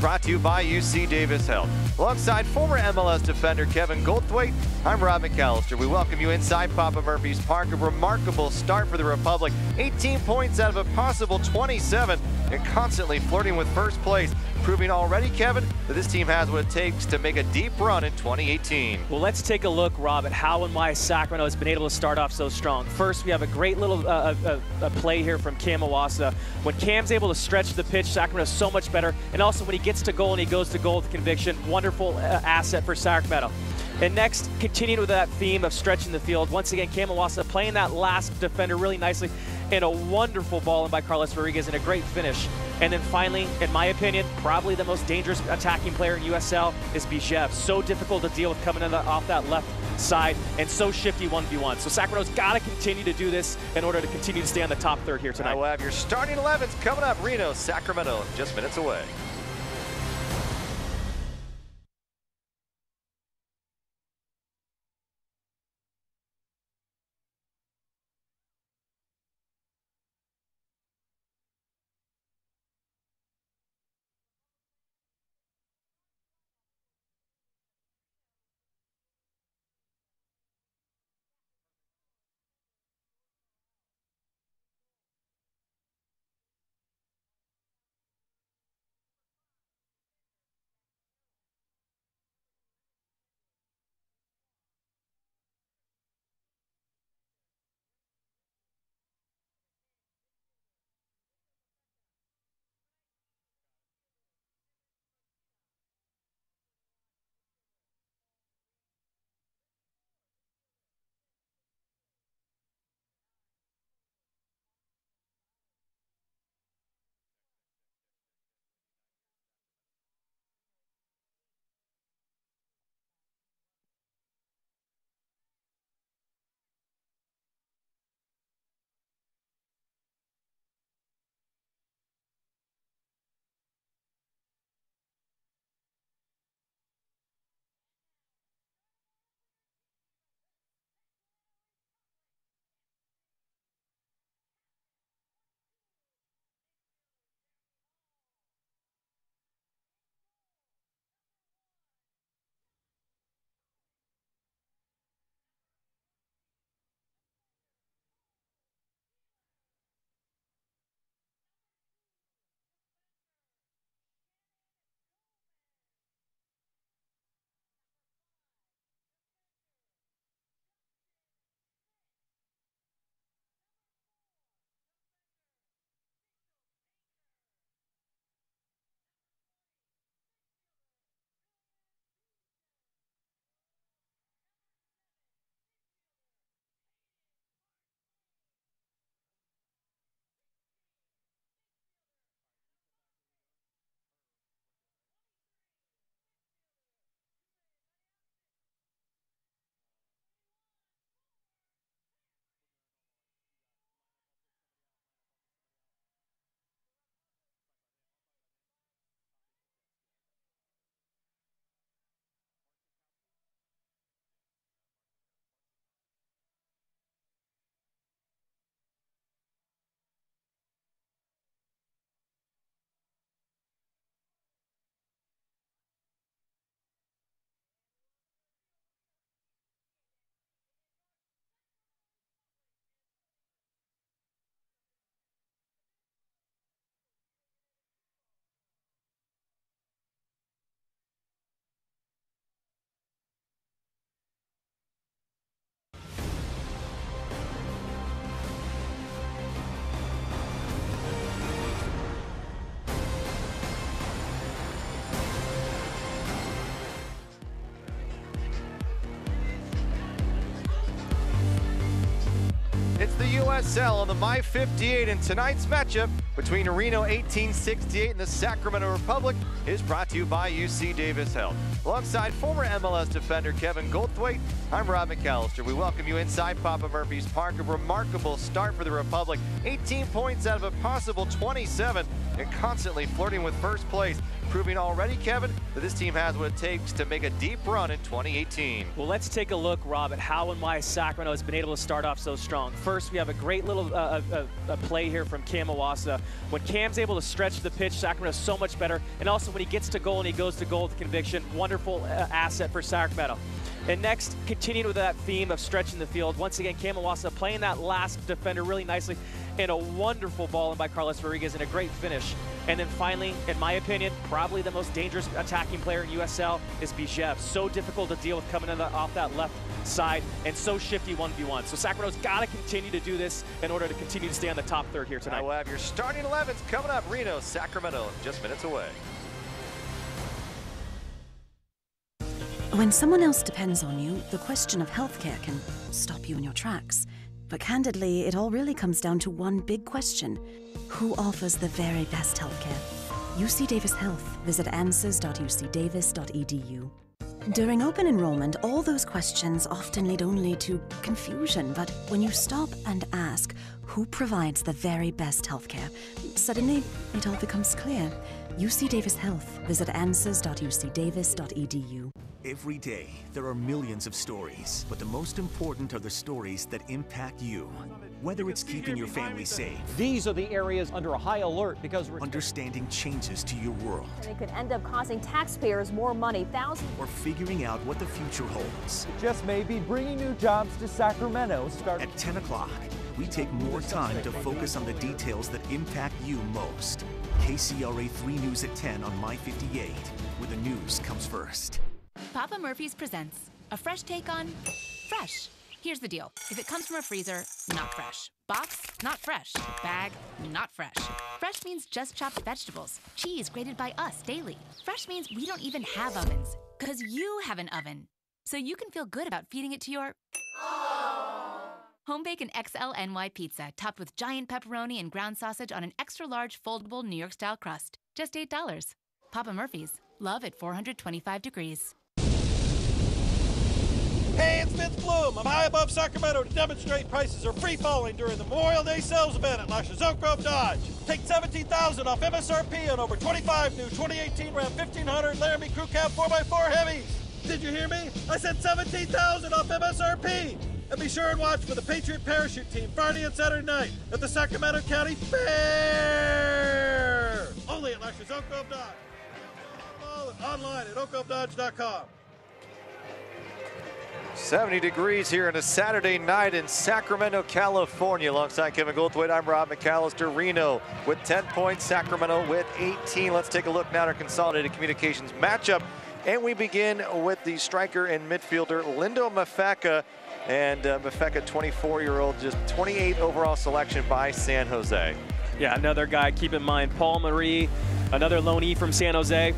brought to you by UC Davis Health. Alongside former MLS defender Kevin Goldthwait, I'm Rob McAllister. We welcome you inside Papa Murphy's Park. A remarkable start for the Republic. 18 points out of a possible 27 and constantly flirting with first place. Proving already, Kevin, that this team has what it takes to make a deep run in 2018. Well, let's take a look, Rob, at how and why Sacramento has been able to start off so strong. First, we have a great little play here from Cam Iwasa. When Cam's able to stretch the pitch, Sacramento's so much better. And also when he gets to goal and he goes to goal with conviction, wonderful asset for Sacramento. And next, continuing with that theme of stretching the field, once again, Cam Iwasa playing that last defender really nicely, and a wonderful ball in by Carlos Rodriguez and a great finish. And then finally, in my opinion, probably the most dangerous attacking player in USL is Bijev. So difficult to deal with coming in off that left side and so shifty 1v1. So Sacramento's got to continue to do this in order to continue to stay on the top third here tonight. We'll have your starting 11s coming up. Reno, Sacramento, just minutes away. It's the USL on the My 58, and tonight's matchup between Reno 1868 and the Sacramento Republic is brought to you by UC Davis Health. Alongside former MLS defender Kevin Goldthwait, I'm Rob McAllister. We welcome you inside Papa Murphy's Park. A remarkable start for the Republic. 18 points out of a possible 27 and constantly flirting with first place, proving already, Kevin, that this team has what it takes to make a deep run in 2018. Well, let's take a look, Rob, at how and why Sacramento has been able to start off so strong. First, we have a great little play here from Cam Iwasa. When Cam's able to stretch the pitch, Sacramento's so much better. And also when he gets to goal and he goes to goal with conviction, wonderful asset for Sacramento. And next, continuing with that theme of stretching the field, once again, Cam Iwasa playing that last defender really nicely, and a wonderful ball in by Carlos Rodriguez and a great finish. And then finally, in my opinion, probably the most dangerous attacking player in USL is Bijev. So difficult to deal with coming in off that left side and so shifty 1v1. So Sacramento's got to continue to do this in order to continue to stay on the top third here tonight. We'll have your starting 11s coming up. Reno, Sacramento, just minutes away. When someone else depends on you, the question of healthcare can stop you in your tracks. But candidly, it all really comes down to one big question. Who offers the very best healthcare? UC Davis Health. Visit answers.ucdavis.edu. During open enrollment, all those questions often lead only to confusion. But when you stop and ask, who provides the very best healthcare, suddenly it all becomes clear. UC Davis Health. Visit answers.ucdavis.edu. Every day, there are millions of stories, but the most important are the stories that impact you. Whether it's keeping your family safe, these are the areas under a high alert because we're understanding changes to your world, and it could end up costing taxpayers more money, thousands, or figuring out what the future holds. Just maybe bringing new jobs to Sacramento. At 10 o'clock, we take more time to focus on the details that impact you most. KCRA 3 News at 10 on My 58, where the news comes first. Papa Murphy's presents a fresh take on fresh. Here's the deal. If it comes from a freezer, not fresh. Box, not fresh. Bag, not fresh. Fresh means just chopped vegetables. Cheese grated by us daily. Fresh means we don't even have ovens, because you have an oven. So you can feel good about feeding it to your home bacon XL NY pizza, topped with giant pepperoni and ground sausage on an extra large foldable New York style crust. Just $8. Papa Murphy's. Love at 425 degrees. Hey, it's Vince Bloom. I'm high above Sacramento to demonstrate prices are free falling during the Memorial Day sales event at Lashes Oak Grove Dodge. Take $17,000 off MSRP on over 25 new 2018 Ram 1500 Laramie Crew Cab 4x4 heavies. Did you hear me? I said $17,000 off MSRP. And be sure and watch for the Patriot Parachute Team Friday and Saturday night at the Sacramento County Fair. Only at Lashes Oak Grove Dodge. Online at oakgrovedodge.com. 70 degrees here on a Saturday night in Sacramento, California. Alongside Kevin Goldthwait, I'm Rob McAllister. Reno with 10 points, Sacramento with 18. Let's take a look now at our consolidated communications matchup. And we begin with the striker and midfielder, Lindo Mafeka. And Mafeka, 24-year-old, just 28 overall selection by San Jose. Yeah, another guy, keep in mind, Paul Marie, another loanee from San Jose.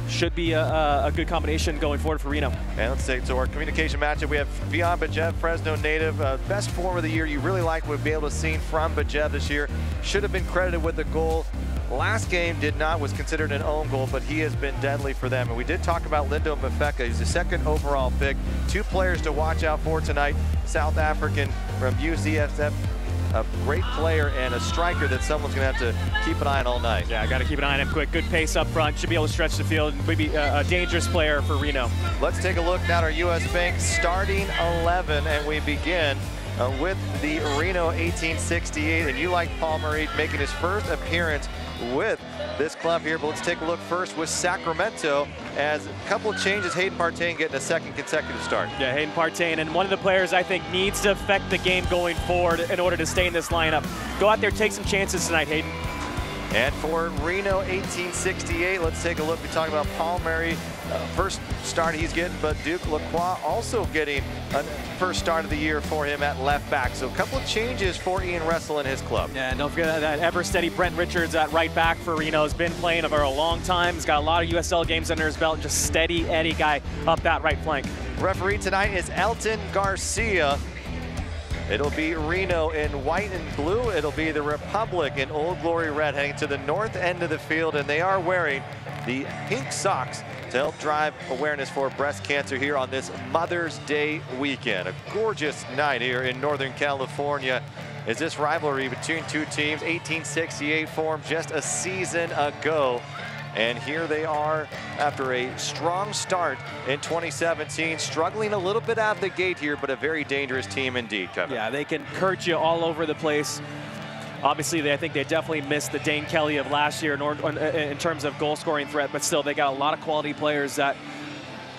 Should be a good combination going forward for Reno. And let's take to our communication matchup. We have Vian Bijev, Fresno native. Best form of the year you really like would be able to see from Bijev this year. Should have been credited with the goal. Last game was considered an own goal, but he has been deadly for them. And we did talk about Lindo Mafeka. He's the second overall pick. Two players to watch out for tonight. South African from UCSF. A great player and a striker that someone's going to have to keep an eye on all night. Yeah, got to keep an eye on him quick. Good pace up front. Should be able to stretch the field. Maybe a dangerous player for Reno. Let's take a look now at our U.S. Bank starting 11, and we begin with the Reno 1868. And you like Paul Marie making his first appearance with this club here, but let's take a look first with Sacramento as a couple of changes. Hayden Partain getting a second consecutive start. Yeah, Hayden Partain, and one of the players I think needs to affect the game going forward in order to stay in this lineup. Go out there, take some chances tonight, Hayden. And for Reno 1868, let's take a look. We talked about Paul Murray, first start he's getting, but Duke Lacroix also getting a first start of the year for him at left back. So a couple of changes for Ian Russell and his club. Yeah, and don't forget that ever steady Brent Richards at right back for Reno has been playing for a long time. He's got a lot of USL games under his belt. Just steady Eddie guy up that right flank. Referee tonight is Elton Garcia. It'll be Reno in white and blue. It'll be the Republic in Old Glory red heading to the north end of the field, and they are wearing the pink socks to help drive awareness for breast cancer here on this Mother's Day weekend. A gorgeous night here in Northern California. is this rivalry between two teams. 1868 formed just a season ago. And here they are after a strong start in 2017, struggling a little bit out of the gate here, but a very dangerous team indeed, Kevin. Yeah, they can hurt you all over the place. Obviously, I think they definitely missed the Dane Kelly of last year in terms of goal-scoring threat, but still, they got a lot of quality players that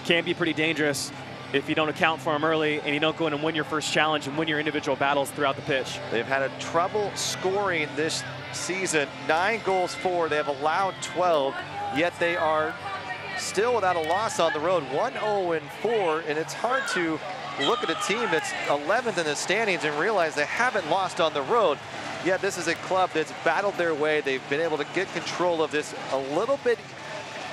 can be pretty dangerous if you don't account for them early and you don't go in and win your first challenge and win your individual battles throughout the pitch. They've had a trouble scoring this season, 9 goals for. They have allowed 12, yet they are still without a loss on the road, 1-0-4, and it's hard to look at a team that's 11th in the standings and realize they haven't lost on the road. Yet this is a club that's battled their way. They've been able to get control of this a little bit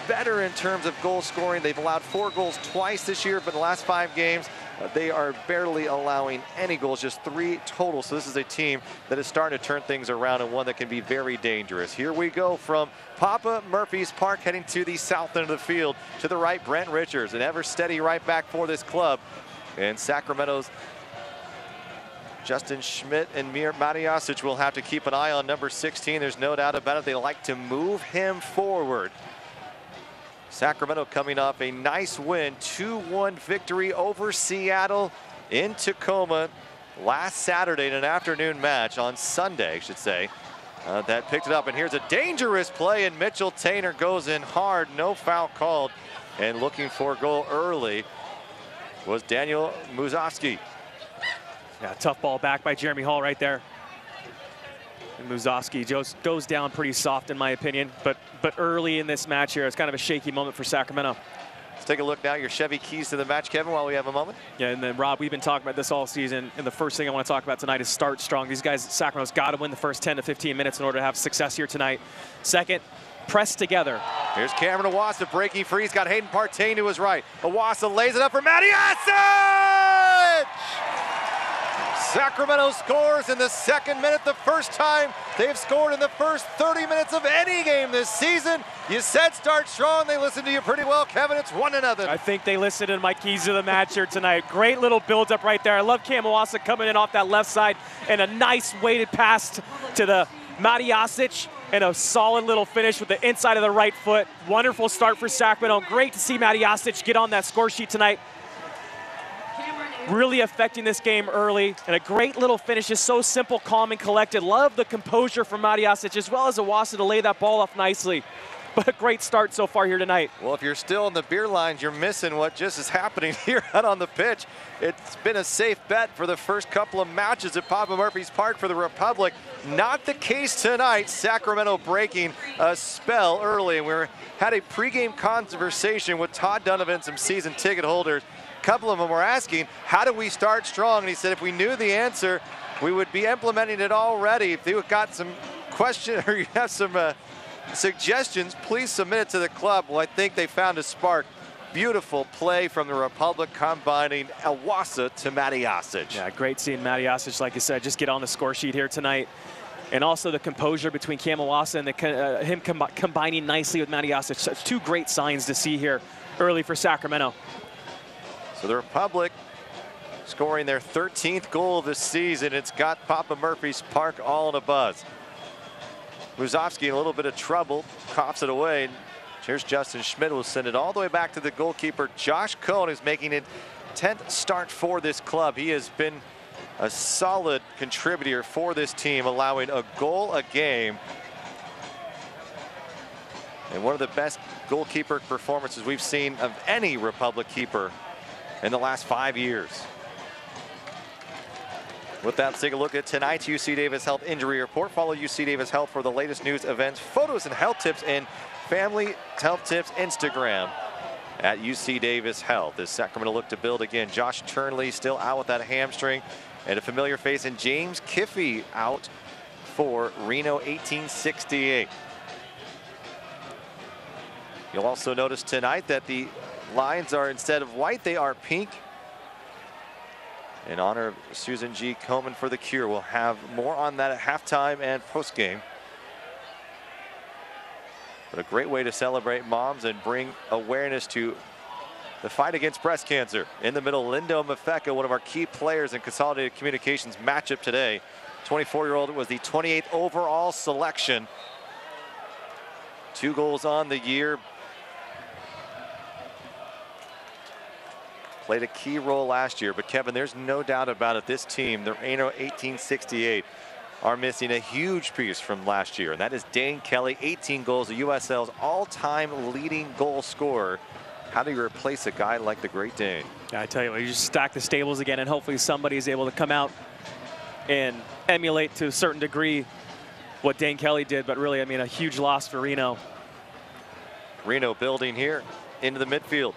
better in terms of goal scoring. They've allowed 4 goals twice this year, but in the last 5 games, they are barely allowing any goals, just 3 total. So this is a team that is starting to turn things around and one that can be very dangerous. Here we go from Papa Murphy's Park, heading to the south end of the field. To the right, Brent Richards, an ever steady right back for this club. And Sacramento's Justin Schmidt and Mir Mariasic will have to keep an eye on number 16. There's no doubt about it. They like to move him forward. Sacramento coming off a nice win, 2-1 victory over Seattle in Tacoma last Saturday in an afternoon match, on Sunday, I should say. That picked it up, and here's a dangerous play, and Mitchell Tainer goes in hard, no foul called. And looking for a goal early was Daniel Muzovsky. Yeah, tough ball back by Jeremy Hall right there. And Muzovsky just goes down pretty soft, in my opinion, but early in this match here, it's kind of a shaky moment for Sacramento. Let's take a look now at your Chevy keys to the match, Kevin, while we have a moment. Yeah, and then Rob, we've been talking about this all season, and the first thing I want to talk about tonight is start strong. These guys, Sacramento's got to win the first 10 to 15 minutes in order to have success here tonight. Second, press together. Here's Cameron Awasa breaking free. He's got Hayden Partain to his right. Awasa lays it up for Mariasic! Sacramento scores in the 2nd minute, the first time they've scored in the first 30 minutes of any game this season. You said start strong. They listened to you pretty well, Kevin. It's 1-0. I think they listened to my keys to the match here tonight. Great little build-up right there. I love Cam Awasa coming in off that left side, and a nice weighted pass to the Mariasic, and a solid little finish with the inside of the right foot. Wonderful start for Sacramento. Great to see Mariasic get on that score sheet tonight. Really affecting this game early, and a great little finish. Just so simple, calm, and collected. Love the composure from Mariasic, as well as Awasa to lay that ball off nicely. But a great start so far here tonight. Well, if you're still in the beer lines, you're missing what just is happening here out on the pitch. It's been a safe bet for the first couple of matches at Papa Murphy's Park for the Republic. Not the case tonight. Sacramento breaking a spell early, and we had a pregame conversation with Todd Donovan and some season ticket holders. A couple of them were asking, how do we start strong? And he said, if we knew the answer, we would be implementing it already. If you've got some questions or you have some suggestions, please submit it to the club. Well, I think they found a spark. Beautiful play from the Republic, combining Awasa to Mariasic. Yeah, great seeing Mariasic, like you said, just get on the score sheet here tonight. And also the composure between Cam Awasa and him combining nicely with Mariasic. Such 2 great signs to see here early for Sacramento. So the Republic scoring their 13th goal of the season. It's got Papa Murphy's Park all in a buzz. Muzovsky in a little bit of trouble, coughs it away. Here's Justin Schmidt, who will send it all the way back to the goalkeeper, Josh Cohn, who's making it 10th start for this club. He has been a solid contributor for this team, allowing a goal a game. And one of the best goalkeeper performances we've seen of any Republic keeper in the last 5 years. With that, let's take a look at tonight's UC Davis Health Injury Report. Follow UC Davis Health for the latest news, events, photos, and health tips, and Family Health Tips Instagram at UC Davis Health. As Sacramento look to build again, Josh Turnley still out with that hamstring, and a familiar face in James Kiffey out for Reno 1868. You'll also notice tonight that the lines are, instead of white, they are pink. In honor of Susan G. Komen for the cure. We'll have more on that at halftime and postgame. But a great way to celebrate moms and bring awareness to the fight against breast cancer. In the middle, Lindo Mafeka, one of our key players in Consolidated Communications matchup today 24-year-old was the 28th overall selection. 2 goals on the year. Played a key role last year, but Kevin, there's no doubt about it. This team, the Reno 1868, are missing a huge piece from last year, and that is Dane Kelly, 18 goals, the USL's all-time leading goal scorer. How do you replace a guy like the Great Dane? Yeah, I tell you what, you just stack the stables again, and hopefully somebody is able to come out and emulate to a certain degree what Dane Kelly did, but really, I mean, a huge loss for Reno. Reno building here into the midfield.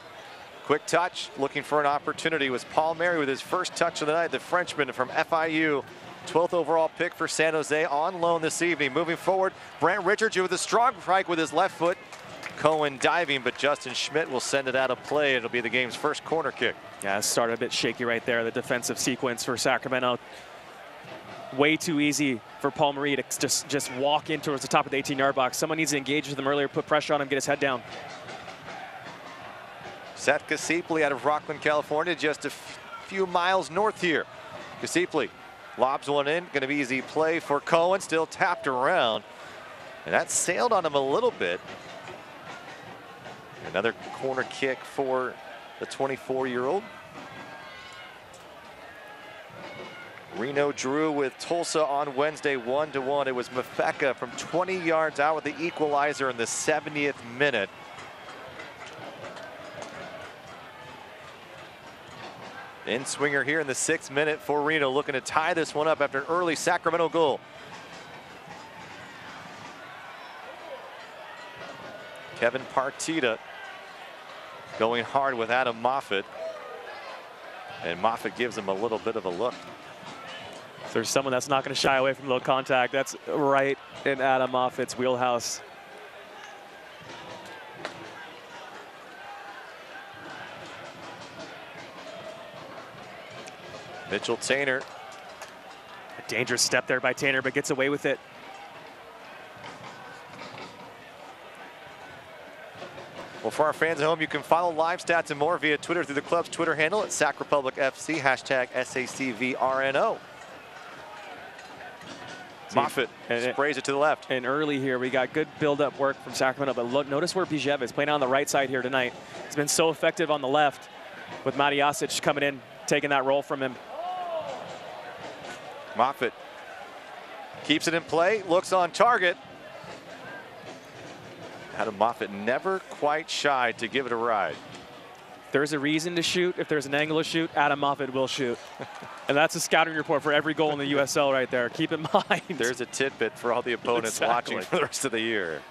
Quick touch, looking for an opportunity, was Paul Mary with his first touch of the night, the Frenchman from FIU. 12th overall pick for San Jose, on loan this evening. Moving forward, Brant Richards with a strong strike with his left foot. Cohen diving, but Justin Schmidt will send it out of play. It'll be the game's first corner kick. Yeah, it started a bit shaky right there, the defensive sequence for Sacramento. Way too easy for Paul Marie to just walk in towards the top of the 18-yard box. Someone needs to engage with him earlier, put pressure on him, get his head down. Seth Casipli out of Rockland, California, just a few miles north here. Casipli lobs one in, going to be easy play for Cohen, still tapped around. And that sailed on him a little bit. Another corner kick for the 24-year-old. Reno drew with Tulsa on Wednesday 1-1. It was Mafeka from 20 yards out with the equalizer in the 70th minute. In-swinger here in the 6th minute for Reno, looking to tie this one up after an early Sacramento goal. Kevin Partita going hard with Adam Moffett. And Moffett gives him a little bit of a look. If there's someone that's not going to shy away from low contact, that's right in Adam Moffett's wheelhouse. Mitchell Taintor. A dangerous step there by Taintor, but gets away with it. Well, for our fans at home, you can follow live stats and more via Twitter through the club's Twitter handle at SacRepublicFC, hashtag SACVRNO. Moffett sprays it to the left. And early here, we got good build-up work from Sacramento, but look, notice where Bijev is playing on the right side here tonight. He's been so effective on the left with Matiasic coming in, taking that role from him. Moffett keeps it in play, looks on target. Adam Moffett never quite shy to give it a ride. If there's a reason to shoot, if there's an angle to shoot, Adam Moffett will shoot. And that's a scouting report for every goal in the USL right there. Keep in mind. There's a tidbit for all the opponents watching for the rest of the year.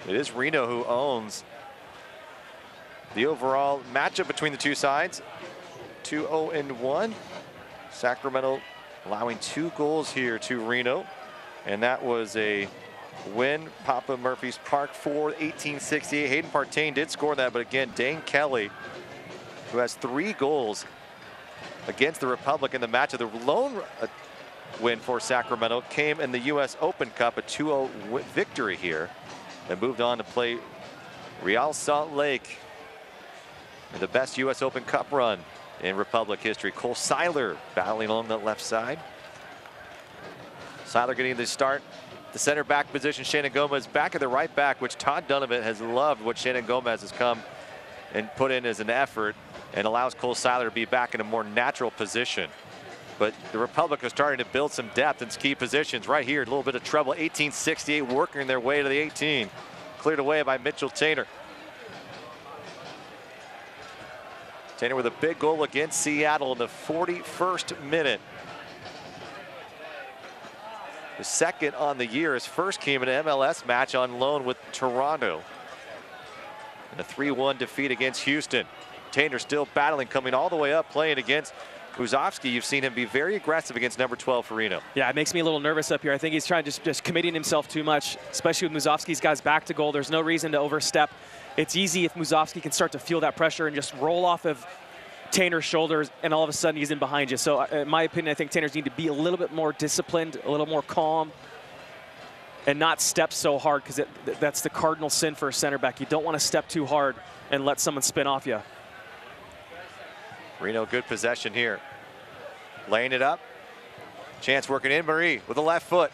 It is Reno who owns the overall matchup between the two sides. 2-0-1. Sacramento allowing 2 goals here to Reno. And that was a win. Papa Murphy's Park for 1868. Hayden Partain did score that, but again, Dane Kelly, who has 3 goals against the Republic in the match of the lone win for Sacramento, came in the U.S. Open Cup, a 2-0 victory here, and moved on to play Real Salt Lake in the best U.S. Open Cup run in Republic history. Cole Seiler battling along the left side. Seiler getting the start. The center back position, Shannon Gomez back at the right back, which Todd Donovan has loved what Shannon Gomez has come and put in as an effort, and allows Cole Seiler to be back in a more natural position. But the Republic are starting to build some depth in key positions. Right here, a little bit of trouble. 1868 working their way to the 18. Cleared away by Mitchell Taintor. Taintor with a big goal against Seattle in the 41st minute. The second on the year. His first came in an MLS match on loan with Toronto. And a 3-1 defeat against Houston. Taintor still battling, coming all the way up, playing against Uzovsky. You've seen him be very aggressive against number 12 for Reno. Yeah, it makes me a little nervous up here. I think he's trying just committing himself too much, especially with Musovski's guys back to goal. There's no reason to overstep. It's easy if Musovski can start to feel that pressure and just roll off of Taintor's shoulders, and all of a sudden he's in behind you. So in my opinion, I think Taintor's need to be a little bit more disciplined, a little more calm, and not step so hard, because that's the cardinal sin for a center back. You don't want to step too hard and let someone spin off you. Reno, good possession here. Laying it up. Chance working in. Marie with the left foot.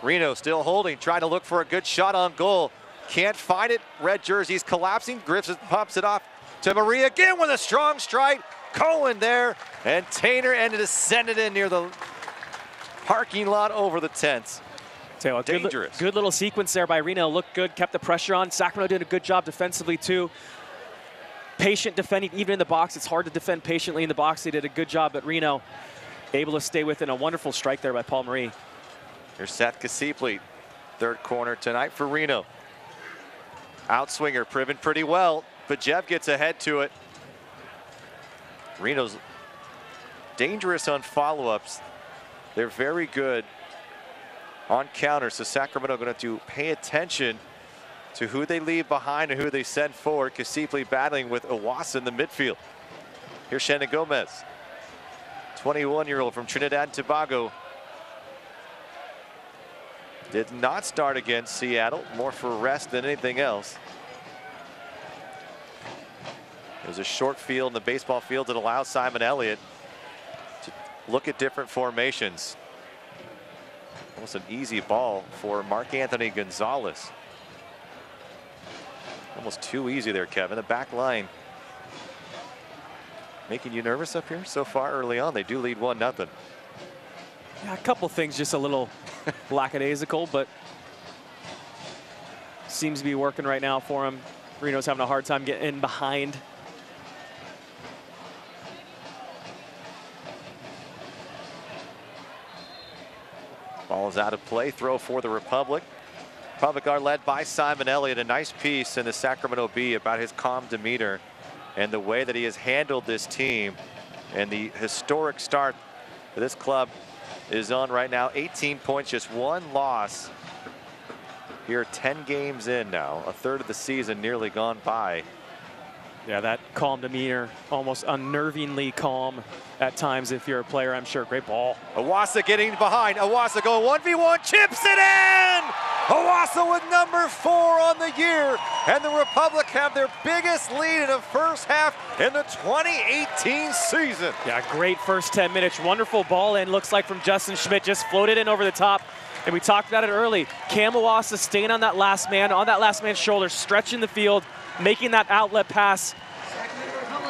Reno still holding, trying to look for a good shot on goal. Can't find it. Red jersey's collapsing. Griffiths pumps it off to Marie again with a strong strike. Cohen there, and Tainer ended up sending it in near the parking lot over the tents. Dangerous. Good little sequence there by Reno. Looked good, kept the pressure on. Sacramento did a good job defensively too. Patient defending, even in the box. It's hard to defend patiently in the box. They did a good job, but Reno able to stay within. A wonderful strike there by Paul Marie. Here's Seth Kasipli, third corner tonight for Reno. Outswinger proven pretty well, but Jeff gets ahead to it. Reno's dangerous on follow-ups. They're very good on counters, so Sacramento going to have to pay attention to who they leave behind and who they send forward. Kasipli battling with Iwasa in the midfield. Here's Shannon Gomez, 21-year-old from Trinidad and Tobago. Did not start against Seattle, more for rest than anything else. There's a short field in the baseball field that allows Simon Elliott to look at different formations. Almost an easy ball for Mark-Anthony Gonzalez. Almost too easy there, Kevin. The back line making you nervous up here so far early on. They do lead 1-0. Yeah, a couple things just a little lackadaisical, but seems to be working right now for him. Reno's having a hard time getting in behind. Ball is out of play. Throw for the Republic. Republic are led by Simon Elliott. A nice piece in the Sacramento Bee about his calm demeanor and the way that he has handled this team and the historic start that this club is on right now. 18 points, just one loss here, 10 games in now. A third of the season nearly gone by. Yeah, that calm demeanor, almost unnervingly calm at times if you're a player, I'm sure. Great ball. Iwasa getting behind. Iwasa going 1v1, chips it in! Iwasa with number 4 on the year. And the Republic have their biggest lead in the first half in the 2018 season. Yeah, great first 10 minutes. Wonderful ball in, looks like from Justin Schmidt. Just floated in over the top. And we talked about it early. Cam Iwasa staying on that last man's shoulder, stretching the field, making that outlet pass.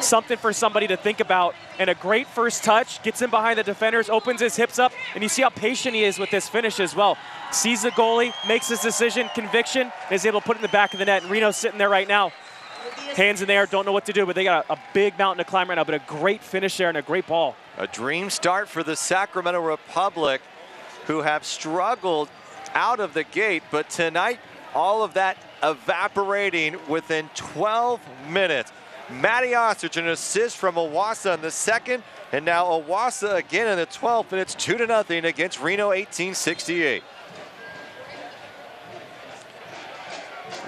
Something for somebody to think about. And a great first touch, gets in behind the defenders, opens his hips up, and you see how patient he is with this finish as well. Sees the goalie, makes his decision, conviction, and is able to put it in the back of the net. And Reno's sitting there right now. Hands in the air, don't know what to do, but they got a big mountain to climb right now, but a great finish there and a great ball. A dream start for the Sacramento Republic, who have struggled out of the gate, but tonight, all of that evaporating within 12 minutes. Matty Ostrich, an assist from Iwasa in the second, and now Iwasa again in the 12th, and it's 2-0 against Reno 1868.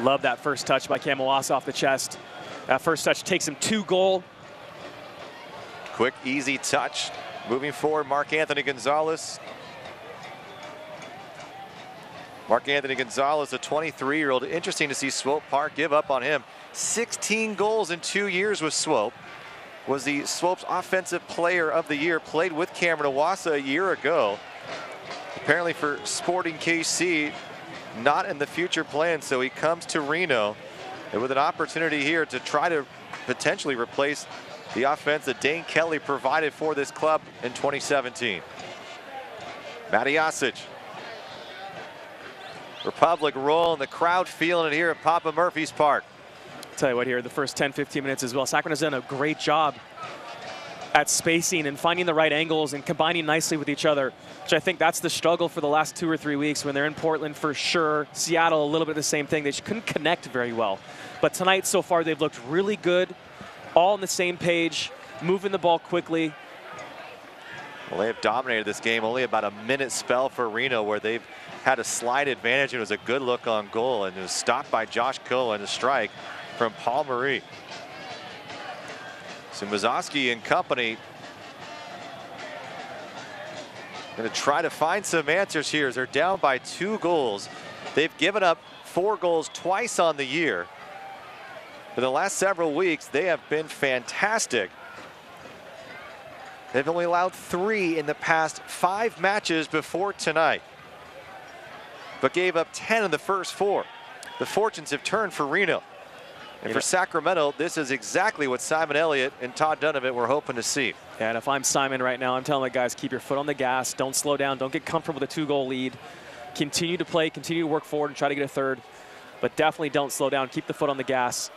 Love that first touch by Cam Iwasa off the chest. That first touch takes him to goal. Quick, easy touch. Moving forward, Mark-Anthony Gonzalez. Mark-Anthony Gonzalez, a 23-year-old. Interesting to see Swope Park give up on him. 16 goals in 2 years with Swope. Was the Swope's Offensive Player of the Year. Played with Cameron Iwasa a year ago. Apparently for Sporting KC, not in the future plans, so he comes to Reno and with an opportunity here to try to potentially replace the offense that Dane Kelly provided for this club in 2017. Matty Ostrich. Republic rolling, the crowd feeling it here at Papa Murphy's Park. Tell you what, here, the first 10-15 minutes as well, Sacramento's done a great job at spacing and finding the right angles and combining nicely with each other, which I think that's the struggle for the last 2 or 3 weeks when they're in Portland for sure. Seattle, a little bit the same thing. They just couldn't connect very well. But tonight, so far, they've looked really good, all on the same page, moving the ball quickly. Well, they have dominated this game. Only about a minute spell for Reno where they've had a slight advantage. It was a good look on goal, and it was stopped by Josh Cohen, a strike from Paul Marie. So Mazoski and company going to try to find some answers here as they're down by 2 goals. They've given up 4 goals twice on the year. For the last several weeks, they have been fantastic They've only allowed 3 in the past 5 matches before tonight, but gave up 10 in the first 4. The fortunes have turned for Reno. And for Sacramento, this is exactly what Simon Elliott and Todd Donovan were hoping to see. Yeah, and if I'm Simon right now, I'm telling the guys, keep your foot on the gas. Don't slow down. Don't get comfortable with a 2-goal lead. Continue to play. Continue to work forward and try to get a third. But definitely don't slow down. Keep the foot on the gas.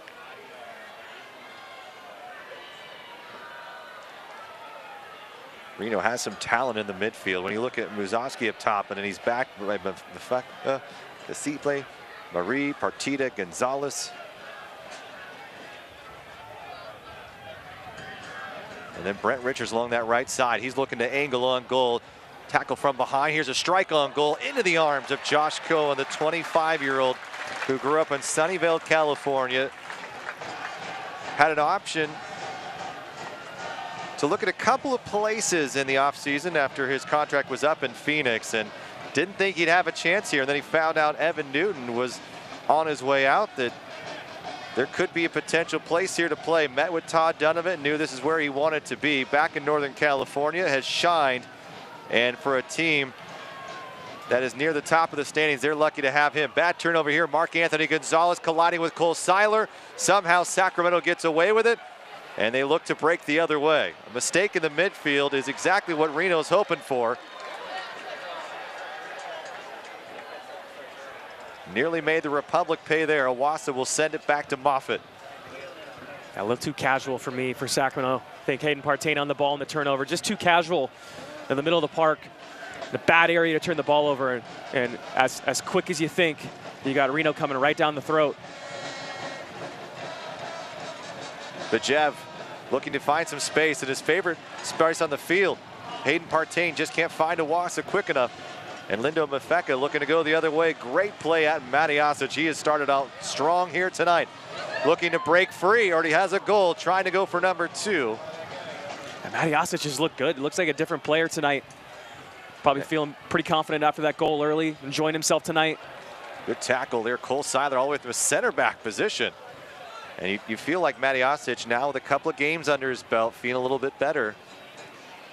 Reno has some talent in the midfield. When you look at Muzowski up top, and then he's back by the seat play, Marie, Partita, Gonzalez. And then Brent Richards along that right side. He's looking to angle on goal. Tackle from behind. Here's a strike on goal into the arms of Josh Cohen, the 25-year-old who grew up in Sunnyvale, California. Had an option to look at a couple of places in the offseason after his contract was up in Phoenix, and didn't think he'd have a chance here. And then he found out Evan Newton was on his way out, that there could be a potential place here to play. Met with Todd Donovan, knew this is where he wanted to be. Back in Northern California, has shined. And for a team that is near the top of the standings, they're lucky to have him. Bad turnover here. Mark Anthony Gonzalez colliding with Cole Seiler. Somehow Sacramento gets away with it, and they look to break the other way. A mistake in the midfield is exactly what Reno's hoping for. Nearly made the Republic pay there. Awasa will send it back to Moffitt. A little too casual for me for Sacramento. I think Hayden Partain on the ball in the turnover. Just too casual in the middle of the park. The bad area to turn the ball over. And as quick as you think, you got Reno coming right down the throat. Bajev looking to find some space at his favorite space on the field. Hayden Partain just can't find Awasa quick enough. And Lindo Mafeka looking to go the other way. Great play at Matiasic. He has started out strong here tonight. Looking to break free, already has a goal, trying to go for number 2. And Matiasic just looked good. Looks like a different player tonight. Probably feeling pretty confident after that goal early, enjoying himself tonight. Good tackle there. Cole Seiler all the way through a center back position. And you feel like Matiasic now with a couple of games under his belt, feeling a little bit better.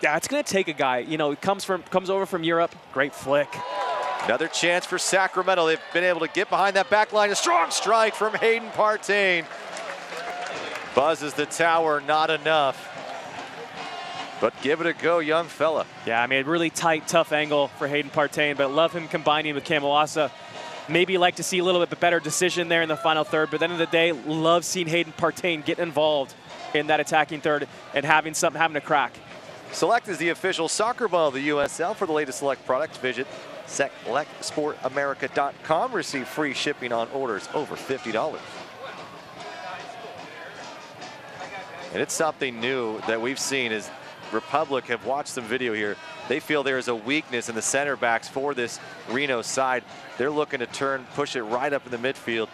Yeah, it's going to take a guy. You know, he comes over from Europe. Great flick. Another chance for Sacramento. They've been able to get behind that back line. A strong strike from Hayden Partain. Buzzes the tower, not enough. But give it a go, young fella. Yeah, I mean, a really tight, tough angle for Hayden Partain, but love him combining with Kamawasa. Maybe like to see a little bit better decision there in the final third, but at the end of the day, love seeing Hayden Partain get involved in that attacking third and having a crack. Select is the official soccer ball of the USL. For the latest Select products, visit selectsportamerica.com. Receive free shipping on orders over $50. And it's something new that we've seen is Republic have watched some video here. They feel there is a weakness in the center backs for this Reno side. They're looking to push it right up in the midfield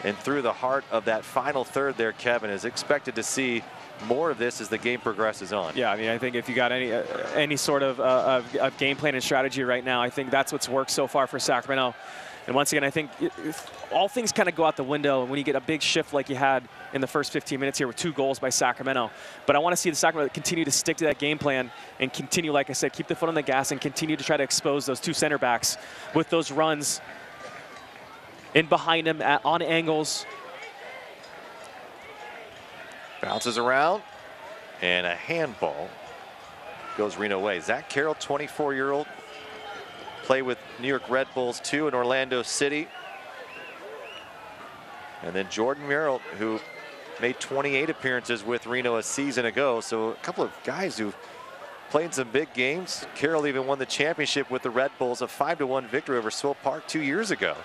and through the heart of that final third there. Kevin is expected to see more of this as the game progresses on. Yeah, I mean, I think if you got any sort of game plan and strategy right now, I think that's what's worked so far for Sacramento. And once again, I think all things kind of go out the window when you get a big shift like you had in the first 15 minutes here with 2 goals by Sacramento. But I want to see the Sacramento continue to stick to that game plan and continue, like I said, keep the foot on the gas and continue to try to expose those 2 center backs with those runs in behind him on angles. Bounces around, and a handball goes Reno way. Zach Carroll, 24-year-old, play with New York Red Bulls 2 in Orlando City. And then Jordan Merrill, who made 28 appearances with Reno a season ago. So a couple of guys who played some big games. Carroll even won the championship with the Red Bulls, a 5-1 victory over Swope Park 2 years ago.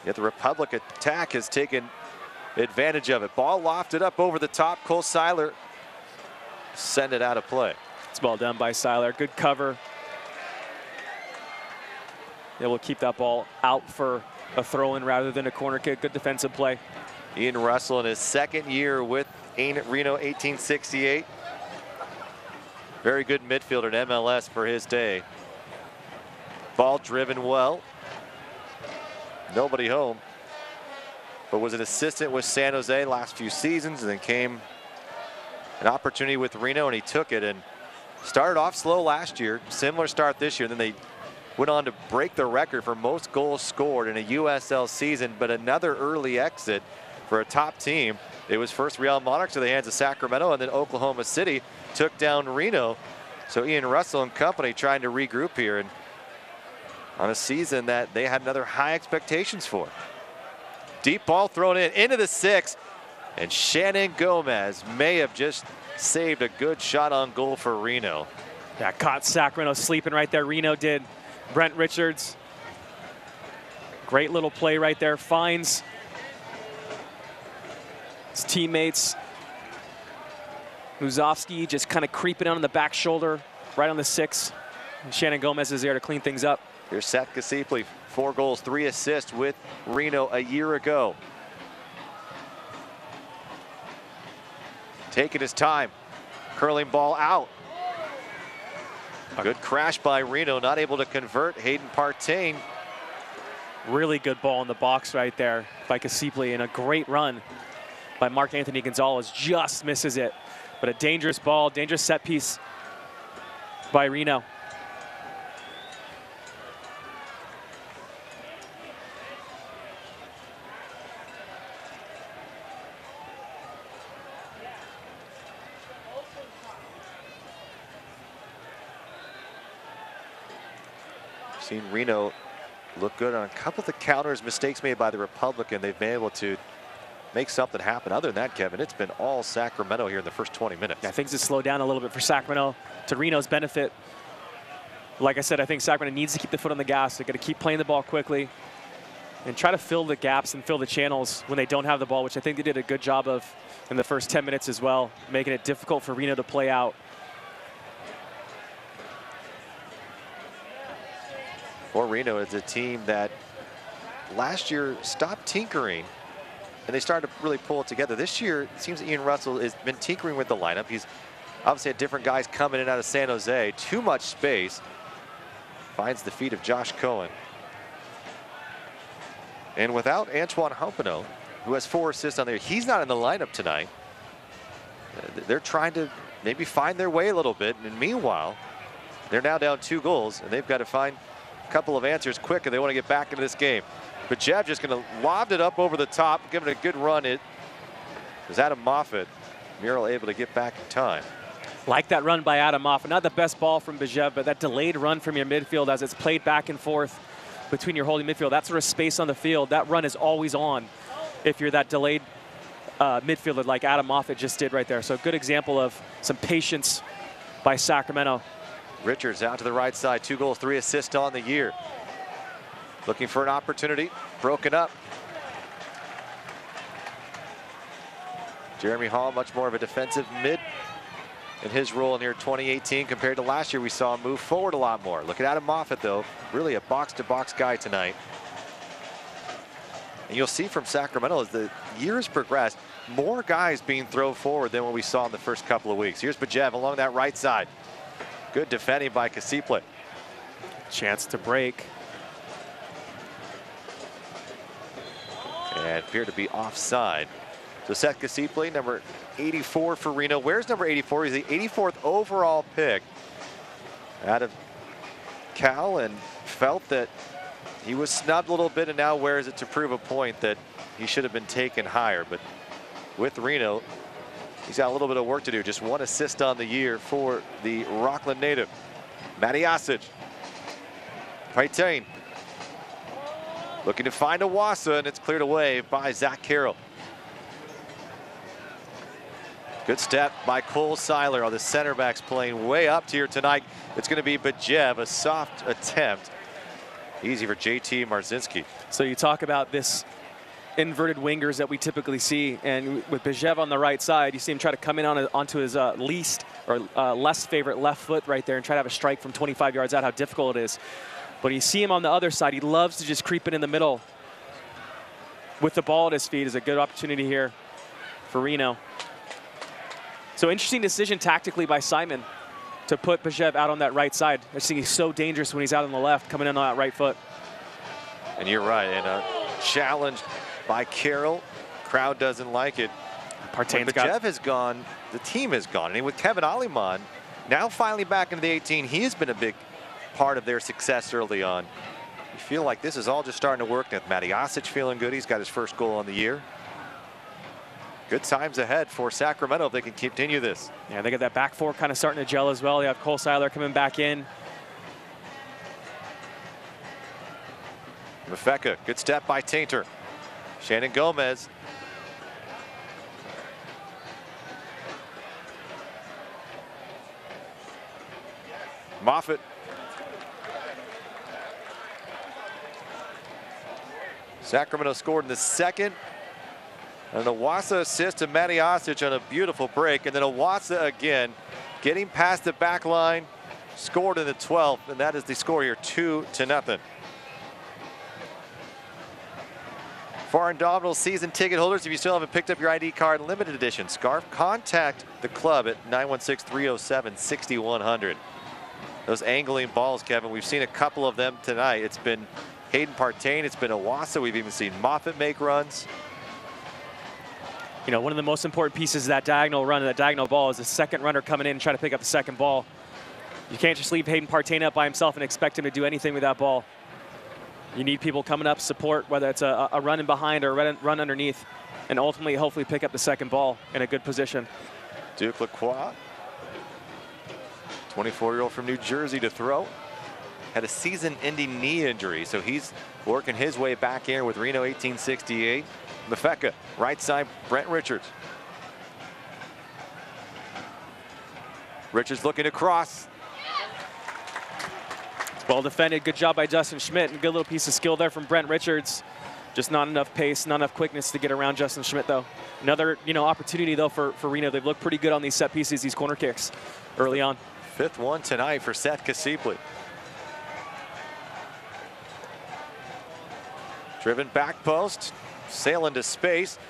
Yet the Republic attack has taken advantage of it. Ball lofted up over the top. Cole Seiler send it out of play. It's ball done by Seiler. Good cover. They will keep that ball out for a throw-in rather than a corner kick. Good defensive play. Ian Russell in his 2nd year with Reno 1868. Very good midfielder in MLS for his day. Ball driven well. Nobody home. But was an assistant with San Jose last few seasons and then came an opportunity with Reno, and he took it and started off slow last year. Similar start this year. Then they went on to break the record for most goals scored in a USL season, but another early exit for a top team. It was first Real Monarchs to the hands of Sacramento, and then Oklahoma City took down Reno. So Ian Russell and company trying to regroup here, and on a season that they had another high expectations for. Deep ball thrown in into the 6, and Shannon Gomez may have just saved a good shot on goal for Reno. Yeah, caught Sacramento sleeping right there. Reno did. Brent Richards, great little play right there. Finds his teammates. Muzovsky just kind of creeping on the back shoulder, right on the 6. And Shannon Gomez is there to clean things up. Here's Seth Kasipli, 4 goals, 3 assists with Reno a year ago. Taking his time, curling ball out. Good crash by Reno, not able to convert. Hayden Partain. Really good ball in the box right there by Kasipli, and a great run by Mark Anthony Gonzalez. Just misses it, but a dangerous ball, dangerous set piece by Reno. Seen Reno look good on a couple of the counters, mistakes made by the Republican. They've been able to make something happen. Other than that, Kevin, it's been all Sacramento here in the first 20 minutes. Yeah, things have slowed down a little bit for Sacramento to Reno's benefit. Like I said, I think Sacramento needs to keep the foot on the gas. They're going to keep playing the ball quickly and try to fill the gaps and fill the channels when they don't have the ball, which I think they did a good job of in the first 10 minutes as well, making it difficult for Reno to play out. For Reno, it's a team that last year stopped tinkering and they started to really pull it together. This year, it seems that Ian Russell has been tinkering with the lineup. He's obviously had different guys coming in and out of San Jose. Too much space. Finds the feet of Josh Cohen. And without Antoine Humpano, who has 4 assists on there, he's not in the lineup tonight. They're trying to maybe find their way a little bit. And meanwhile, they're now down 2 goals, and they've got to find couple of answers quick if they want to get back into this game. But Jeff just going to lob it up over the top, give it a good run. It was Adam Moffat. Mural able to get back in time. Like that run by Adam Moffat. Not the best ball from Bijev, but that delayed run from your midfield as it's played back and forth between your holding midfield. That sort of space on the field, that run is always on if you're that delayed midfielder like Adam Moffat just did right there. So a good example of some patience by Sacramento. Richards out to the right side, 2 goals, 3 assists on the year. Looking for an opportunity, broken up. Jeremy Hall, much more of a defensive mid in his role in here 2018 compared to last year. We saw him move forward a lot more. Look at Adam Moffat though, really a box-to-box guy tonight. And you'll see from Sacramento as the years progress, more guys being thrown forward than what we saw in the first couple of weeks. Here's Bijev along that right side. Good defending by Kasipli. Chance to break. And appeared to be offside. So Seth Kasipli, number 84 for Reno. Where's number 84? He's the 84th overall pick out of Cal, and felt that he was snubbed a little bit, and now wears it to prove a point that he should have been taken higher. But with Reno, he's got a little bit of work to do. Just 1 assist on the year for the Rockland native. Matty Osic. Partain looking to find Awasa, and it's cleared away by Zach Carroll. Good step by Cole Seiler. All the center backs playing way up here tonight. It's going to be Bijev, a soft attempt. Easy for JT Marzinski. So you talk about this inverted wingers that we typically see, and with Bijev on the right side, you see him try to come in onto his least or less favorite left foot right there and try to have a strike from 25 yards out, how difficult it is. But you see him on the other side, he loves to just creep it in the middle with the ball at his feet. Is a good opportunity here for Reno. So interesting decision tactically by Simon to put Bijev out on that right side. I just think he's so dangerous when he's out on the left, coming in on that right foot. And you're right, and a challenge by Carroll. Crowd doesn't like it. Partain's got Bijev has gone the team has gone. And with Kevin Aliman now finally back into the 18, he has been a big part of their success early on. You feel like this is all just starting to work. Now, Matty Osic feeling good. He's got his first goal on the year. Good times ahead for Sacramento if they can continue this. Yeah, they got that back four kind of starting to gel as well. You have Cole Seiler coming back in. Mafeka, good step by Tainter. Shannon Gomez. Moffitt. Sacramento scored in the second. An Awasa assist to Matty Osic on a beautiful break. And then Awasa again getting past the back line. Scored in the 12th. And that is the score here, 2-0. For our Indomitable season ticket holders, if you still haven't picked up your ID card limited edition scarf, contact the club at 916-307-6100. Those angling balls, Kevin, we've seen a couple of them tonight. It's been Hayden Partain, it's been Awasa. We've even seen Moffitt make runs. You know, one of the most important pieces of that diagonal run, that diagonal ball, is the second runner coming in and trying to pick up the second ball. You can't just leave Hayden Partain up by himself and expect him to do anything with that ball. You need people coming up, support, whether it's a run in behind or a run underneath, and ultimately, hopefully, pick up the second ball in a good position. Duke Lacroix, 24-year-old from New Jersey to throw. Had a season-ending knee injury, so he's working his way back here with Reno 1868. Mafeka, right side, Brent Richards. Richards looking to cross. Well defended, good job by Justin Schmidt, and a good little piece of skill there from Brent Richards. Just not enough pace, not enough quickness to get around Justin Schmidt, though. Another, opportunity, though, for Reno. They've looked pretty good on these set pieces, these corner kicks early on. Fifth one tonight for Seth Kasipli. Driven back post, sailing to space.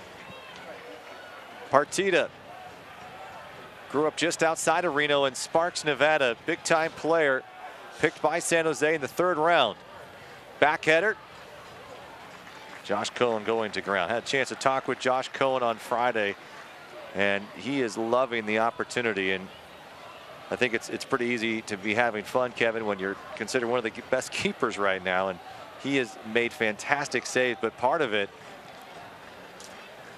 Partita grew up just outside of Reno in Sparks, Nevada. Big time player, picked by San Jose in the 3rd round. Back header. Josh Cohen going to ground. Had a chance to talk with Josh Cohen on Friday, and he is loving the opportunity. And I think it's pretty easy to be having fun, Kevin, when you're considered one of the best keepers right now. And he has made fantastic saves, but part of it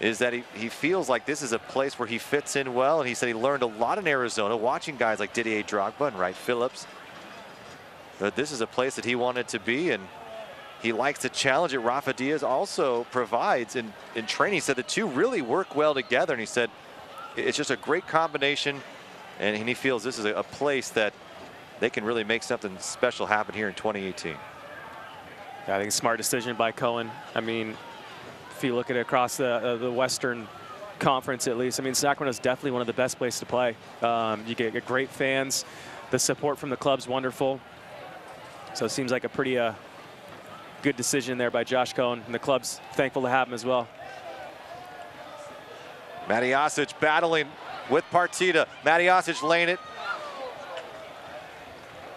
is that he feels like this is a place where he fits in well. And he said he learned a lot in Arizona watching guys like Didier Drogba and Wright Phillips. But this is a place that he wanted to be, and he likes the challenge that Rafa Diaz also provides in training. He said the two really work well together, and he said it's just a great combination, and he feels this is a place that they can really make something special happen here in 2018. Yeah, I think a smart decision by Cohen. I mean, if you look at it across the Western Conference, at least, I mean, Sacramento's definitely one of the best places to play. You get great fans. The support from the club's wonderful. So it seems like a pretty good decision there by Josh Cohen, and the club's thankful to have him as well. Matty Osic battling with Partita. Matty Osic laying it.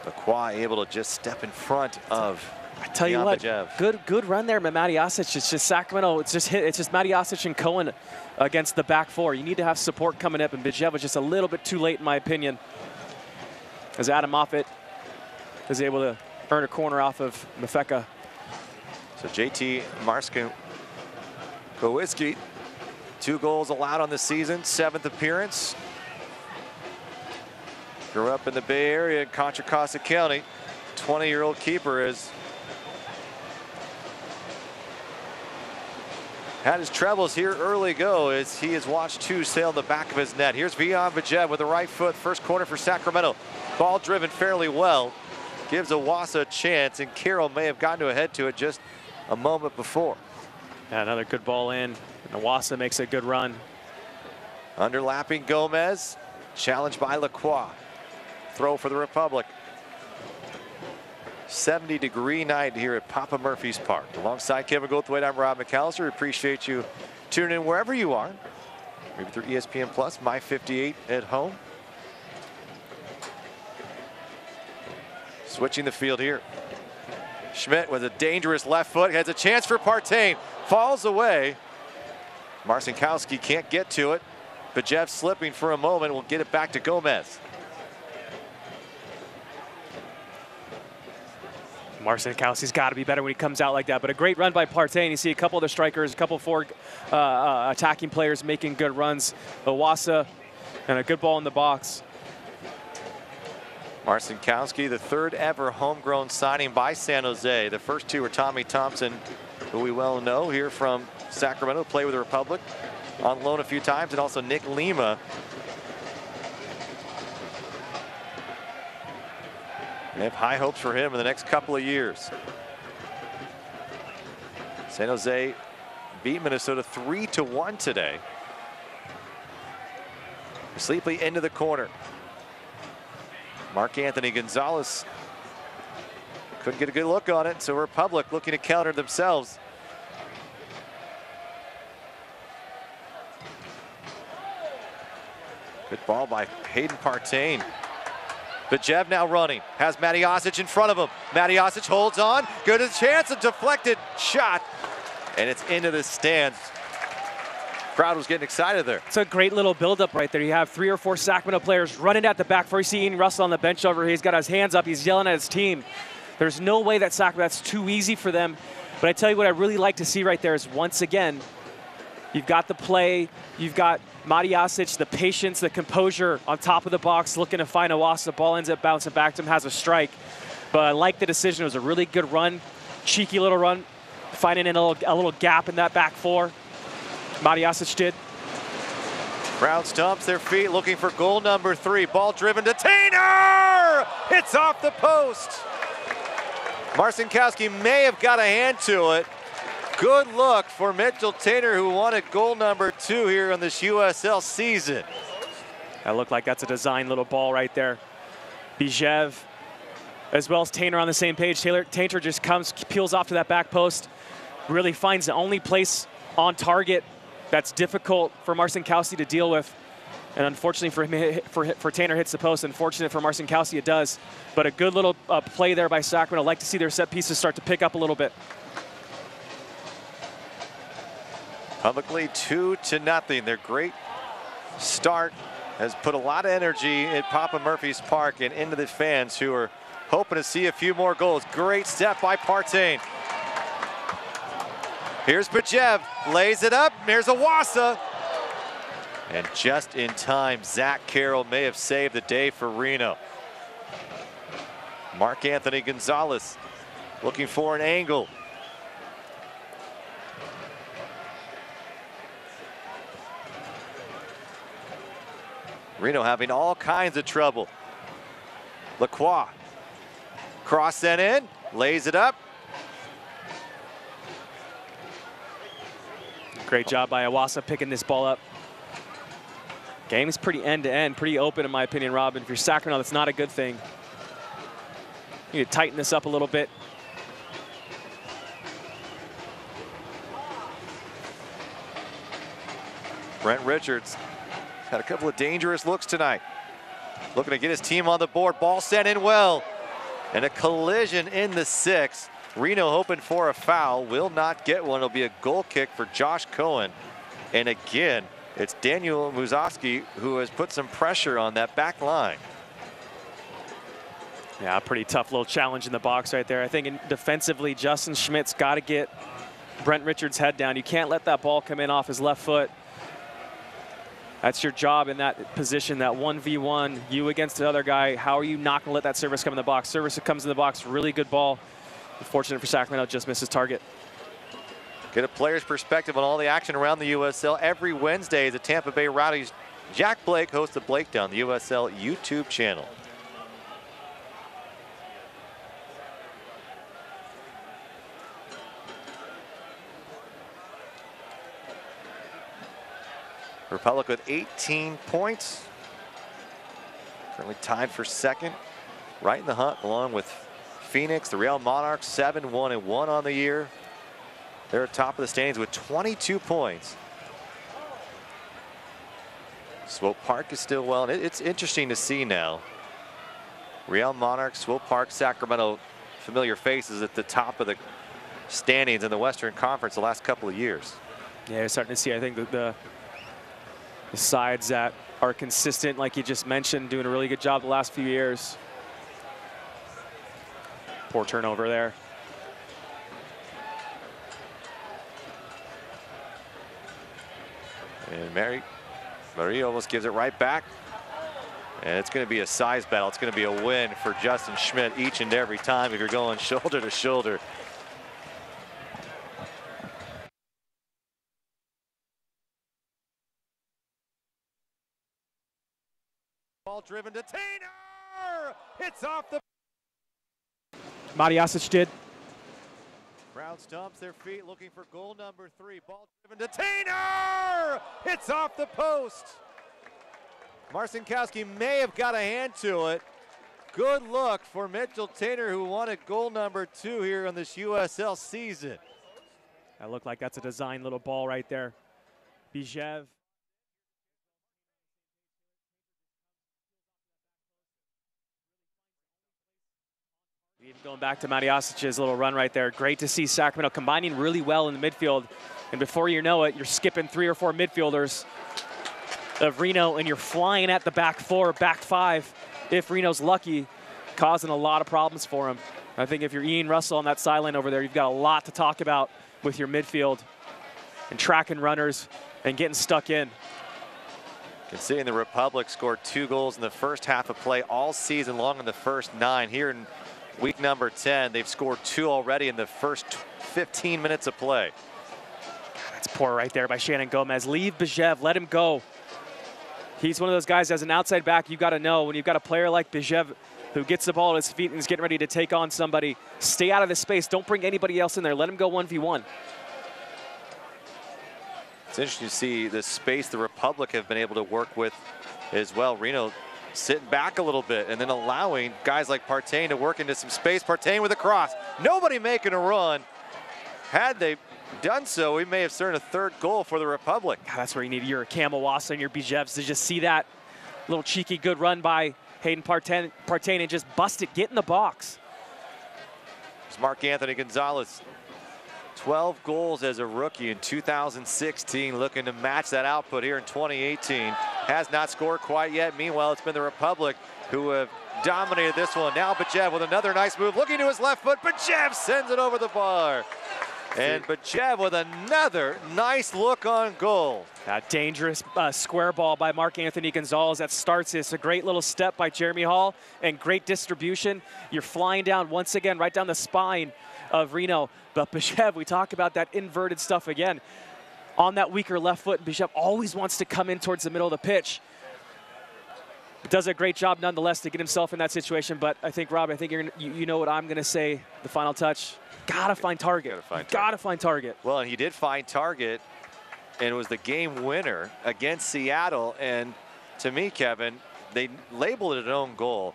Lacroix able to just step in front of. I tell you what, good run there by Matty Osic. It's just Sacramento. It's just Matty Osic and Cohen against the back four. You need to have support coming up, and Bijev was just a little bit too late, in my opinion, as Adam Moffitt is able to earn a corner off of Mafeka. So JT Marskowicki, 2 goals allowed on the season, 7th appearance. Grew up in the Bay Area in Contra Costa County. 20-year-old keeper has had his troubles here early go as he has watched 2 sail the back of his net. Here's Vian Bijev with the right foot, first corner for Sacramento. Ball driven fairly well. Gives Awasa a chance, and Carroll may have gotten to a head to it just a moment before. Yeah, another good ball in. And Awasa makes a good run. Underlapping Gomez, challenged by Lacroix. Throw for the Republic. 70-degree night here at Papa Murphy's Park. Alongside Kevin Goldthwait, I'm Rob McAllister. Appreciate you tuning in wherever you are. Maybe through ESPN Plus, My 58 at home. Switching the field here. Schmidt with a dangerous left foot, has a chance for Partain, falls away. Marcinkowski can't get to it. Bajev slipping for a moment. We'll get it back to Gomez. Marcinkowski's got to be better when he comes out like that. But a great run by Partain. You see a couple of the strikers, a couple forward attacking players making good runs. Iwasa and a good ball in the box. Marcinkowski, the third ever homegrown signing by San Jose. The first two were Tommy Thompson, who we well know here from Sacramento, played with the Republic on loan a few times, and also Nick Lima. They have high hopes for him in the next couple of years. San Jose beat Minnesota 3-1 today. Sleepy into the corner. Marc-Anthony Gonzalez couldn't get a good look on it, so Republic looking to counter themselves. Good ball by Hayden Partain. Bajev now running, has Matijasic in front of him. Matijasic holds on, good as chance, a deflected shot, and it's into the stands. Crowd was getting excited there. It's a great little buildup right there. You have 3 or 4 Sacramento players running at the back. First, you see Ian Russell on the bench over here. He's got his hands up. He's yelling at his team. There's no way that that's too easy for them. But I tell you what I really like to see right there is, once again, you've got the play. You've got Matijasic, the patience, the composure on top of the box, looking to find Iwasa. The ball ends up bouncing back to him, has a strike. But I like the decision. It was a really good run, cheeky little run, finding a little gap in that back four. Matijasic did. Crowd stomps their feet, looking for goal number 3. Ball driven to Tainer! It's off the post. Marcinkowski may have got a hand to it. Good look for Mitchell Tainer, who wanted goal number 2 here on this USL season. That looked like that's a design little ball right there. Bajev, as well as Tainer on the same page. Tainer just comes, peels off to that back post, really finds the only place on target that's difficult for Marcinkowski to deal with. And unfortunately for him, for Tainer hits the post. Unfortunate for Marcinkowski, it does. But a good little play there by Sacramento. I'd like to see their set pieces start to pick up a little bit. Publicly 2-0. Their great start has put a lot of energy at Papa Murphy's Park and into the fans who are hoping to see a few more goals. Great step by Partain. Here's Bajev, lays it up, there's Iwasa. And just in time, Zach Carroll may have saved the day for Reno. Marc-Anthony Gonzalez looking for an angle. Reno having all kinds of trouble. Lacroix, cross that in, lays it up. Great job by Iwasa picking this ball up. Game is pretty end-to-end, pretty open in my opinion, Robin. If you're Sacramento, that's not a good thing. You need to tighten this up a little bit. Brent Richards had a couple of dangerous looks tonight. Looking to get his team on the board. Ball sent in well. And a collision in the 6th. Reno hoping for a foul, will not get one. It'll be a goal kick for Josh Cohen. And again, it's Daniel Muszowski who has put some pressure on that back line. Yeah, pretty tough little challenge in the box right there. I think defensively, Justin Schmidt's got to get Brent Richards' head down. You can't let that ball come in off his left foot. That's your job in that position, that 1v1, you against the other guy. How are you not going to let that service come in the box? Service that comes in the box, really good ball. Unfortunate for Sacramento, just misses target. Get a player's perspective on all the action around the USL every Wednesday as the Tampa Bay Rowdies. Jack Blake hosts the Blakedown, the USL YouTube channel. Republic with 18 points. Currently tied for second. Right in the hunt along with Phoenix, the Real Monarchs, 7-1-1 on the year. They're at top of the standings with 22 points. Swope Park is still well, and it's interesting to see now. Real Monarchs, Swope Park, Sacramento, familiar faces at the top of the standings in the Western Conference the last couple of years. Yeah, you're starting to see, I think, the The sides that are consistent, like you just mentioned, doing a really good job the last few years. Poor turnover there. And Marie almost gives it right back. And it's going to be a size battle. It's going to be a win for Justin Schmidt each and every time if you're going shoulder to shoulder. Ball driven to Tainer. Hits off the. Mariasic did. Crowd stomps their feet looking for goal number 3. Ball driven to Tainer. Hits off the post. Marcinkowski may have got a hand to it. Good look for Mitchell Tainer, who wanted goal number 2 here on this USL season. That looked like that's a design little ball right there. Bijev. Going back to Mariasic's little run right there. Great to see Sacramento combining really well in the midfield. And before you know it, you're skipping 3 or 4 midfielders of Reno, and you're flying at the back 4, back 5, if Reno's lucky, causing a lot of problems for him. I think if you're Ian Russell on that sideline over there, you've got a lot to talk about with your midfield and tracking runners and getting stuck in. Considering the Republic scored 2 goals in the first half of play all season long in the first 9. Here in week number 10, they've scored 2 already in the first 15 minutes of play. That's poor right there by Shannon Gomez. Leave Bijev, let him go. He's one of those guys as an outside back, you got to know when you've got a player like Bijev who gets the ball at his feet and is getting ready to take on somebody, stay out of the space. Don't bring anybody else in there. Let him go 1v1. It's interesting to see the space the Republic have been able to work with as well. Reno sitting back a little bit and then allowing guys like Partain to work into some space. Partain with a cross. Nobody making a run. Had they done so, we may have earned a 3rd goal for the Republic. God, that's where you need your Kamawasa and your Bijevs to just see that little cheeky good run by Hayden Partain and just bust it, get in the box. It's Mark Anthony Gonzalez. 12 goals as a rookie in 2016, looking to match that output here in 2018. Has not scored quite yet. Meanwhile, it's been the Republic who have dominated this one. Now Bijev with another nice move, looking to his left foot. Bijev sends it over the bar. And Bijev with another nice look on goal. A dangerous square ball by Mark Anthony Gonzalez that starts this. A great little step by Jeremy Hall and great distribution. You're flying down once again, right down the spine of Reno. But Bijev, we talk about that inverted stuff again. On that weaker left foot, Bijev always wants to come in towards the middle of the pitch. Does a great job nonetheless to get himself in that situation. But I think, Rob, I think you know what I'm going to say, the final touch. Gotta find target. Gotta find target. Well, and he did find target, and it was the game winner against Seattle. And to me, Kevin, they labeled it an own goal.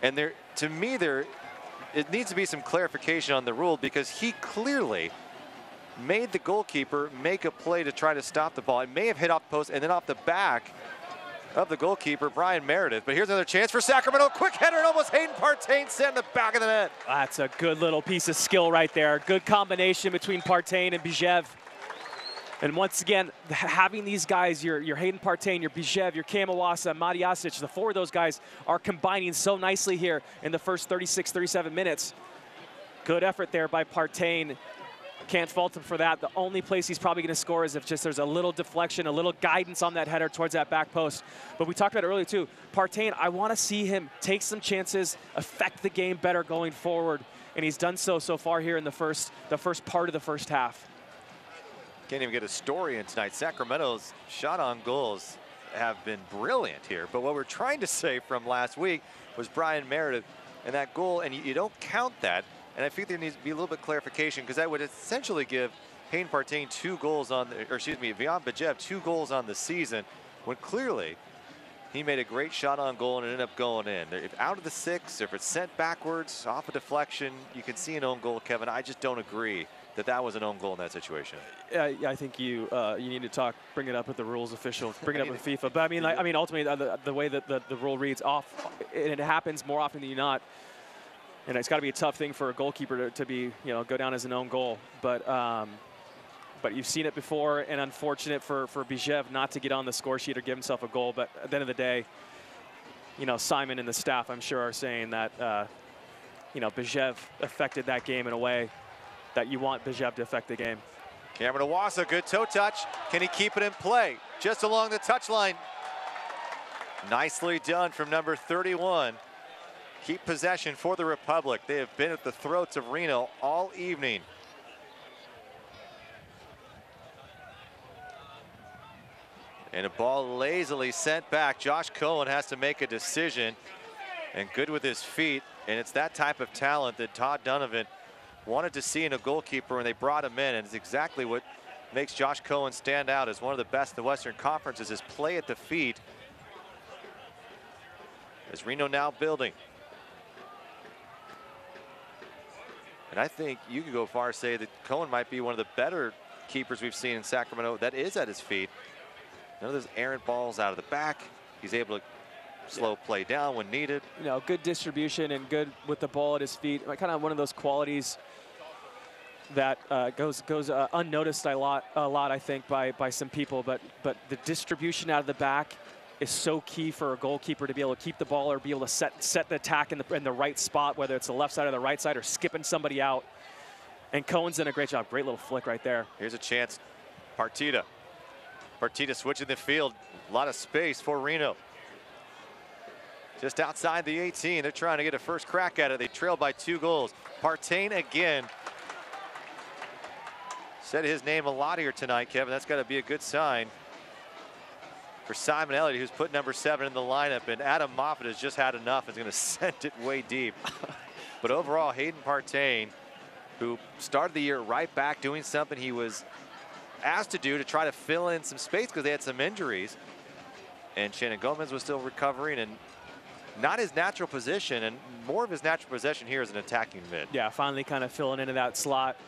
And to me, it needs to be some clarification on the rule, because he clearly made the goalkeeper make a play to try to stop the ball. It may have hit off the post and then off the back of the goalkeeper, Brian Meredith. But here's another chance for Sacramento. Quick header, and almost Hayden Partain sent in the back of the net. That's a good little piece of skill right there. Good combination between Partain and Bijev. And once again, having these guys, your Hayden Partain, your Bijev, your Kamawasa, Mariasic, the 4 of those guys are combining so nicely here in the first 36, 37 minutes. Good effort there by Partain. Can't fault him for that. The only place he's probably going to score is if just there's a little deflection, a little guidance on that header towards that back post. But we talked about it earlier too. Partain, I want to see him take some chances, affect the game better going forward, and he's done so far here in the first part of the first half. Can't even get a story in tonight. Sacramento's shot on goals have been brilliant here. But what we're trying to say from last week was Brian Meredith and that goal, and you don't count that. And I think there needs to be a little bit of clarification, because that would essentially give Hayden Partain 2 goals on, Vian Bijev 2 goals on the season, when clearly he made a great shot on goal and it ended up going in. If out of the 6, if it's sent backwards, off a deflection, you can see an own goal, Kevin. I just don't agree that was an own goal in that situation. I think you need to bring it up with the rules official, bring it up with FIFA. But I mean, ultimately, the way that the rule reads off, and it happens more often than not. And it's got to be a tough thing for a goalkeeper to be, go down as an own goal. But But you've seen it before, and unfortunate for Bijev not to get on the score sheet or give himself a goal. But at the end of the day, you know, Simon and the staff, I'm sure, are saying that, you know, Bijev affected that game in a way that you want Bijev to affect the game. Cameron Iwasa, good toe touch. Can he keep it in play? Just along the touchline. Nicely done from number 31. Keep possession for the Republic. They have been at the throats of Reno all evening. And a ball lazily sent back. Josh Cohen has to make a decision, and good with his feet. And it's that type of talent that Todd Donovan wanted to see in a goalkeeper when they brought him in, and it's exactly what makes Josh Cohen stand out as one of the best in the Western Conference, is his play at the feet. As Reno now building. And I think you could go far as say that Cohen might be one of the better keepers we've seen in Sacramento that is at his feet. None of those errant balls out of the back. He's able to slow play down when needed. You know, good distribution and good with the ball at his feet. Kind of one of those qualities that goes unnoticed a lot, I think, by some people. But the distribution out of the back is so key for a goalkeeper to be able to keep the ball or be able to set the attack in the right spot, whether it's the left side or the right side or skipping somebody out. And Cohen's done a great job. Great little flick right there. Here's a chance. Partita switching the field. A lot of space for Reno. Just outside the 18. They're trying to get a first crack at it. They trail by 2 goals. Partain again. Said his name a lot here tonight, Kevin. That's got to be a good sign for Simon Elliott, who's put number 7 in the lineup. And Adam Moffat has just had enough. Is going to send it way deep. But overall, Hayden Partain, who started the year right back doing something he was asked to do to try to fill in some space because they had some injuries. And Shannon Gomez was still recovering, and not his natural position, and more of his natural possession here is an attacking mid. Yeah, finally kind of filling into that slot,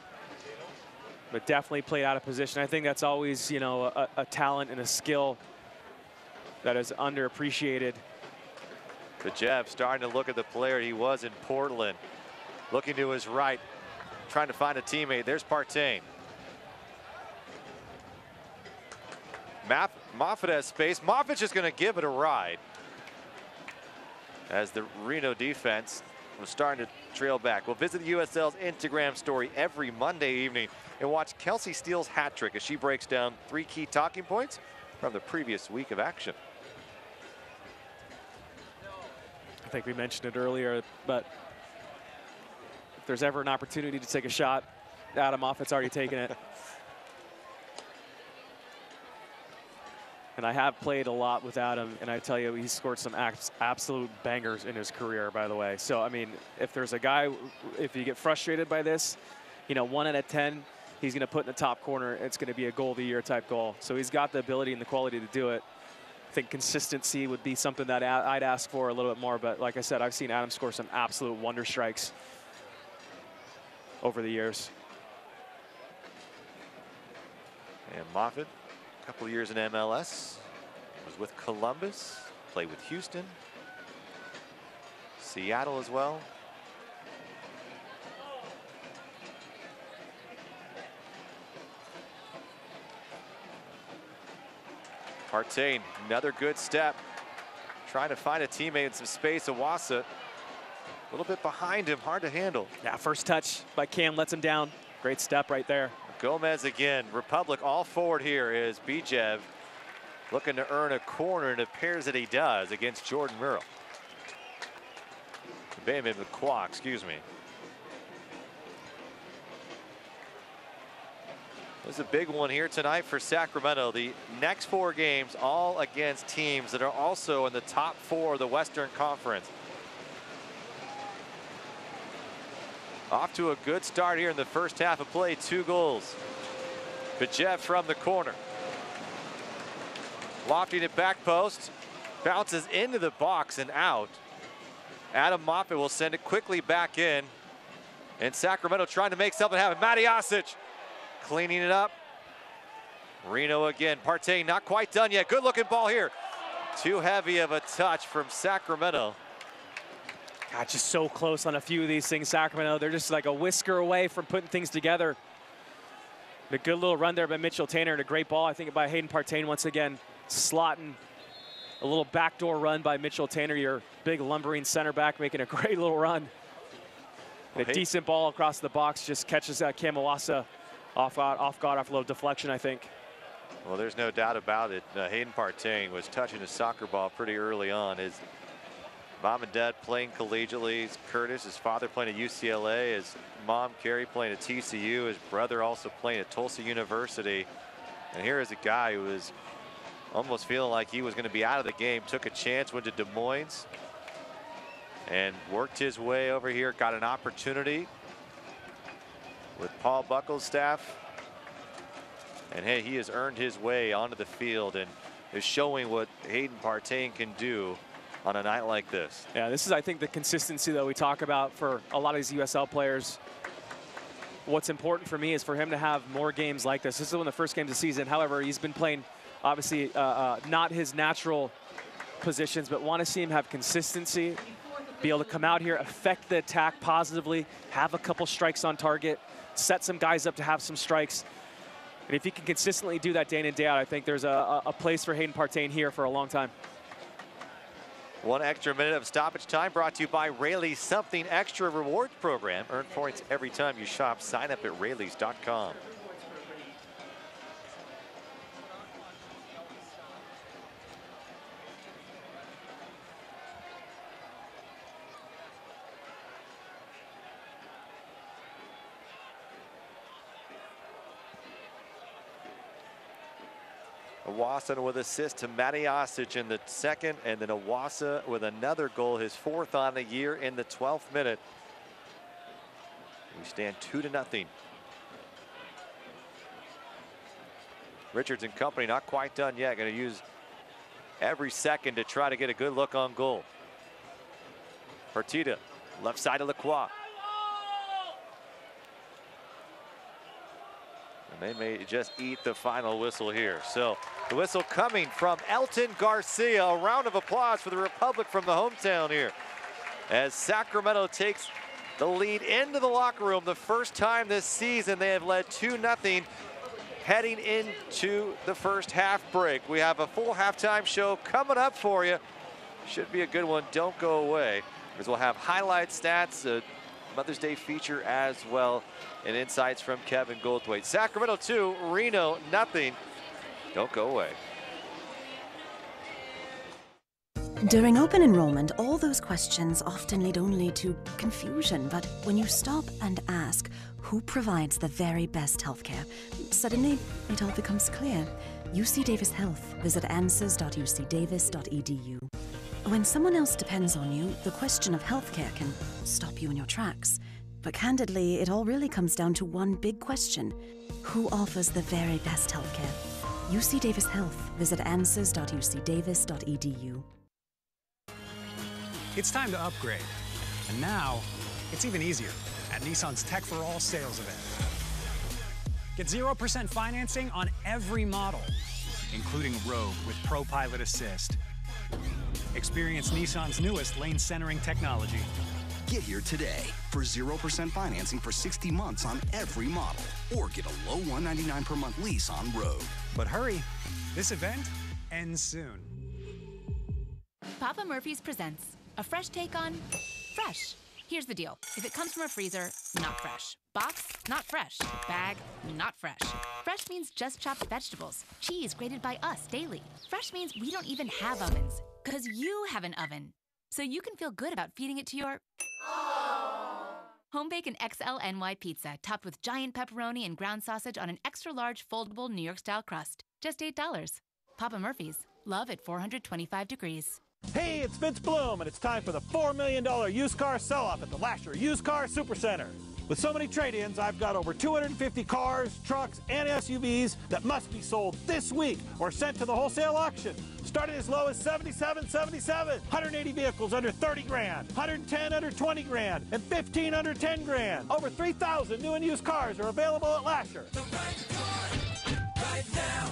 but definitely played out of position. I think that's always, you know, a talent and a skill that is underappreciated. Bijev starting to look at the player he was in Portland, looking to his right, trying to find a teammate. There's Partain. Moffat has space. Moffat's just going to give it a ride as the Reno defense was starting to trail back. We'll visit the USL's Instagram story every Monday evening and watch Kelsey Steele's hat trick as she breaks down 3 key talking points from the previous week of action. I think we mentioned it earlier, but if there's ever an opportunity to take a shot, Adam Moffat's already taken it. And I have played a lot with Adam, and I tell you, he's scored some absolute bangers in his career, by the way. So, I mean, if there's a guy, if you get frustrated by this, you know, 1 out of 10, he's going to put in the top corner. It's going to be a goal of the year type goal. So he's got the ability and the quality to do it. I think consistency would be something that I'd ask for a little bit more. But like I said, I've seen Adam score some absolute wonder strikes over the years. And Moffat, a couple of years in MLS, was with Columbus, played with Houston, Seattle as well. Partain, another good step, trying to find a teammate in some space. Iwasa, a little bit behind him, hard to handle. Yeah, first touch by Cam lets him down. Great step right there. Gomez again. Republic all forward here is Bijev looking to earn a corner, and it appears that he does against Jordan Murrell. McQuack, excuse me. There's a big one here tonight for Sacramento. The next 4 games all against teams that are also in the top 4 of the Western Conference. Off to a good start here in the first half of play, 2 goals. Bijev from the corner. Lofting it back post, bounces into the box and out. Adam Moffat will send it quickly back in. And Sacramento trying to make something happen. Matijasic cleaning it up. Reno again. Partain not quite done yet. Good looking ball here. Too heavy of a touch from Sacramento. God, just so close on a few of these things, Sacramento. They're just like a whisker away from putting things together. A good little run there by Mitchell Tanner and a great ball, I think, by Hayden Partain once again. Slotting a little backdoor run by Mitchell Tanner, your big lumbering center back, making a great little run. And a decent ball across the box, just catches Cam Iwasa off guard, off a little deflection, I think. Well, there's no doubt about it. Hayden Partain was touching a soccer ball pretty early on. His mom and dad playing collegiately. Curtis, his father, playing at UCLA. His mom, Carrie, playing at TCU. His brother also playing at Tulsa University. And here is a guy who was almost feeling like he was going to be out of the game. Took a chance, went to Des Moines, and worked his way over here. Got an opportunity with Paul Buckle's staff. And hey, he has earned his way onto the field and is showing what Hayden Partain can do on a night like this. Yeah, this is, I think, the consistency that we talk about for a lot of these USL players. What's important for me is for him to have more games like this. This is one of the first games of the season. However, he's been playing, obviously, not his natural positions, but want to see him have consistency, be able to come out here, affect the attack positively, have a couple strikes on target, set some guys up to have some strikes. And if he can consistently do that day in and day out, I think there's a place for Hayden Partain here for a long time. 1 extra minute of stoppage time brought to you by Rayleigh's Something Extra Rewards Program. Earn points every time you shop. Sign up at Rayleighs.com. Iwasa with assist to Matty Osich in the second, and then Iwasa with another goal, his 4th on the year in the 12th minute. We stand 2-0. Richards and company not quite done yet. Going to use every second to try to get a good look on goal. Partita, left side of Lacroix. They may just eat the final whistle here. So the whistle coming from Elton Garcia. A round of applause for the Republic from the hometown here, as Sacramento takes the lead into the locker room. The first time this season they have led 2-0 heading into the first half break. We have a full halftime show coming up for you. Should be a good one. Don't go away, because we'll have highlight stats, a Mother's Day feature as well, and insights from Kevin Goldthwait. Sacramento 2, Reno 0. Don't go away. During open enrollment, all those questions often lead only to confusion. But when you stop and ask who provides the very best healthcare, suddenly it all becomes clear. UC Davis Health. Visit answers.ucdavis.edu. When someone else depends on you, the question of healthcare can stop you in your tracks. But candidly, it all really comes down to one big question. Who offers the very best healthcare? UC Davis Health. Visit answers.ucdavis.edu. It's time to upgrade. And now, it's even easier at Nissan's Tech for All sales event. Get 0% financing on every model, including Rogue with Pro Pilot Assist. Experience Nissan's newest lane centering technology. Get here today for 0% financing for 60 months on every model, or get a low $199 per month lease on Rogue. But hurry, this event ends soon. Papa Murphy's presents a fresh take on fresh. Here's the deal. If it comes from a freezer, not fresh. Box, not fresh. Bag, not fresh. Fresh means just chopped vegetables. Cheese grated by us daily. Fresh means we don't even have ovens, because you have an oven. So you can feel good about feeding it to your home bake an XL NY pizza topped with giant pepperoni and ground sausage on an extra large foldable New York style crust. Just $8. Papa Murphy's. Love at 425 degrees. Hey, it's Vince Bloom, and it's time for the $4 million used car sell-off at the Lasher Used Car Supercenter. With so many trade-ins, I've got over 250 cars, trucks, and SUVs that must be sold this week or sent to the wholesale auction. Starting as low as $77.77. 180 vehicles under 30 grand, 110 under 20 grand, and 15 under 10 grand. Over 3,000 new and used cars are available at Lasher.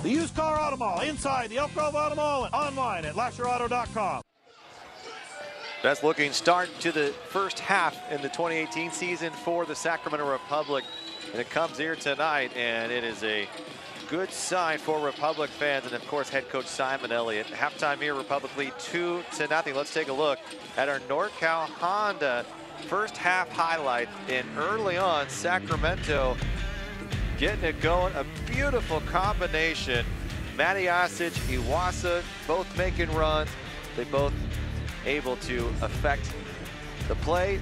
The Used Car Auto Mall inside the Elk Grove Auto Mall and online at LasherAuto.com. Best looking start to the first half in the 2018 season for the Sacramento Republic. and it comes here tonight, and it is a good sign for Republic fans, and of course head coach Simon Elliott. Halftime here, Republic lead 2-0. Let's take a look at our NorCal Honda first half highlight. And early on, Sacramento getting it going. A beautiful combination. Matiasic, Iwasa, both making runs. They both able to affect the play,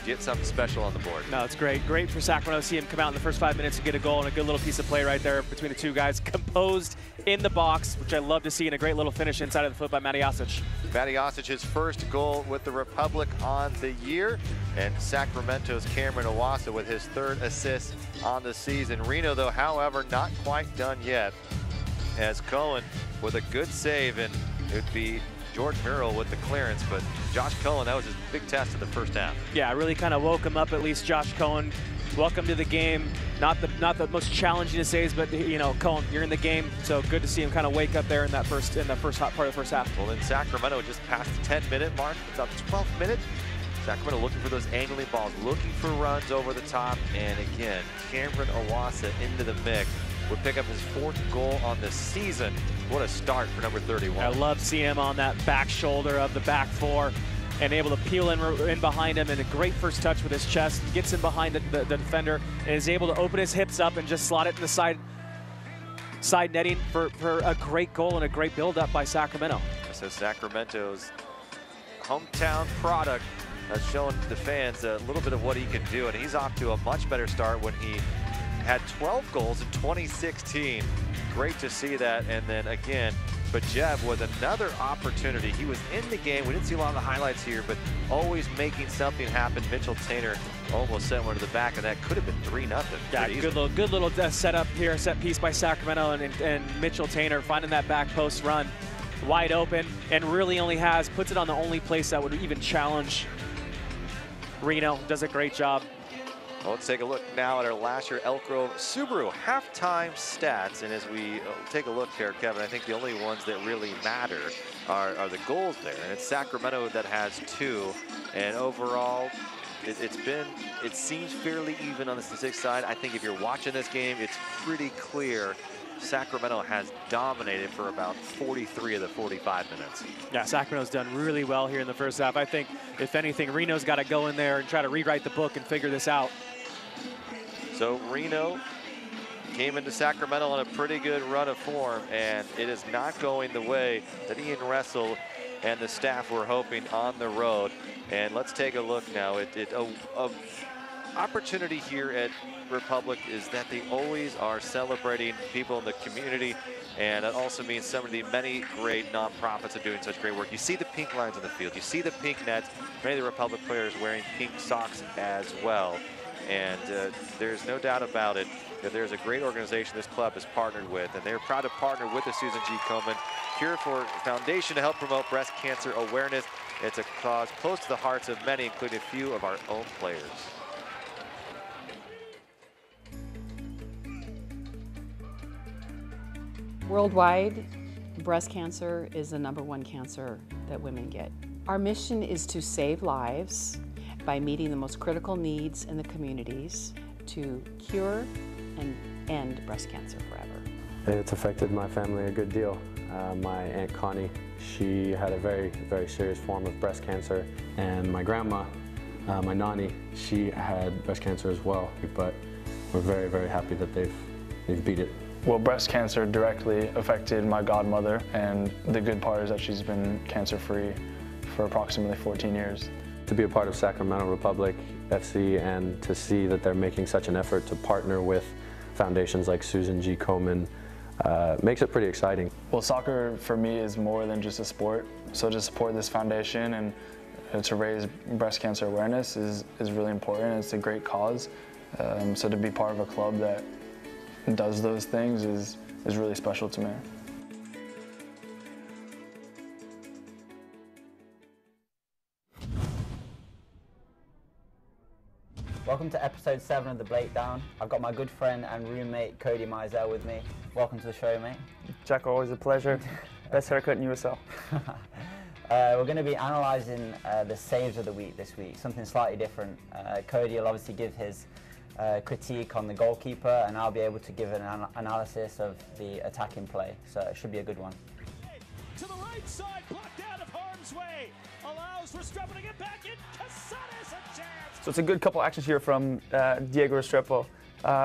get something special on the board. No, it's great. Great for Sacramento to see him come out in the first 5 minutes and get a goal, and a good little piece of play right there between the two guys. Composed in the box, which I love to see, and a great little finish inside of the foot by Matiasic. Matiasic, his first goal with the Republic on the year, and Sacramento's Cameron Iwasa with his 3rd assist on the season. Reno, though, however, not quite done yet, as Cohen with a good save, and it would be Jordan Murrell with the clearance, but Josh Cohen, that was his big test of the first half. Yeah, really kind of woke him up, at least Josh Cohen. Welcome to the game. Not the most challenging to saves, but you know, Cohen, you're in the game, so good to see him kind of wake up there in the first hot part of the first half. Well, then Sacramento just passed the 10-minute mark, about the 12th minute. Sacramento looking for those angling balls, looking for runs over the top, and again, Cameron Iwasa into the mix. Would pick up his 4th goal on the season. What a start for number 31. I love seeing him on that back shoulder of the back four and able to peel in behind him, and a great first touch with his chest. Gets in behind the defender and is able to open his hips up and just slot it in the side netting for a great goal and a great build-up by Sacramento. So Sacramento's hometown product has shown the fans a little bit of what he can do, and he's off to a much better start when he had 12 goals in 2016. Great to see that. And then again, Bajev with another opportunity. He was in the game. We didn't see a lot of the highlights here, but always making something happen. Mitchell Tainer almost sent one to the back, and that could have been 3-0. Yeah, good little setup here, set piece by Sacramento, and Mitchell Tainer finding that back post run wide open, and really only puts it on the only place that would even challenge Reno. Does a great job. Well, let's take a look now at our last year Elk Grove Subaru halftime stats. And as we take a look here, Kevin, I think the only ones that really matter are the goals there. And it's Sacramento that has 2. And overall, it seems fairly even on the statistics side. I think if you're watching this game, it's pretty clear Sacramento has dominated for about 43 of the 45 minutes. Yeah, Sacramento's done really well here in the first half. I think, if anything, Reno's got to go in there and try to rewrite the book and figure this out. So Reno came into Sacramento on a pretty good run of form, and it is not going the way that Ian Russell and the staff were hoping on the road. And let's take a look now. Opportunity here at Republic is that they always are celebrating people in the community, and it also means some of the many great nonprofits are doing such great work. You see the pink lines on the field, you see the pink nets, many of the Republic players wearing pink socks as well. And there's no doubt about it that there's a great organization this club has partnered with, and they're proud to partner with the Susan G. Komen Cure for Foundation to help promote breast cancer awareness. It's a cause close to the hearts of many, including a few of our own players. Worldwide, breast cancer is the #1 cancer that women get. Our mission is to save lives by meeting the most critical needs in the communities to cure and end breast cancer forever. It's affected my family a good deal. My Aunt Connie, she had a very, very serious form of breast cancer, and my grandma, my Nani, she had breast cancer as well, but we're very, very happy that they've beat it. Well, breast cancer directly affected my godmother, and the good part is that she's been cancer-free for approximately 14 years. To be a part of Sacramento Republic FC and to see that they're making such an effort to partner with foundations like Susan G. Komen makes it pretty exciting. Well, soccer for me is more than just a sport, so to support this foundation and to raise breast cancer awareness is really important. It's a great cause, so to be part of a club that does those things is really special to me. Welcome to episode 7 of The Breakdown. I've got my good friend and roommate Cody Mizell with me. Welcome to the show, mate. Jack, always a pleasure. Best haircut in USL. We're going to be analysing the saves of the week this week, something slightly different. Cody will obviously give his critique on the goalkeeper, and I'll be able to give an analysis of the attacking play. So it should be a good one. To the right side, blocked out of harm's way. Allows Restrepo to get back in. Casares a chance. So it's a good couple actions here from Diego Restrepo.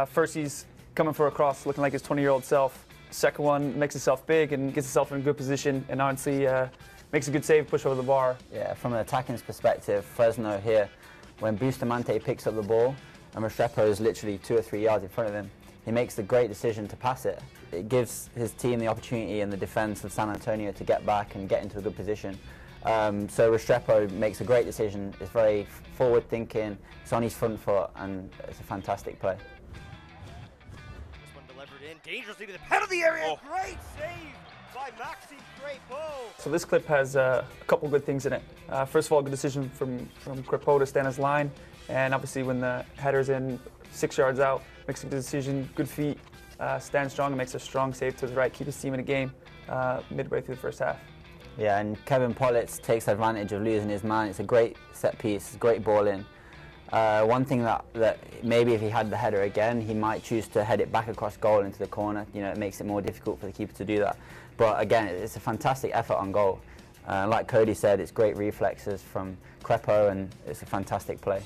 First, he's coming for a cross, looking like his 20-year-old self. Second one, makes himself big and gets himself in a good position, and honestly makes a good save, push over the bar. Yeah, from an attacking perspective, Fresno here, when Bustamante picks up the ball and Restrepo is literally 2 or 3 yards in front of him, he makes the great decision to pass it. It gives his team the opportunity and the defense of San Antonio to get back and get into a good position. So Restrepo makes a great decision. It's very forward thinking, it's on his front foot, and it's a fantastic play. This one delivered in dangerously to the penalty area. Great save by Maxi Crepeau. So this clip has a couple good things in it. First of all, good decision from Crepeau to stand his line, and obviously when the header's in 6 yards out, makes a good decision, good feet, stands strong and makes a strong save to the right, keep his team in the game midway through the first half. Yeah, and Kevin Politz takes advantage of losing his man. It's a great set piece, it's great ball in. One thing that maybe if he had the header again, he might choose to head it back across goal into the corner. You know, it makes it more difficult for the keeper to do that. But again, it's a fantastic effort on goal. Like Cody said, it's great reflexes from Crepeau, and it's a fantastic play.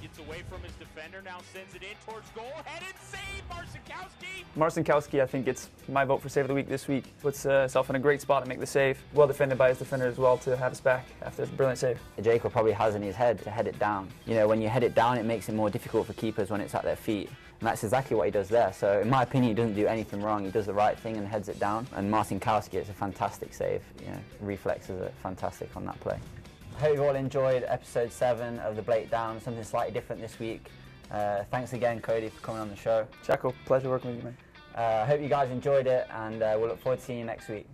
Gets away from his defender, now sends it in towards goal. Headed save, Marcinkowski. Marcinkowski, I think, gets my vote for save of the week this week. Puts himself in a great spot to make the save. Well defended by his defender as well to have us back after this brilliant save. Jacob probably has in his head to head it down. You know, when you head it down, it makes it more difficult for keepers when it's at their feet. And that's exactly what he does there. So in my opinion, he doesn't do anything wrong. He does the right thing and heads it down. And Marcinkowski, it's a fantastic save. You know, reflexes are fantastic on that play. I hope you all enjoyed episode 7 of The Breakdown, something slightly different this week. Thanks again, Cody, for coming on the show. Jaco, pleasure working with you, man. I hope you guys enjoyed it, and we'll look forward to seeing you next week.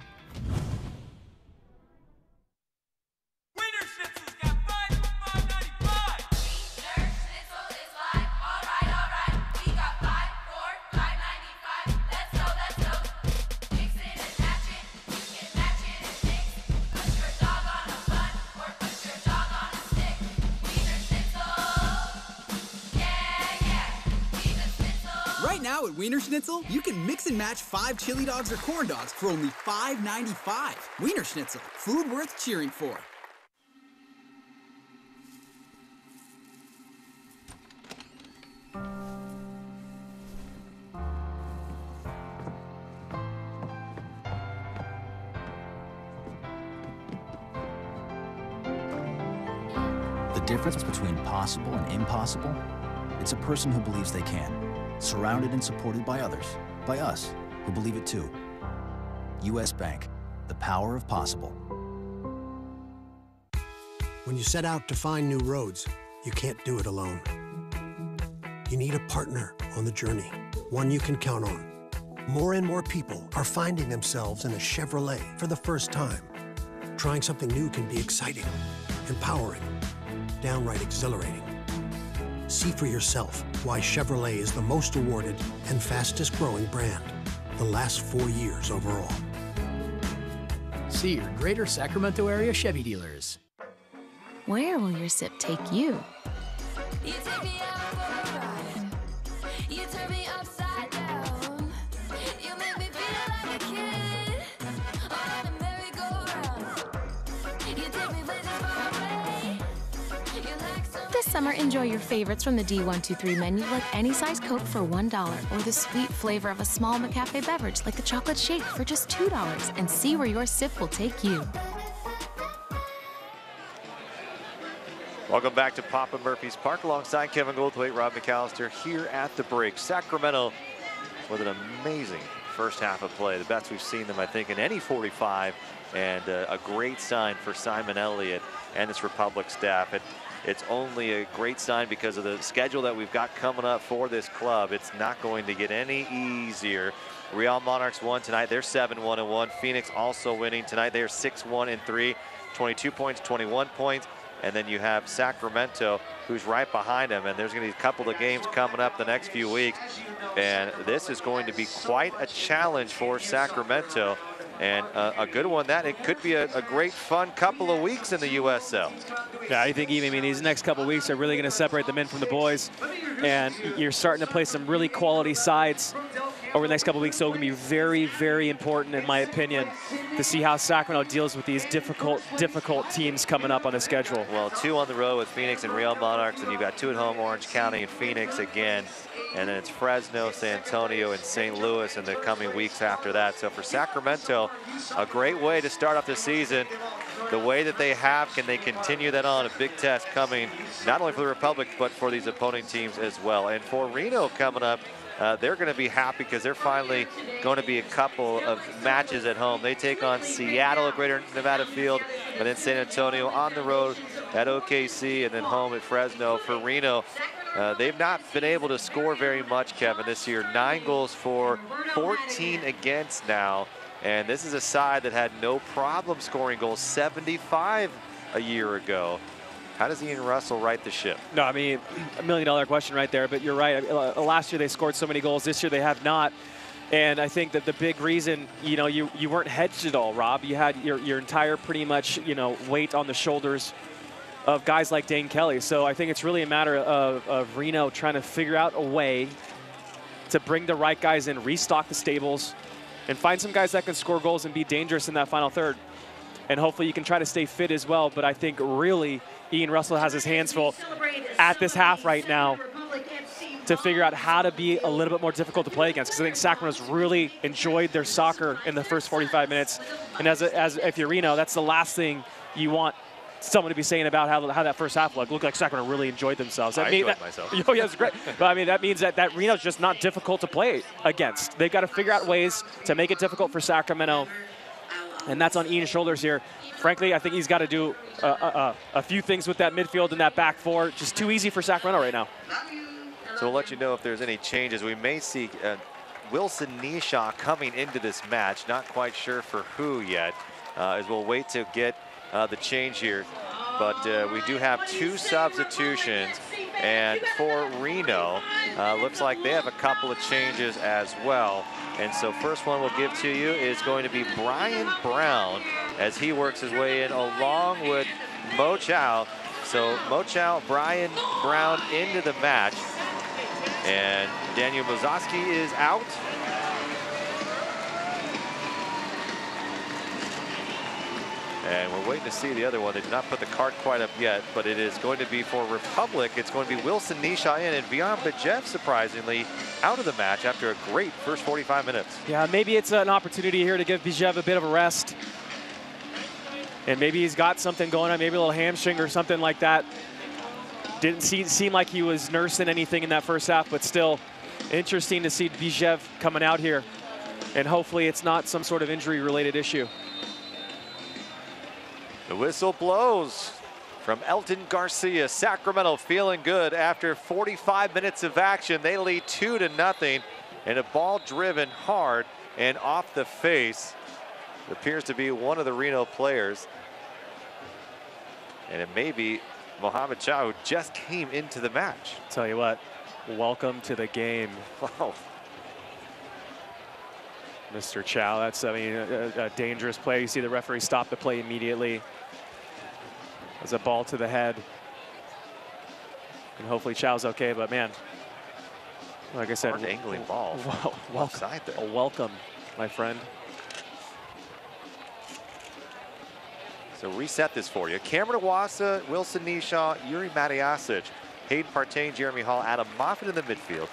Now at Wiener Schnitzel, you can mix and match 5 chili dogs or corn dogs for only $5.95. Wiener Schnitzel, food worth cheering for. The difference between possible and impossible? It's a person who believes they can. Surrounded and supported by others, by us, who believe it too. U.S. Bank, the power of possible. When you set out to find new roads, you can't do it alone. You need a partner on the journey, one you can count on. More and more people are finding themselves in a Chevrolet for the first time. Trying something new can be exciting, empowering, downright exhilarating. See for yourself why Chevrolet is the most awarded and fastest growing brand the last 4 years overall. See your greater Sacramento area Chevy dealers. Where will your sip take you? You take me out for a ride. You turn me upside down. You make me feel like a kid on a merry-go-round. You take me places far away. This summer, enjoy your favorites from the D123 menu, like any size Coke for $1, or the sweet flavor of a small McCafe beverage like the chocolate shake for just $2, and see where your sip will take you. Welcome back to Papa Murphy's Park alongside Kevin Goldthwait, Rob McAllister here at the break. Sacramento with an amazing first half of play, the best we've seen them, I think, in any 45, and a great sign for Simon Elliott and his Republic staff. It's only a great sign because of the schedule that we've got coming up for this club. It's not going to get any easier. Real Monarchs won tonight. They're 7-1-1. Phoenix also winning tonight. They're 6-1-3, 22 points, 21 points. And then you have Sacramento, who's right behind them. And there's going to be a couple of games coming up the next few weeks. And this is going to be quite a challenge for Sacramento. And a good one that it could be a great fun couple of weeks in the USL. Yeah, I think even these next couple of weeks are really going to separate the men from the boys. and you're starting to play some really quality sides over the next couple of weeks. So it's going to be very, very important, in my opinion, to see how Sacramento deals with these difficult teams coming up on the schedule. Well, 2 on the road with Phoenix and Real Monarchs, and you've got 2 at home, Orange County and Phoenix again. And then it's Fresno, San Antonio, and St. Louis in the coming weeks after that. So for Sacramento, a great way to start off the season. The way that they have, can they continue that on? A big test coming, not only for the Republic, but for these opposing teams as well. And for Reno coming up, they're going to be happy because they're finally going to be a couple of matches at home. They take on Seattle at Greater Nevada Field, and then San Antonio on the road at OKC, and then home at Fresno. For Reno, they've not been able to score very much, Kevin, this year. 9 goals for, 14 against now. And this is a side that had no problem scoring goals, 75 a year ago. How does Ian Russell right the ship? No, I mean, $1 million question right there, but you're right. Last year they scored so many goals. This year they have not. And I think that the big reason, you know, you weren't hedged at all, Rob. You had your entire pretty much, you know, weight on the shoulders of guys like Dane Kelly. So I think it's really a matter of Reno trying to figure out a way to bring the right guys in, restock the stables, and find some guys that can score goals and be dangerous in that final third. And hopefully you can try to stay fit as well. But I think really Ian Russell has his hands full at this half right now to figure out how to be a little bit more difficult to play against, because I think Sacramento's really enjoyed their soccer in the first 45 minutes. And as if you're Reno, that's the last thing you want someone to be saying about how that first half looked. Looked like Sacramento really enjoyed themselves. I enjoyed myself. Oh, yeah, it's great. But I mean, that means that Reno's just not difficult to play against. They've got to figure out ways to make it difficult for Sacramento, and that's on Ian's shoulders here. Frankly, I think he's got to do a few things with that midfield and that back four. Just too easy for Sacramento right now. So we'll let you know if there's any changes. We may see Wilson Nishaw coming into this match. Not quite sure for who yet, as we'll wait to get the change here. But we do have 2 substitutions. And for Reno, looks like they have a couple of changes as well. And so first one we'll give to you is going to be Brian Brown, as he works his way in along with Mo Chow. So Mo Chow, Brian Brown into the match. And Daniel Bozoski is out. And we're waiting to see the other one. They did not put the card quite up yet, but it is going to be for Republic. It's going to be Wilson Nisha in, and Vian Bajev, surprisingly, out of the match after a great first 45 minutes. Yeah, maybe it's an opportunity here to give Bajev a bit of a rest. And maybe he's got something going on, maybe a little hamstring or something like that. Didn't seem like he was nursing anything in that first half, but still interesting to see Bajev coming out here. And hopefully it's not some sort of injury-related issue. The whistle blows from Elton Garcia. Sacramento feeling good after 45 minutes of action. They lead 2-0, and a ball driven hard and off the face. It appears to be one of the Reno players. And it may be Mohamed Chow, who just came into the match. Tell you what, welcome to the game. Wow. Mr. Chow, that's, I mean, a dangerous play. You see the referee stop the play immediately. As a ball to the head. And hopefully Chow's okay, but man, like I said, hard angling ball. Offside there. Welcome, my friend. So reset this for you. Cameron Iwasa, Wilson Nishaw, Yuri Matiasic, Hayden Partain, Jeremy Hall, Adam Moffitt in the midfield.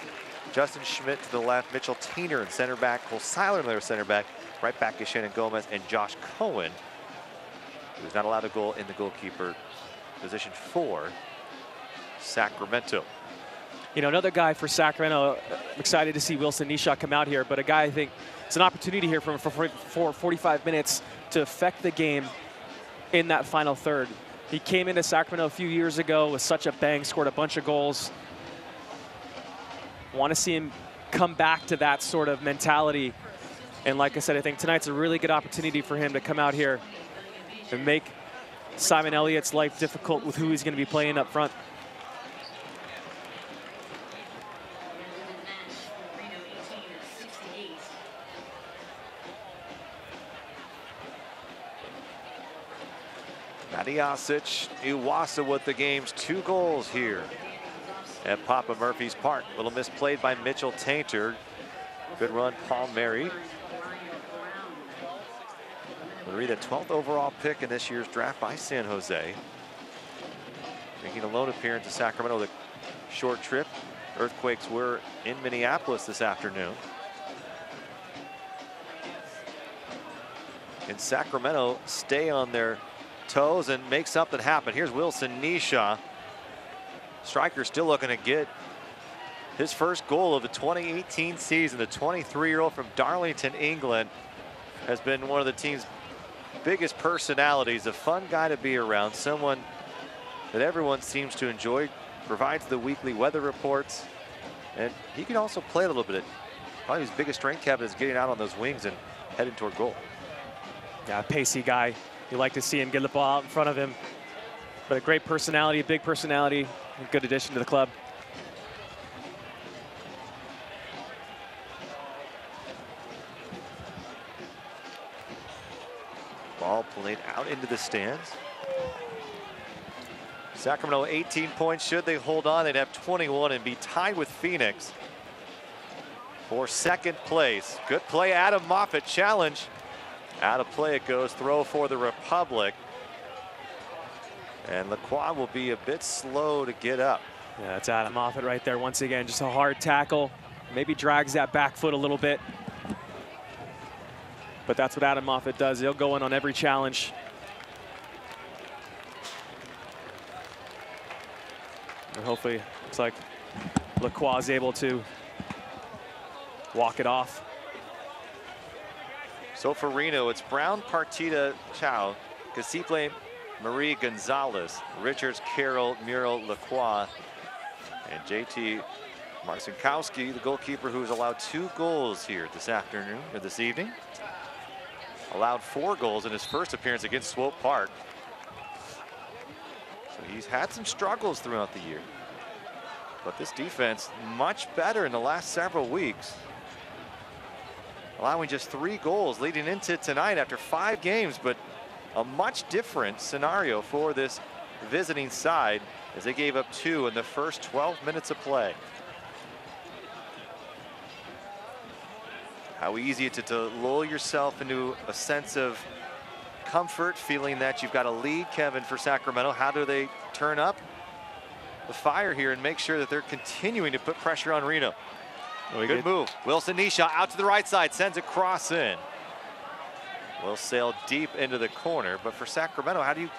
Justin Schmidt to the left, Mitchell Tainer in center back, Cole Seiler in their center back, right back is Shannon Gomez and Josh Cohen, who's not allowed a goal in the goalkeeper position for Sacramento. You know, another guy for Sacramento, I'm excited to see Wilson Nishaw come out here, but a guy I think it's an opportunity here for 45 minutes to affect the game in that final third. He came into Sacramento a few years ago with such a bang, scored a bunch of goals. Want to see him come back to that sort of mentality. And like I said, I think tonight's a really good opportunity for him to come out here and make Simon Elliott's life difficult with who he's going to be playing up front. Matiasic, Iwasa with the game's 2 goals here. at Papa Murphy's Park. Little misplayed by Mitchell Tainter. Good run, Paul Mary. Marie, the 12th overall pick in this year's draft by San Jose. Making a lone appearance to Sacramento with a short trip. Earthquakes were in Minneapolis this afternoon. And Sacramento stay on their toes and make something happen. Here's Wilson Nisha. Striker still looking to get his first goal of the 2018 season. The 23-year-old from Darlington, England, has been one of the team's biggest personalities, a fun guy to be around, someone that everyone seems to enjoy, provides the weekly weather reports, and he can also play a little bit. Probably his biggest strength, Kevin, is getting out on those wings and heading toward goal. Yeah, pacey guy. You like to see him get the ball out in front of him, but a great personality, a big personality, a good addition to the club. Ball played out into the stands. Sacramento 18 points. Should they hold on, they'd have 21 and be tied with Phoenix for second place. Good play, Adam Moffett challenge. Out of play it goes, throw for the Republic. And Lacroix will be a bit slow to get up. Yeah, that's Adam Moffett right there. Once again, just a hard tackle. Maybe drags that back foot a little bit. But that's what Adam Moffett does. He'll go in on every challenge. And hopefully, it's like Lacroix is able to walk it off. So for Reno, it's Brown, Partita, Chow, Casiple, Marie Gonzalez, Richards, Carroll, Muriel, Lacroix, and JT Marcinkowski, the goalkeeper who's allowed 2 goals here this afternoon, or this evening. Allowed 4 goals in his first appearance against Swope Park. So he's had some struggles throughout the year. But this defense much better in the last several weeks. Allowing just 3 goals leading into tonight after 5 games, but a much different scenario for this visiting side as they gave up 2 in the first 12 minutes of play. How easy it is to lull yourself into a sense of comfort, feeling that you've got a lead, Kevin, for Sacramento. How do they turn up the fire here and make sure that they're continuing to put pressure on Reno? Good move. Wilson Nisha out to the right side, sends a cross in. Will sail deep into the corner, but for Sacramento, how do you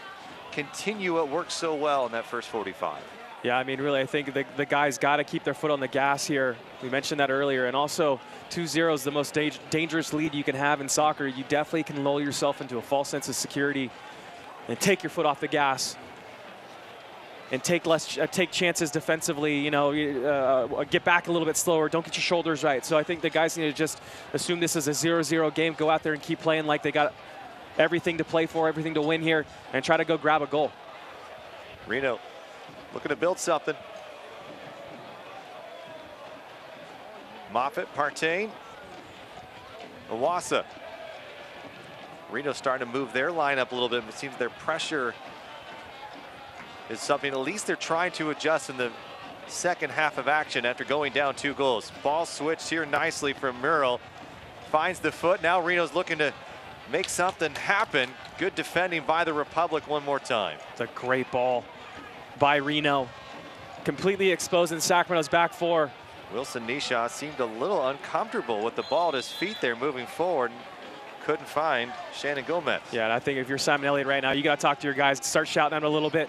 continue what worked so well in that first 45? Yeah, I mean, really, I think the guys got to keep their foot on the gas here. We mentioned that earlier. And also, 2-0 is the most dangerous lead you can have in soccer. You definitely can lull yourself into a false sense of security and take your foot off the gas and take chances defensively, you know, get back a little bit slower. Don't get your shoulders right. So I think the guys need to just assume this is a 0-0 game, go out there and keep playing like they got everything to play for, everything to win here, and try to go grab a goal. Reno looking to build something. Moffett, Partain, Iwasa. Reno starting to move their lineup a little bit. It seems their pressure is something at least they're trying to adjust in the second half of action after going down 2 goals. Ball switched here nicely from Muriel. Finds the foot. Now Reno's looking to make something happen. Good defending by the Republic one more time. It's a great ball by Reno. Completely exposing Sacramento's back 4. Wilson Nisha seemed a little uncomfortable with the ball at his feet there moving forward. Couldn't find Shannon Gomez. Yeah, and I think if you're Simon Elliott right now, you got to talk to your guys, start shouting at him a little bit.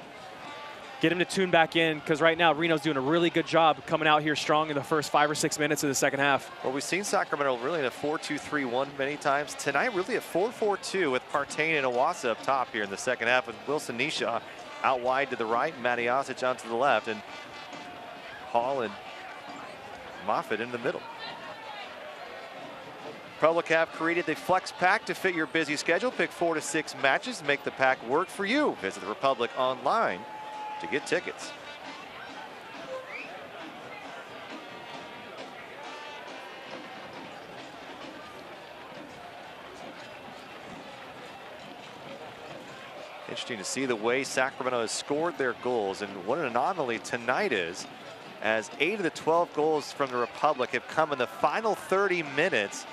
Get him to tune back in, because right now Reno's doing a really good job coming out here strong in the first 5 or 6 minutes of the second half. Well, we've seen Sacramento really in a 4-2-3-1 many times. Tonight, really a 4-4-2 with Partain and Iwasa up top here in the second half, with Wilson Nisha out wide to the right, Matty Osic out to the left, and Hall and Moffett in the middle. Republic have created the Flex Pack to fit your busy schedule. Pick 4 to 6 matches and make the pack work for you. Visit the Republic online to get tickets. Interesting to see the way Sacramento has scored their goals, and what an anomaly tonight is. as 8 of the 12 goals from the Republic have come in the final 30 minutes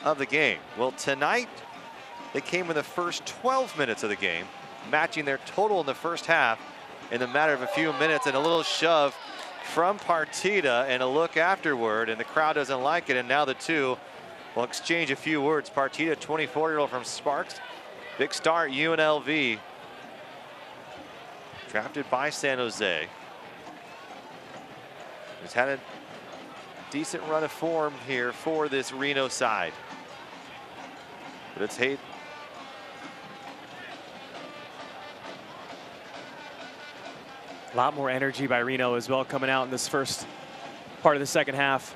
of the game. Well, tonight, they came in the first 12 minutes of the game, matching their total in the first half in a matter of a few minutes, and a little shove from Partita and a look afterward, and the crowd doesn't like it, and now the two will exchange a few words. Partita, 24-year-old from Sparks, big star at UNLV, drafted by San Jose. He's had a decent run of form here for this Reno side. But it's Hayden. A lot more energy by Reno as well coming out in this first part of the second half.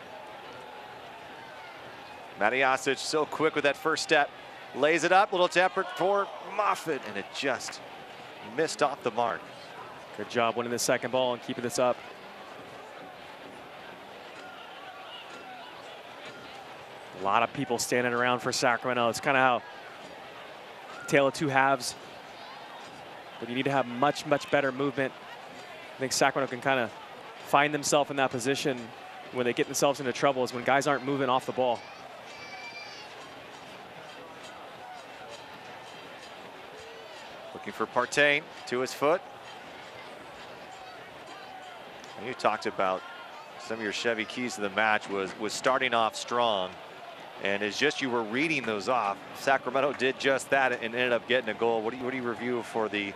Matijasic so quick with that first step. Lays it up, little effort for Moffitt, and it just missed off the mark. Good job winning the second ball and keeping this up. A lot of people standing around for Sacramento. It's kind of how tale of two halves. But you need to have much, much better movement. I think Sacramento can kind of find themselves in that position when they get themselves into trouble, is when guys aren't moving off the ball. Looking for Partain to his foot. And you talked about some of your Chevy keys to the match was starting off strong. And as just you were reading those off, Sacramento did just that and ended up getting a goal. What do you review for the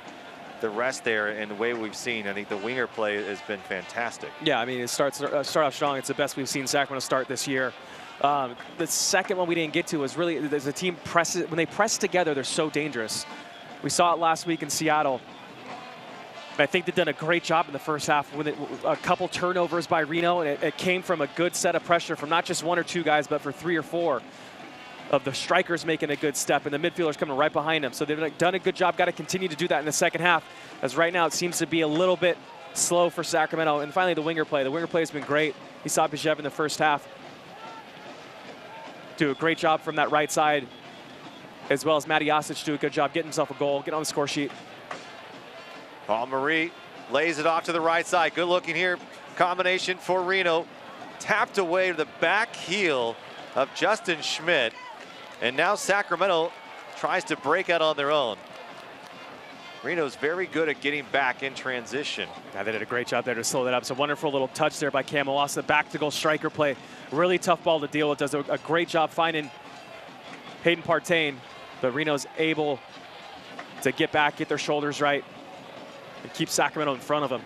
rest there and the way we've seen? I think the winger play has been fantastic. Yeah, I mean, it start off strong. It's the best we've seen Sacramento start this year. The second one we didn't get to was really, there's a team presses, when they press together, they're so dangerous. We saw it last week in Seattle. I think they've done a great job in the first half with a couple turnovers by Reno, and it came from a good set of pressure from not just one or two guys, but for 3 or 4 of the strikers making a good step, and the midfielders coming right behind them. So they've done a good job. Got to continue to do that in the second half, as right now it seems to be a little bit slow for Sacramento. And finally, the winger play. The winger play has been great. You saw Bijev in the first half do a great job from that right side, as well as Matijasic do a good job getting himself a goal, get on the score sheet. Paul Marie lays it off to the right side. Good looking here. Combination for Reno. Tapped away to the back heel of Justin Schmidt. And now Sacramento tries to break out on their own. Reno's very good at getting back in transition. Yeah, they did a great job there to slow that up. It's a wonderful little touch there by Cam Oasa. Back to goal striker play. Really tough ball to deal with. Does a great job finding Hayden Partain. But Reno's able to get back, get their shoulders right, and keep Sacramento in front of them.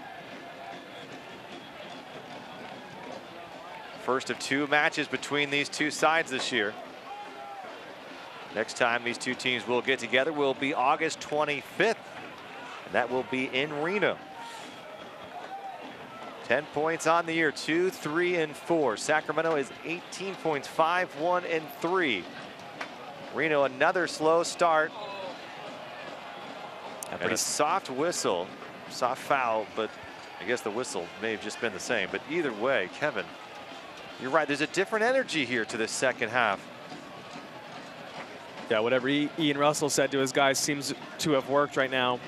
First of 2 matches between these two sides this year. Next time these two teams will get together will be August 25th, and that will be in Reno. 10 points on the year, 2, 3, and 4. Sacramento is 18 points, 5, 1, and 3. Reno another slow start. And a soft whistle, soft foul, but I guess the whistle may have just been the same. But either way, Kevin, you're right. There's a different energy here to the second half. Yeah, whatever Ian Russell said to his guys seems to have worked right now.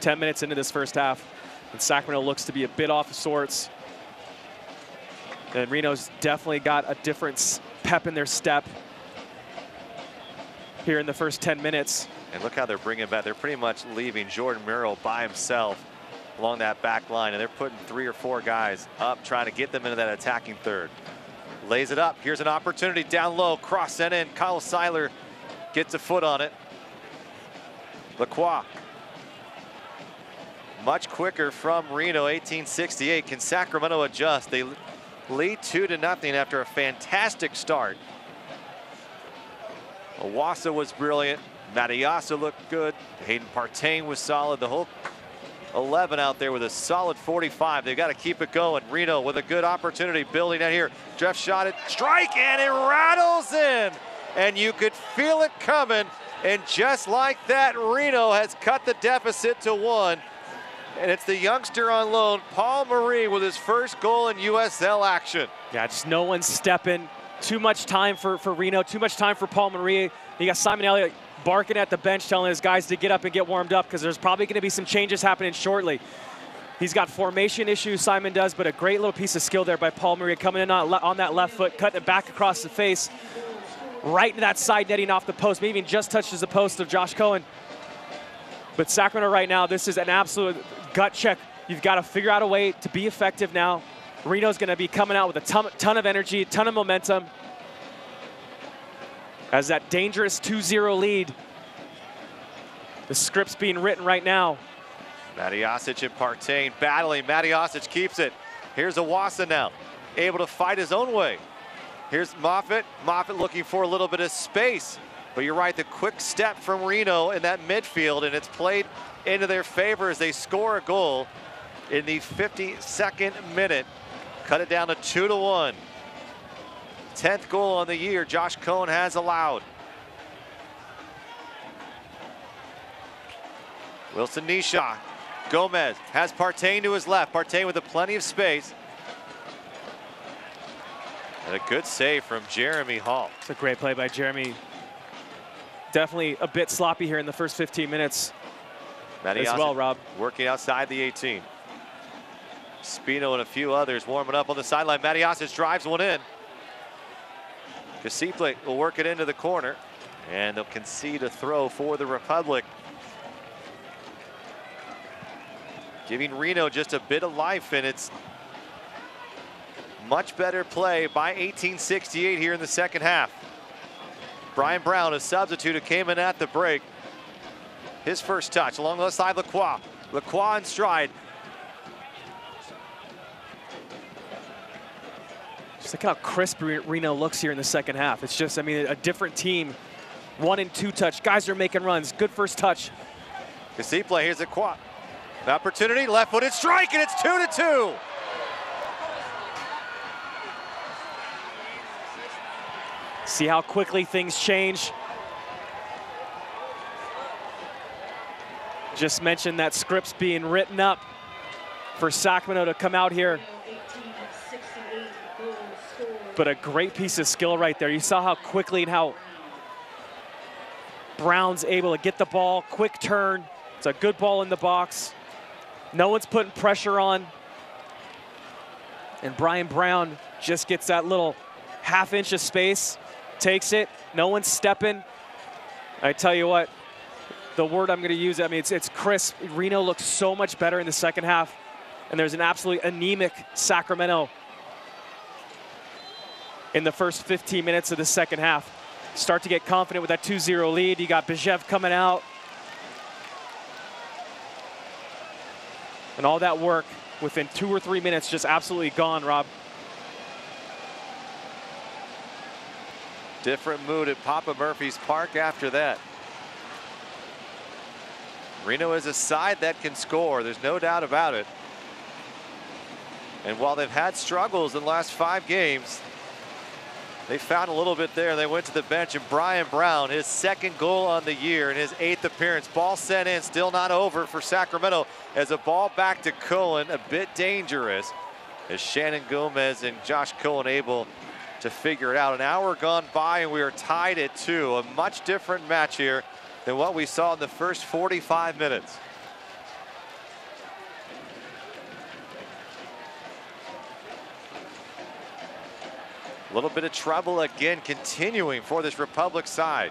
10 minutes into this first half, and Sacramento looks to be a bit off of sorts. And Reno's definitely got a different pep in their step here in the first 10 minutes. And look how they're bringing back. They're pretty much leaving Jordan Murrow by himself along that back line, and they're putting 3 or 4 guys up, trying to get them into that attacking third. Lays it up. Here's an opportunity down low. Cross sent in. Kyle Seiler gets a foot on it. Lacroix. Much quicker from Reno, 1868. Can Sacramento adjust? They lead 2-0 after a fantastic start. Owasso was brilliant. Matijasic looked good. Hayden Partain was solid. The whole 11 out there with a solid 45. They've got to keep it going. Reno with a good opportunity building out here. Jeff shot it, strike, and it rattles in. And you could feel it coming. And just like that, Reno has cut the deficit to 1. And it's the youngster on loan, Paul Marie, with his first goal in USL action. Yeah, just no one stepping. Too much time for Reno, too much time for Paul Marie. You got Simon Elliott barking at the bench, telling his guys to get up and get warmed up because there's probably going to be some changes happening shortly. He's got formation issues, Simon does, but a great little piece of skill there by Paul Maria, coming in on that left foot, cutting it back across the face, right into that side netting off the post, maybe even just touches the post of Josh Cohen. But Sacramento right now, this is an absolute gut check. You've got to figure out a way to be effective now. Reno's going to be coming out with a ton of energy, a ton of momentum. As that dangerous 2-0 lead, the script's being written right now. Matijasic and Partain battling. Matijasic keeps it. Here's Iwasa now, able to fight his own way. Here's Moffitt. Moffitt looking for a little bit of space. But you're right, the quick step from Reno in that midfield, and it's played into their favor as they score a goal in the 52nd minute. Cut it down to 2-1. 10th goal on the year Josh Cohen has allowed. Wilson Nisha. Gomez has Partain to his left. Partain with plenty of space. And a good save from Jeremy Hall. It's a great play by Jeremy. Definitely a bit sloppy here in the first 15 minutes as well, Rob. Working outside the 18. Spino and a few others warming up on the sideline. Matijasic drives one in. Kasiple will work it into the corner, and they'll concede a throw for the Republic. Giving Reno just a bit of life, and it's much better play by 1868 here in the second half. Brian Brown, a substitute who came in at the break. His first touch along the side, Lacroix. Lacroix in stride. Just look how crisp Reno looks here in the second half. It's just, I mean, a different team. 1 and 2 touch. Guys are making runs. Good first touch. Kasiple, here's Lacroix. An opportunity, left-footed strike, and it's 2-2. See how quickly things change. Just mentioned that script's being written up for Sacramento to come out here. But a great piece of skill right there. You saw how quickly and how Brown's able to get the ball, quick turn. It's a good ball in the box. No one's putting pressure on. And Brian Brown just gets that little half-inch of space, takes it. No one's stepping. I tell you what, the word I'm going to use, I mean, it's crisp. Reno looks so much better in the second half. And there's an absolutely anemic Sacramento in the first 15 minutes of the second half. Start to get confident with that 2-0 lead. You got Bijev coming out. And all that work within 2 or 3 minutes just absolutely gone, Rob. Different mood at Papa Murphy's Park after that. Reno is a side that can score. There's no doubt about it. And while they've had struggles in the last 5 games, they found a little bit there. They went to the bench, and Brian Brown, his 2nd goal on the year and his 8th appearance. Ball sent in, still not over for Sacramento as a ball back to Cohen, a bit dangerous as Shannon Gomez and Josh Cohen able to figure it out. An hour gone by and we are tied at 2. A much different match here than what we saw in the first 45 minutes. A little bit of trouble again continuing for this Republic side.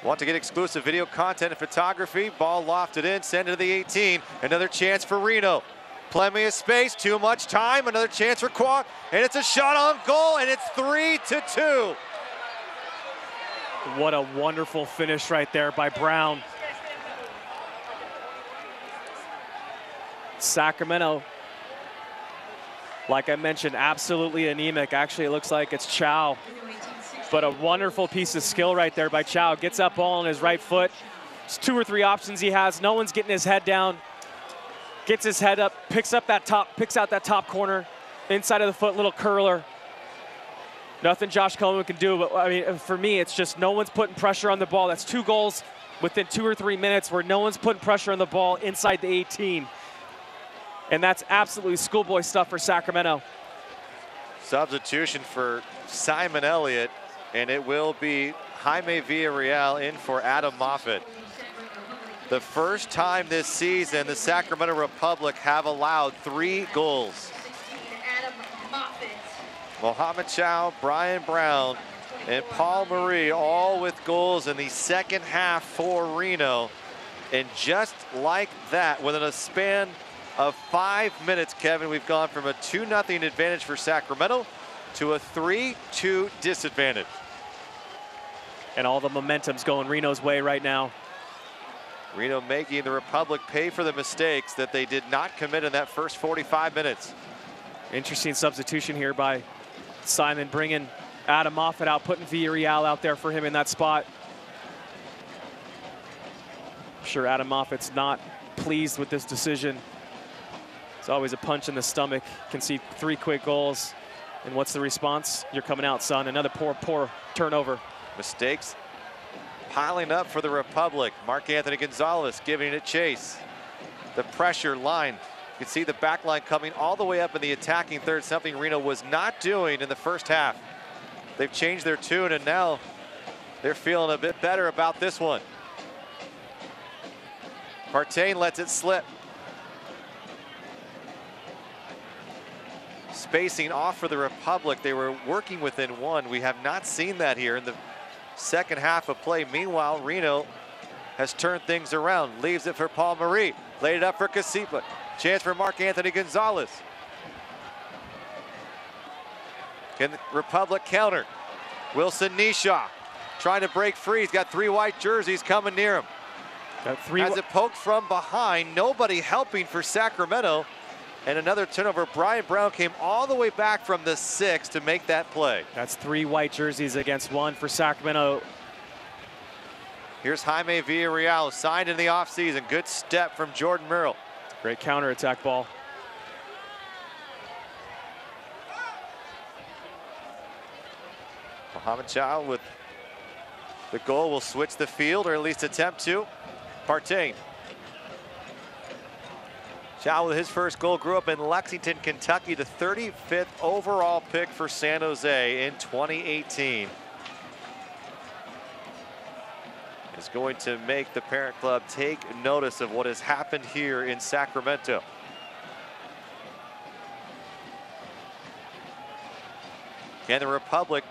Want to get exclusive video content and photography? Ball lofted in, send it to the 18. Another chance for Reno. Plenty of space, too much time. Another chance for Kwok, and it's a shot on goal, and it's 3-2. What a wonderful finish right there by Brown. Sacramento, like I mentioned, absolutely anemic. Actually, it looks like it's Chow. But a wonderful piece of skill right there by Chow. Gets that ball on his right foot. It's 2 or 3 options he has. No one's getting his head down. Gets his head up, picks out that top corner. Inside of the foot, little curler. Nothing Josh Cohen can do, but I mean, for me, it's just no one's putting pressure on the ball. That's 2 goals within 2 or 3 minutes where no one's putting pressure on the ball inside the 18. And that's absolutely schoolboy stuff for Sacramento. Substitution for Simon Elliott, and it will be Jaime Villarreal in for Adam Moffitt. The first time this season the Sacramento Republic have allowed 3 goals. Mohamed Chow, Brian Brown, and Paul Marie all with goals in the second half for Reno. And just like that, within a span of 5 minutes, Kevin, we've gone from a 2-0 advantage for Sacramento to a 3-2 disadvantage. And all the momentum's going Reno's way right now. Reno making the Republic pay for the mistakes that they did not commit in that first 45 minutes. Interesting substitution here by Simon, bringing Adam Moffitt out, putting Villarreal out there for him in that spot. I'm sure Adam Moffitt's not pleased with this decision. It's always a punch in the stomach. Concede 3 quick goals. And what's the response? You're coming out, son. Another poor turnover. Mistakes piling up for the Republic. Marc-Anthony Gonzalez giving it chase. The pressure line. You can see the back line coming all the way up in the attacking third, something Reno was not doing in the first half. They've changed their tune, and now they're feeling a bit better about this one. Partain lets it slip. Spacing off for the Republic. They were working within 1. We have not seen that here in the second half of play. Meanwhile, Reno has turned things around. Leaves it for Paul Marie. Laid it up for Casipa. Chance for Marc-Anthony Gonzalez. Can the Republic counter? Wilson Nishaw trying to break free. He's got 3 white jerseys coming near him. Has it poked from behind. Nobody helping for Sacramento. And another turnover. Brian Brown came all the way back from the 6 to make that play. That's 3 white jerseys against 1 for Sacramento. Here's Jaime Villarreal, signed in the offseason. Good step from Jordan Merrill. Great counterattack ball. Mohamed Chow with the goal will switch the field, or at least attempt to. Partain. Chow with his first goal, grew up in Lexington, Kentucky, the 35th overall pick for San Jose in 2018. Is going to make the parent club take notice of what has happened here in Sacramento. Can the Republic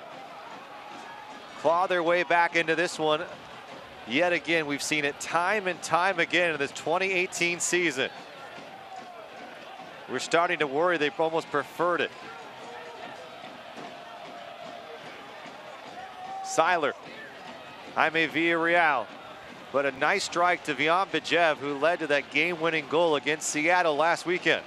claw their way back into this one? Yet again, we've seen it time and time again in this 2018 season. We're starting to worry they've almost preferred it. Seiler. Jaime Villarreal. But a nice strike to Vian Bijev, who led to that game-winning goal against Seattle last weekend.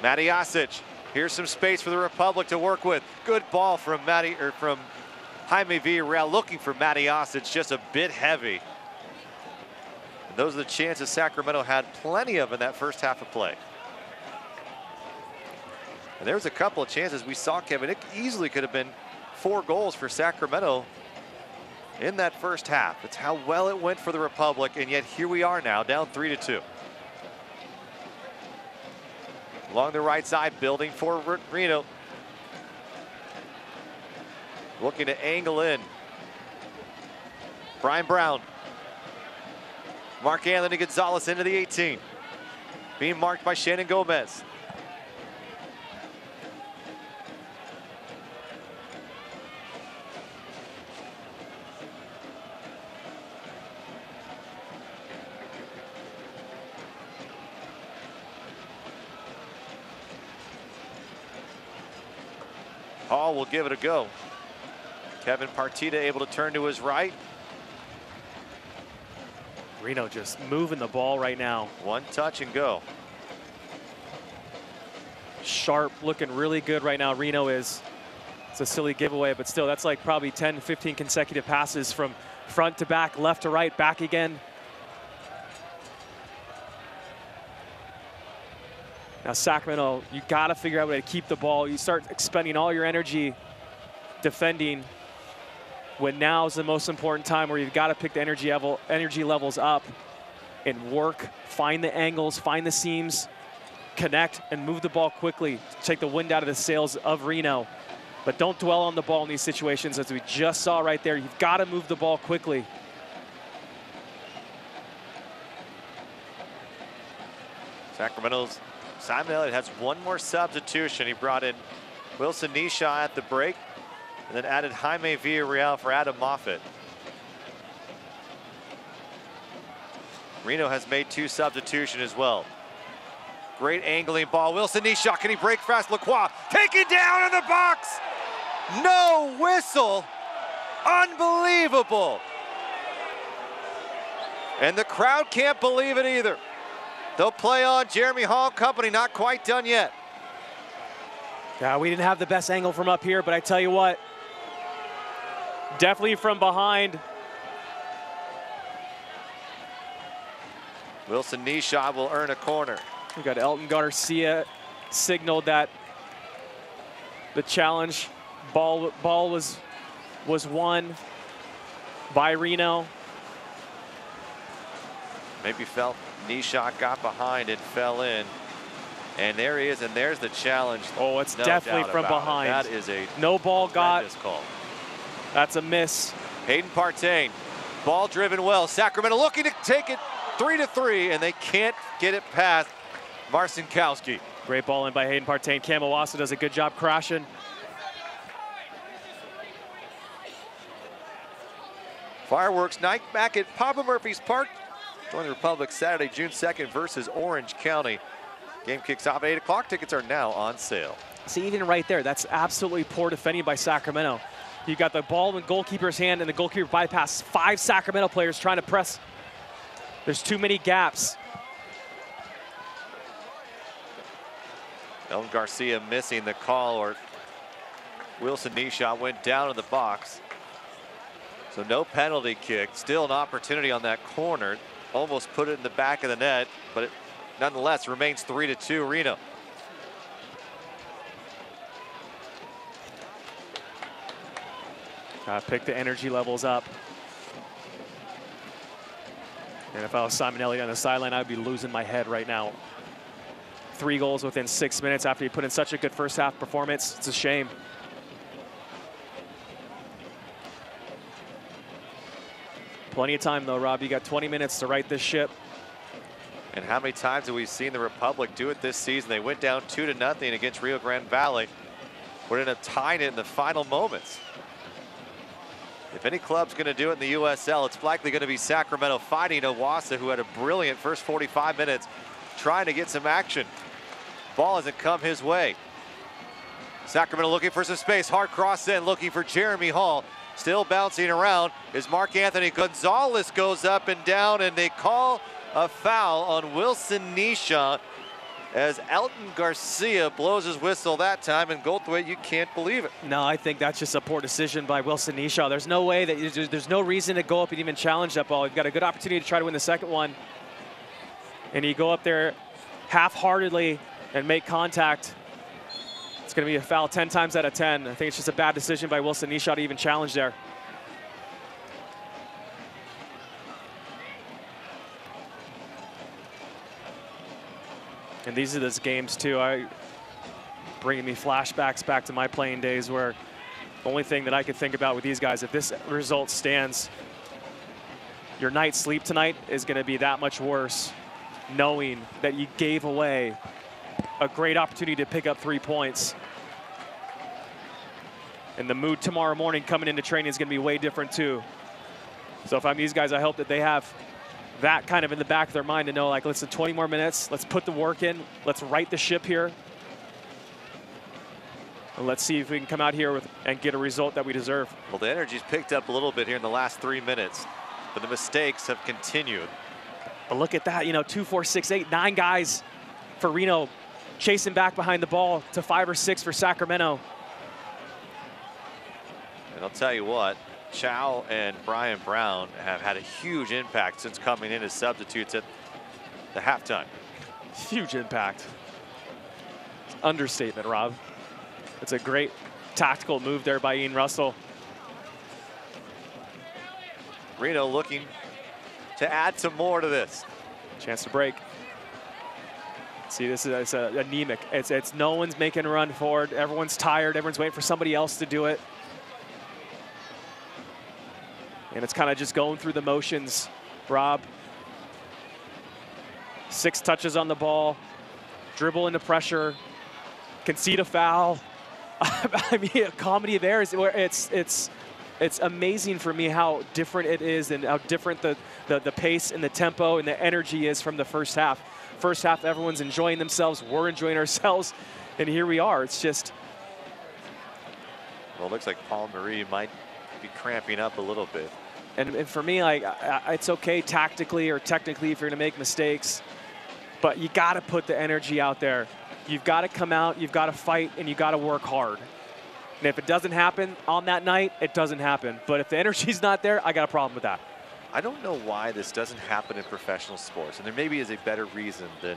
Matty Osic. Here's some space for the Republic to work with. Good ball from Jaime Villarreal, looking for Matty Osic, just a bit heavy. And those are the chances Sacramento had plenty of in that first half of play. And there's a couple of chances we saw, Kevin. It easily could have been 4 goals for Sacramento in that first half. It's how well it went for the Republic, and yet here we are now, down 3-2. Along the right side, building for Reno. Looking to angle in. Brian Brown. Marc-Anthony Gonzalez into the 18. Being marked by Shannon Gomez. Hall will give it a go. Kevin Partita able to turn to his right. Reno just moving the ball right now. 1 touch and go. Sharp, looking really good right now. Reno is. It's a silly giveaway, but still, that's like probably 10, 15 consecutive passes from front to back, left to right, back again. Now Sacramento, you got to figure out a way to keep the ball. You start expending all your energy defending when now is the most important time where you've got to pick the energy levels up and work, find the angles, find the seams, connect and move the ball quickly to take the wind out of the sails of Reno. But don't dwell on the ball in these situations, as we just saw right there. You've got to move the ball quickly. Sacramento's Simon Elliott has one more substitution. He brought in Wilson Nisha at the break and then added Jaime Villarreal for Adam Moffitt. Reno has made 2 substitutions as well. Great angling ball. Wilson Nisha, can he break fast? Lacroix taken down in the box. No whistle. Unbelievable. And the crowd can't believe it either. They'll play on. Jeremy Hall Company not quite done yet. Yeah, we didn't have the best angle from up here, but I tell you what, definitely from behind. Wilson Nisha will earn a corner. We got Elton Garcia signaled that the challenge ball was won by Reno. Maybe felt Nisha got behind and fell in. And there he is, and there's the challenge. Oh, it's definitely from behind. That is a no ball got. Call. That's a miss. Hayden Partain, ball driven well. Sacramento looking to take it 3-3, and they can't get it past Marcinkowski. Great ball in by Hayden Partain. Kamawasa does a good job crashing. Fireworks night back at Papa Murphy's Park. Join the Republic Saturday, June 2nd versus Orange County. Game kicks off at 8 o'clock. Tickets are now on sale. See, even right there, that's absolutely poor defending by Sacramento. You got the ball in goalkeeper's hand, and the goalkeeper bypassed 5 Sacramento players trying to press. There's too many gaps. Elton Garcia missing the call, or Wilson Nisha went down in the box. So no penalty kick. Still an opportunity on that corner. Almost put it in the back of the net, but it nonetheless remains 3-2 Reno. Pick the energy levels up. And if I was Simon Elliott on the sideline, I'd be losing my head right now. 3 goals within 6 minutes after he put in such a good first half performance. It's a shame. Plenty of time though, Rob. You got 20 minutes to right this ship. And how many times have we seen the Republic do it this season? They went down 2-0 against Rio Grande Valley. Would end up tying it in the final moments. If any club's going to do it in the USL, it's likely going to be Sacramento, fighting Owassa, who had a brilliant first 45 minutes trying to get some action. Ball hasn't come his way. Sacramento looking for some space. Hard cross in, looking for Jeremy Hall. Still bouncing around is Mark Anthony Gonzalez, goes up and down, and they call a foul on Wilson Nisha as Elton Garcia blows his whistle that time. And Goldthwait, you can't believe it. No, I think that's just a poor decision by Wilson Nisha. There's no way that there's no reason to go up and even challenge that ball. You've got a good opportunity to try to win the second one, and you go up there half-heartedly and make contact. It's going to be a foul 10 times out of 10. I think it's just a bad decision by Wilson Nisha to even challenge there. And these are those games too, bringing me flashbacks back to my playing days, where the only thing that I could think about with these guys, if this result stands, your night's sleep tonight is going to be that much worse, knowing that you gave away a great opportunity to pick up 3 points. And the mood tomorrow morning coming into training is going to be way different too. So if I'm these guys, I hope that they have that kind of in the back of their mind to know, like, listen, 20 more minutes, let's put the work in, let's right the ship here. And let's see if we can come out here and get a result that we deserve. Well, the energy's picked up a little bit here in the last 3 minutes, but the mistakes have continued. But look at that, 2, 4, 6, 8, 9 guys for Reno chasing back behind the ball to 5 or 6 for Sacramento. And I'll tell you what, Chow and Brian Brown have had a huge impact since coming in as substitutes at the halftime. Huge impact. Understatement, Rob. It's a great tactical move there by Ian Russell. Reno looking to add some more to this. Chance to break. See, this is it's anemic. It's no one's making a run forward. Everyone's tired. Everyone's waiting for somebody else to do it. And it's kind of just going through the motions, Rob. 6 touches on the ball, dribble into pressure, concede a foul. I mean, a comedy of errors where it's amazing for me how different it is and how different the pace and the tempo and the energy is from the first half. First half, everyone's enjoying themselves. We're enjoying ourselves. And here we are. It's just. Well, it looks like Paul Marie might be cramping up a little bit. And for me, like, it's okay tactically or technically if you're going to make mistakes. But you got to put the energy out there. You've got to come out, you've got to fight, and you've got to work hard. And if it doesn't happen on that night, it doesn't happen. But if the energy's not there, I got a problem with that. I don't know why this doesn't happen in professional sports, and there maybe is a better reason than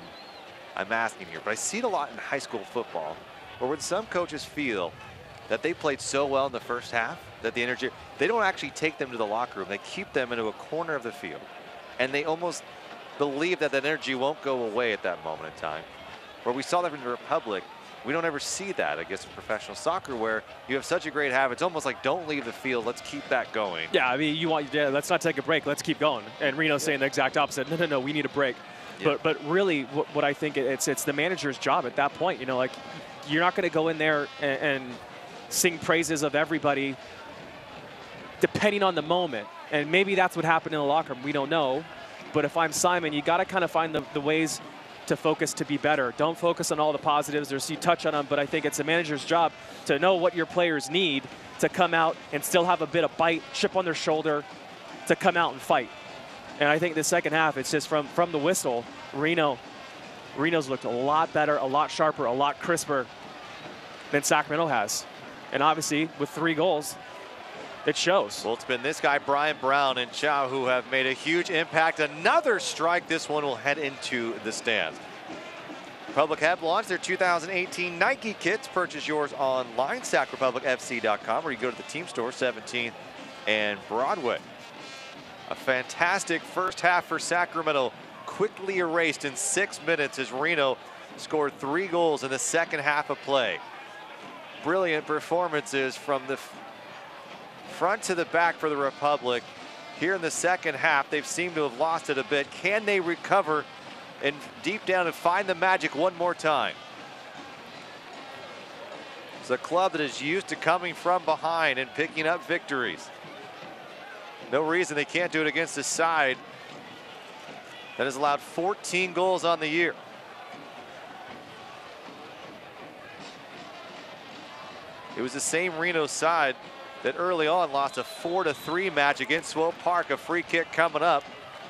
I'm asking here, but I see it a lot in high school football, where when some coaches feel that they played so well in the first half, that the energy, they don't actually take them to the locker room. They keep them into a corner of the field, and they almost believe that that energy won't go away at that moment in time. Where we saw that in the Republic, we don't ever see that, I guess, in professional soccer, where you have such a great habit. It's almost like, don't leave the field. Let's keep that going. Yeah, I mean, let's not take a break. Let's keep going. And Reno's saying the exact opposite. No, we need a break. Yeah. But really, what I think it's the manager's job at that point. You know, like, you're not going to go in there and sing praises of everybody depending on the moment. And maybe that's what happened in the locker room. We don't know. But if I'm Simon, you got to kind of find the ways to focus to be better. Don't focus on all the positives. You touch on them, but I think it's the manager's job to know what your players need to come out and still have a bit of bite, chip on their shoulder, to come out and fight. And I think the second half, it's just from the whistle, Reno's looked a lot better, a lot sharper, a lot crisper than Sacramento has. And obviously, with 3 goals, it shows. Well, it's been this guy, Brian Brown, and Chow, who have made a huge impact. Another strike. This one will head into the stands. Republic have launched their 2018 Nike kits. Purchase yours online, sacrepublicfc.com, or you go to the team store, 17th and Broadway. A fantastic first half for Sacramento. Quickly erased in 6 minutes as Reno scored 3 goals in the second half of play. Brilliant performances from the front to the back for the Republic. Here in the second half, they've seemed to have lost it a bit. Can they recover and deep down and find the magic one more time? It's a club that is used to coming from behind and picking up victories. No reason they can't do it against a side that has allowed 14 goals on the year. It was the same Reno side that early on lost a 4-3 match against Swope Park. A free kick coming up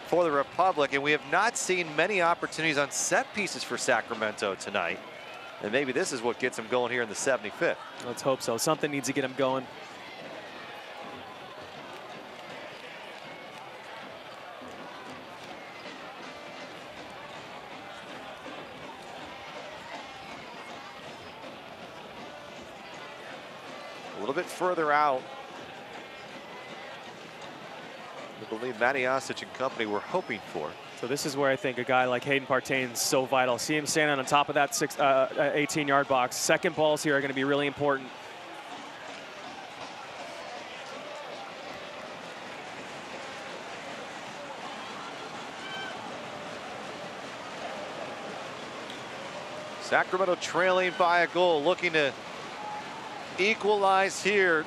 for the Republic, and we have not seen many opportunities on set pieces for Sacramento tonight. And maybe this is what gets them going here in the 75th. Let's hope so. Something needs to get them going. A little bit further out, I believe Matiasic and company were hoping for. So this is where I think a guy like Hayden Partain is so vital. See him standing on top of that 18-yard box. Second balls here are going to be really important. Sacramento trailing by a goal, looking to equalize here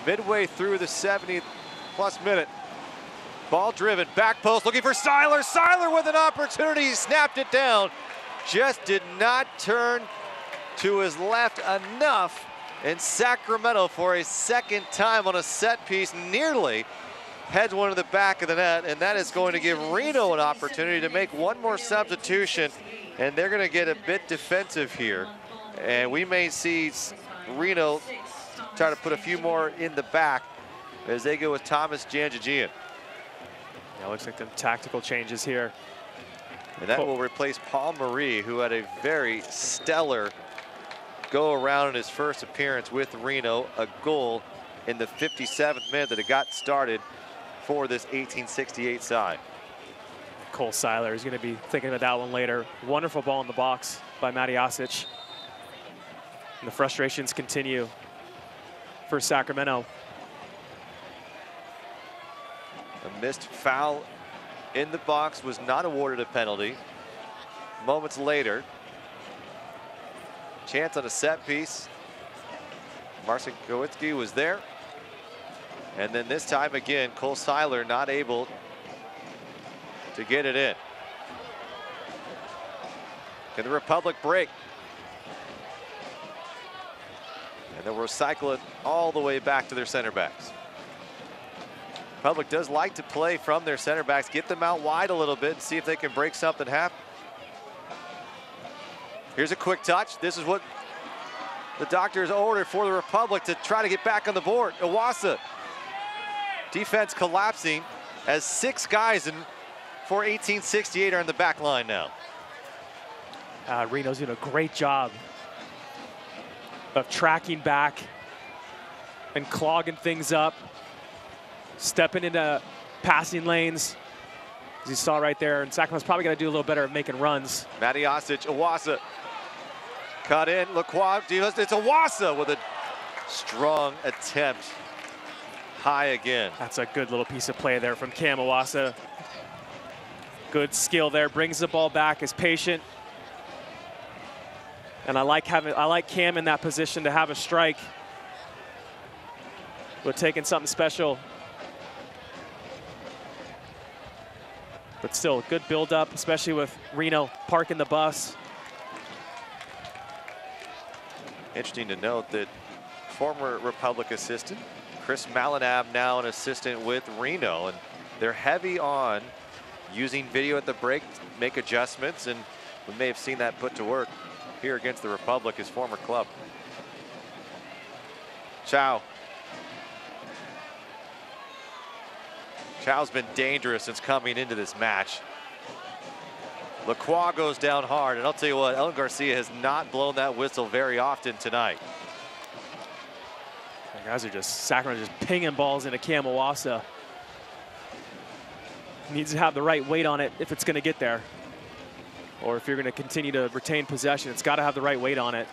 midway through the 70-plus minute. Ball driven, back post, looking for Seiler. Seiler with an opportunity, he snapped it down. Just did not turn to his left enough. And Sacramento, for a second time on a set piece, nearly heads one to the back of the net. And that is going to give Reno an opportunity to make one more substitution. And they're going to get a bit defensive here. And we may see Reno try to put a few more in the back as they go with Thomas Janjigian. Yeah, looks like some tactical changes here. And that will replace Paul Marie, who had a very stellar go around in his first appearance with Reno, a goal in the 57th minute that it got started for this 1868 side. Cole Seiler is going to be thinking about that one later. Wonderful ball in the box by Matty Osic. And the frustrations continue for Sacramento. A missed foul in the box was not awarded a penalty. Moments later, chance on a set piece. Marcin Kowicki was there. And then this time again, Cole Seiler not able to get it in. Can the Republic break? And then we'll cycle it all the way back to their center backs. Republic does like to play from their center backs, get them out wide a little bit and see if they can break something happen. Here's a quick touch. This is what the doctors ordered for the Republic to try to get back on the board. Iwasa. Defense collapsing as 6 guys for 1868 are in the back line now. Reno's doing a great job of tracking back and clogging things up, stepping into passing lanes, as you saw right there. And Sacramento's probably going to do a little better at making runs. Matty Osic, Iwasa. Cut in, Lacroix, it's Iwasa with a strong attempt. High again. That's a good little piece of play there from Cam Iwasa. Good skill there, brings the ball back, is patient. And I like Cam in that position to have a strike. We're taking something special. But still, good build-up, especially with Reno parking the bus. Interesting to note that former Republic assistant Chris Malinab now an assistant with Reno, and they're heavy on using video at the break to make adjustments, and we may have seen that put to work here against the Republic, his former club. Chow. Chow's been dangerous since coming into this match. Lacroix goes down hard, and I'll tell you what, Ellen Garcia has not blown that whistle very often tonight. The guys are just, Sacramento just pinging balls into Cam Iwasa. Needs to have the right weight on it if it's going to get there. Or if you're going to continue to retain possession, it's got to have the right weight on it.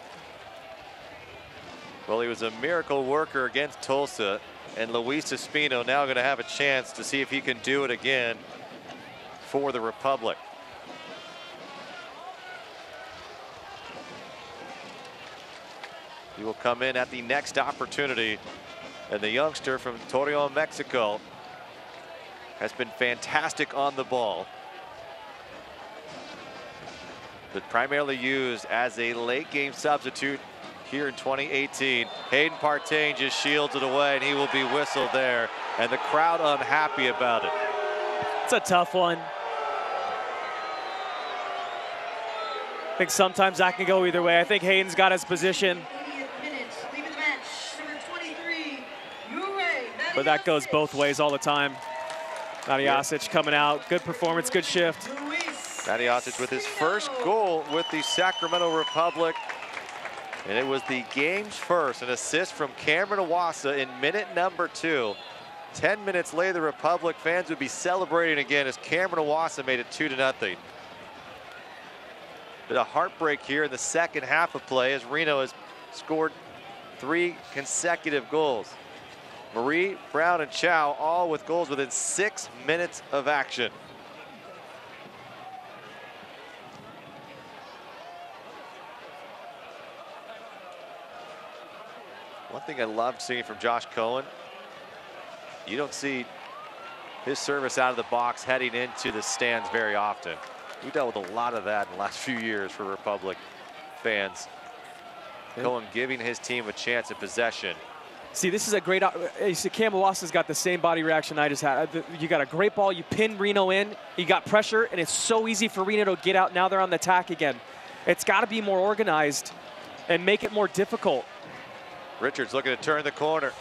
Well, he was a miracle worker against Tulsa, and Luis Espino now going to have a chance to see if he can do it again for the Republic. He will come in at the next opportunity, and the youngster from Torreon, Mexico, has been fantastic on the ball, but primarily used as a late game substitute here in 2018. Hayden Partain just shields it away, and he will be whistled there, and the crowd unhappy about it. It's a tough one. I think sometimes that can go either way. I think Hayden's got his position, but that goes both ways all the time. Matty Osic coming out, good performance, good shift. Matty Osic with his first goal with the Sacramento Republic, and it was the game's first, an assist from Cameron Iwasa in minute number 2. 10 minutes later, the Republic fans would be celebrating again as Cameron Iwasa made it 2-0. But a heartbreak here in the second half of play as Reno has scored 3 consecutive goals. Marie, Brown, and Chow all with goals within 6 minutes of action. One thing I loved seeing from Josh Cohen, you don't see his service out of the box heading into the stands very often. We dealt with a lot of that in the last few years for Republic fans. Cohen giving his team a chance at possession. See, this is a great, you see Cam Iwasa's got the same body reaction I just had. You got a great ball, you pin Reno in, you got pressure, and it's so easy for Reno to get out. Now they're on the attack again. It's got to be more organized and make it more difficult. Richards looking to turn the corner.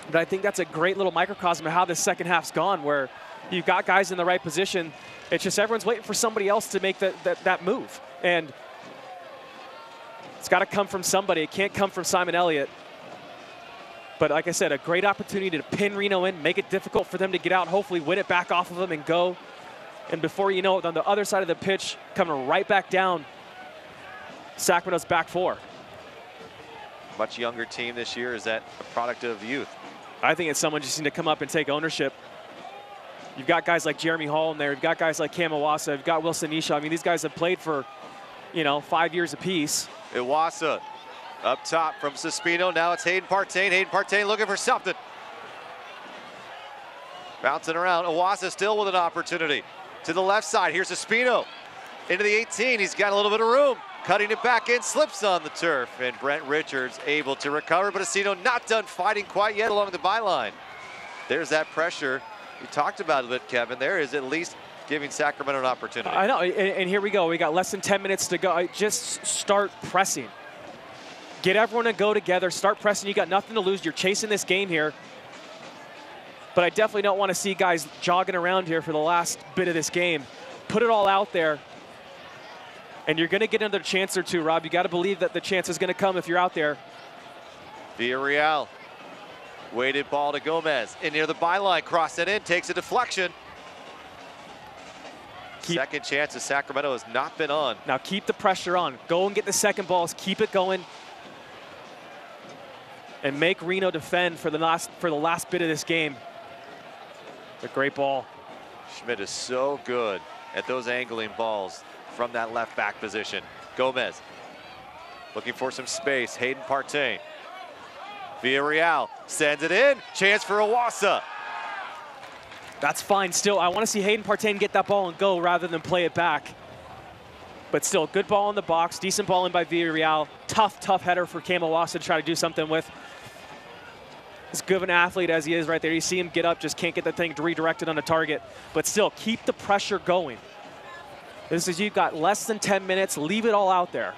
But I think that's a great little microcosm of how this second half's gone, where you've got guys in the right position. It's just everyone's waiting for somebody else to make that move. And it's got to come from somebody. It can't come from Simon Elliott. But like I said, a great opportunity to pin Reno in, make it difficult for them to get out, hopefully win it back off of them and go. And before you know it, on the other side of the pitch, coming right back down, Sacramento's back 4. Much younger team this year. Is that a product of youth? I think it's someone just need to come up and take ownership. You've got guys like Jeremy Hall in there. You've got guys like Cam Iwasa. You've got Wilson Nisha. I mean, these guys have played for, 5 years apiece. Iwasa up top from Suspino. Now it's Hayden Partain. Hayden Partain looking for something. Bouncing around. Iwasa still with an opportunity. To the left side. Here's Suspino. Into the 18. He's got a little bit of room. Cutting it back in. Slips on the turf. And Brent Richards able to recover. But Asino not done fighting quite yet along the byline. There's that pressure. You talked about it, Kevin. There is at least giving Sacramento an opportunity. I know, and here we go. We got less than 10 minutes to go. Just start pressing. Get everyone to go together. Start pressing. You got nothing to lose. You're chasing this game here. But I definitely don't want to see guys jogging around here for the last bit of this game. Put it all out there. And you're going to get another chance or two, Rob. You got to believe that the chance is going to come if you're out there. Villarreal. Weighted ball to Gomez. In near the byline. Cross it in. Takes a deflection. Second chance of Sacramento has not been on. Now keep the pressure on. Go and get the second balls. Keep it going. And make Reno defend for the last bit of this game. It's a great ball. Schmidt is so good at those angling balls from that left back position. Gomez looking for some space. Hayden Partain. Villarreal sends it in. Chance for Iwasa. That's fine still. I want to see Hayden Partain get that ball and go rather than play it back. But still, good ball in the box. Decent ball in by Villarreal. Tough header for Cam Iwasa to try to do something with. As good of an athlete as he is right there, you see him get up, just can't get the thing redirected on the target. But still, keep the pressure going. This is, you've got less than 10 minutes. Leave it all out there.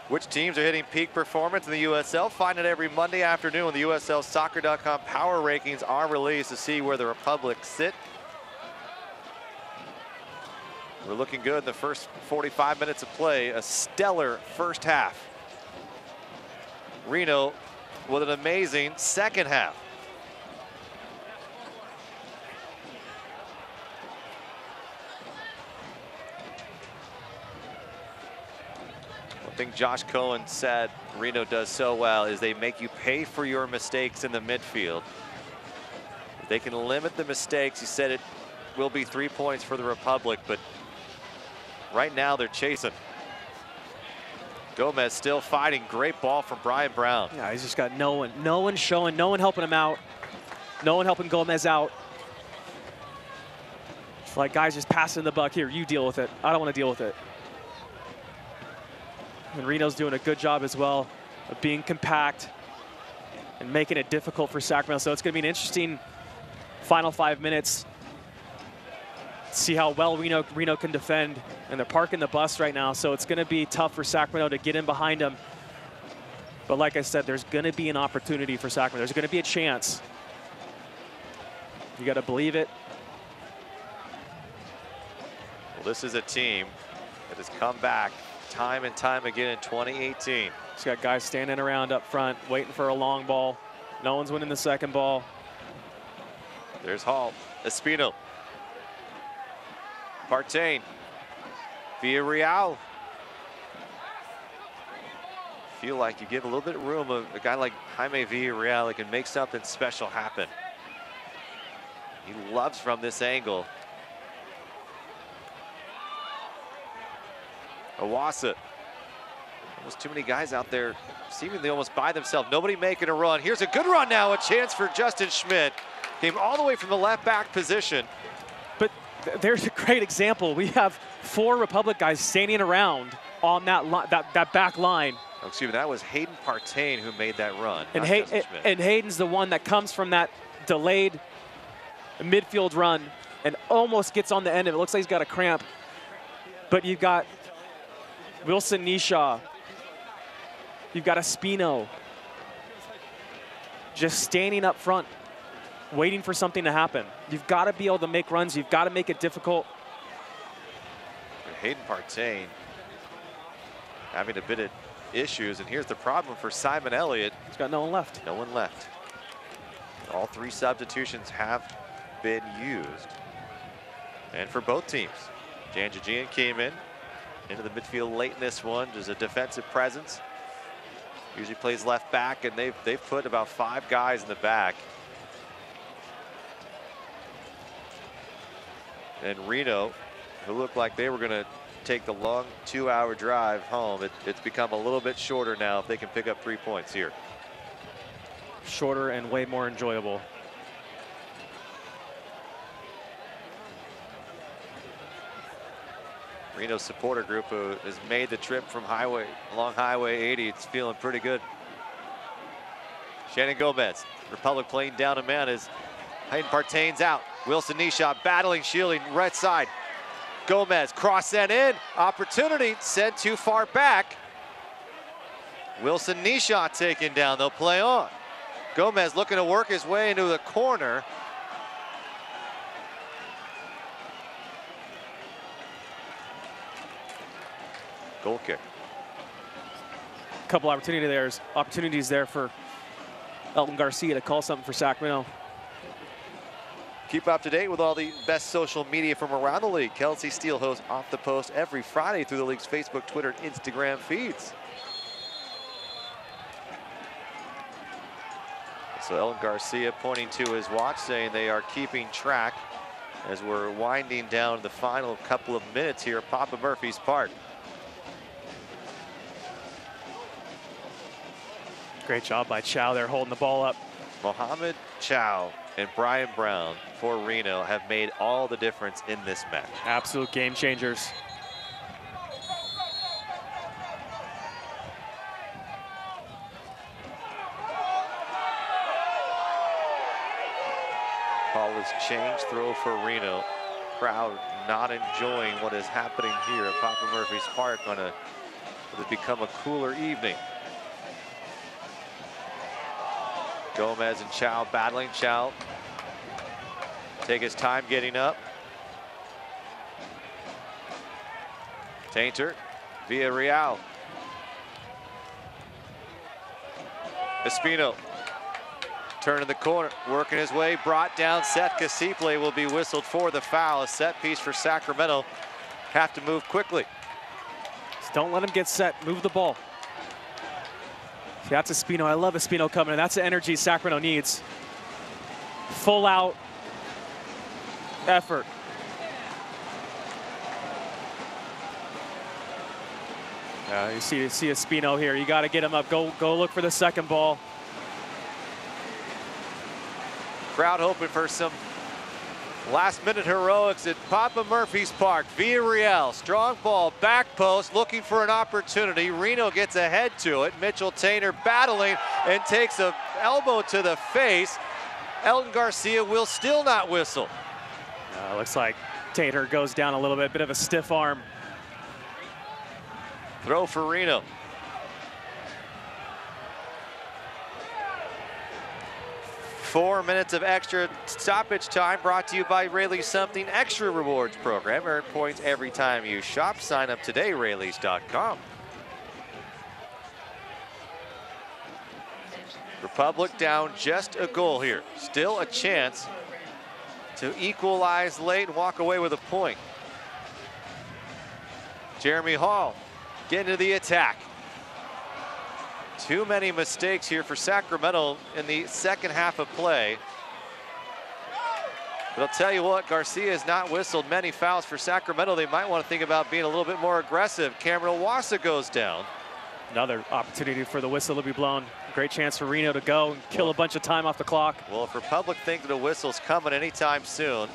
Which teams are hitting peak performance in the USL? Find it every Monday afternoon when the USLsoccer.com power rankings are released to see where the Republic sit. We're looking good in the first 45 minutes of play. A stellar first half. Reno with an amazing second half. One thing Josh Cohen said Reno does so well is they make you pay for your mistakes in the midfield. If they can limit the mistakes, he said it will be 3 points for the Republic, but right now they're chasing. Gomez still fighting. Great ball from Brian Brown. Yeah, he's just got no one showing, no one helping him out, no one helping Gomez out. It's like guys just passing the buck. Here, you deal with it. I don't want to deal with it. And Reno's doing a good job as well of being compact and making it difficult for Sacramento. So it's going to be an interesting final 5 minutes. See how well Reno can defend. And they're parking the bus right now, so it's going to be tough for Sacramento to get in behind them. But like I said, there's going to be an opportunity for Sacramento. There's going to be a chance. You got to believe it. Well, this is a team that has come back time and time again in 2018. It's got guys standing around up front, waiting for a long ball. No one's winning the second ball. There's Hall. Espino. Partain. Villarreal. Feel like you give a little bit of room of a guy like Jaime Villarreal that can make something special happen. He loves from this angle. Iwasa. Almost too many guys out there seemingly almost by themselves. Nobody making a run. Here's a good run now. A chance for Justin Schmidt. Came all the way from the left back position. But there's a great example. We have 4 Republic guys standing around on that back line. Oh, excuse me, that was Hayden Partain who made that run. And, Hayden's the one that comes from that delayed midfield run and almost gets on the end of it. Looks like he's got a cramp. But you've got Wilson Nisha. You've got Espino. Just standing up front, waiting for something to happen. You've got to be able to make runs. You've got to make it difficult. Hayden Partain having a bit of issues, and here's the problem for Simon Elliott. He's got no one left. No one left. All 3 substitutions have been used. And for both teams, Janjigian came in into the midfield late in this one. There's a defensive presence. Usually plays left back, and they've put about 5 guys in the back. And Reno, who looked like they were going to take the long 2-hour drive home, it's become a little bit shorter now if they can pick up 3 points here. Shorter and way more enjoyable. Reno's supporter group who has made the trip from along Highway 80. It's feeling pretty good. Shannon Gomez, Republic playing down a man as Hayden Partain's out. Wilson Nishot battling, shielding, right side. Gomez, cross sent in, opportunity, sent too far back. Wilson Nishot taken down, they'll play on. Gomez looking to work his way into the corner. Goal kick. A couple opportunities there for Elton Garcia to call something for Sacramento. Keep up to date with all the best social media from around the league. Kelsey Steele hosts Off the Post every Friday through the league's Facebook, Twitter, and Instagram feeds. So Elton Garcia pointing to his watch, saying they are keeping track as we're winding down the final couple of minutes here at Papa Murphy's Park. Great job by Chow there holding the ball up. Mohamed Chow and Brian Brown for Reno have made all the difference in this match. Absolute game changers. Ball is changed, throw for Reno. Crowd not enjoying what is happening here at Papa Murphy's Park on what has become a cooler evening. Gomez and Chow battling. Chow take his time getting up. Tainter, Villarreal. Espino turning the corner, working his way, brought down. Seth Casiple will be whistled for the foul. A set piece for Sacramento. Have to move quickly. Just don't let him get set, move the ball. That's Espino. I love Espino coming in. That's the energy Sacramento needs. Full out effort. You see Espino here. You got to get him up. Go look for the second ball. Crowd hoping for some last-minute heroics at Papa Murphy's Park. Villarreal, strong ball, back post, looking for an opportunity. Reno gets ahead to it. Mitchell Tainter battling and takes an elbow to the face. Elton Garcia will still not whistle. Looks like Tainter goes down a little bit of a stiff arm. Throw for Reno. Four minutes of extra stoppage time brought to you by Rayleigh's Something Extra Rewards program. Earn points every time you shop. Sign up today, Rayleighs.com. Republic down just a goal here. Still a chance to equalize late and walk away with a point. Jeremy Hall getting to the attack. Too many mistakes here for Sacramento in the second half of play. But I'll tell you what, Garcia has not whistled many fouls for Sacramento. They might want to think about being a little bit more aggressive. Cameron Owasa goes down. Another opportunity for the whistle to be blown. Great chance for Reno to go and kill a bunch of time off the clock. Well, if Republic think that a whistle's coming anytime soon,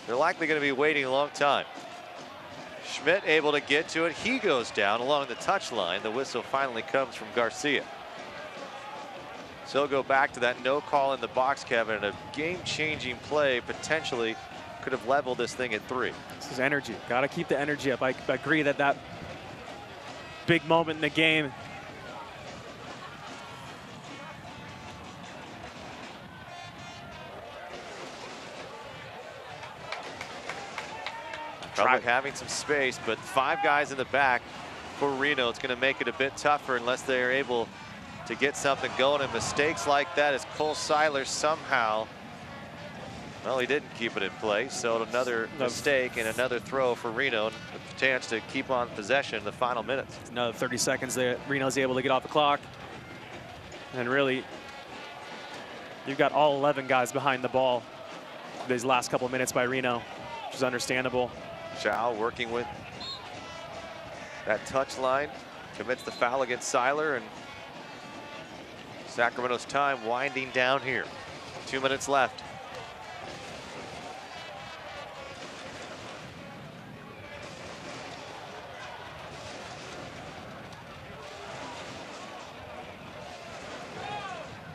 they're likely going to be waiting a long time. Schmidt able to get to it. He goes down along the touchline. The whistle finally comes from Garcia. So go back to that no call in the box, Kevin, and a game-changing play potentially could have leveled this thing at 3. This is energy. Got to keep the energy up. I agree that big moment in the game. Republic having some space, but 5 guys in the back for Reno. It's going to make it a bit tougher unless they're able to get something going. And mistakes like that as Cole Seiler somehow Well, he didn't keep it in place, so another mistake and another throw for Reno, and a chance to keep on possession in the final minutes. Another 30 seconds there. Reno's able to get off the clock. And really, you've got all 11 guys behind the ball these last couple of minutes by Reno, which is understandable. Chow working with that touch line, commits the foul against Seiler, and Sacramento's time winding down here. 2 minutes left.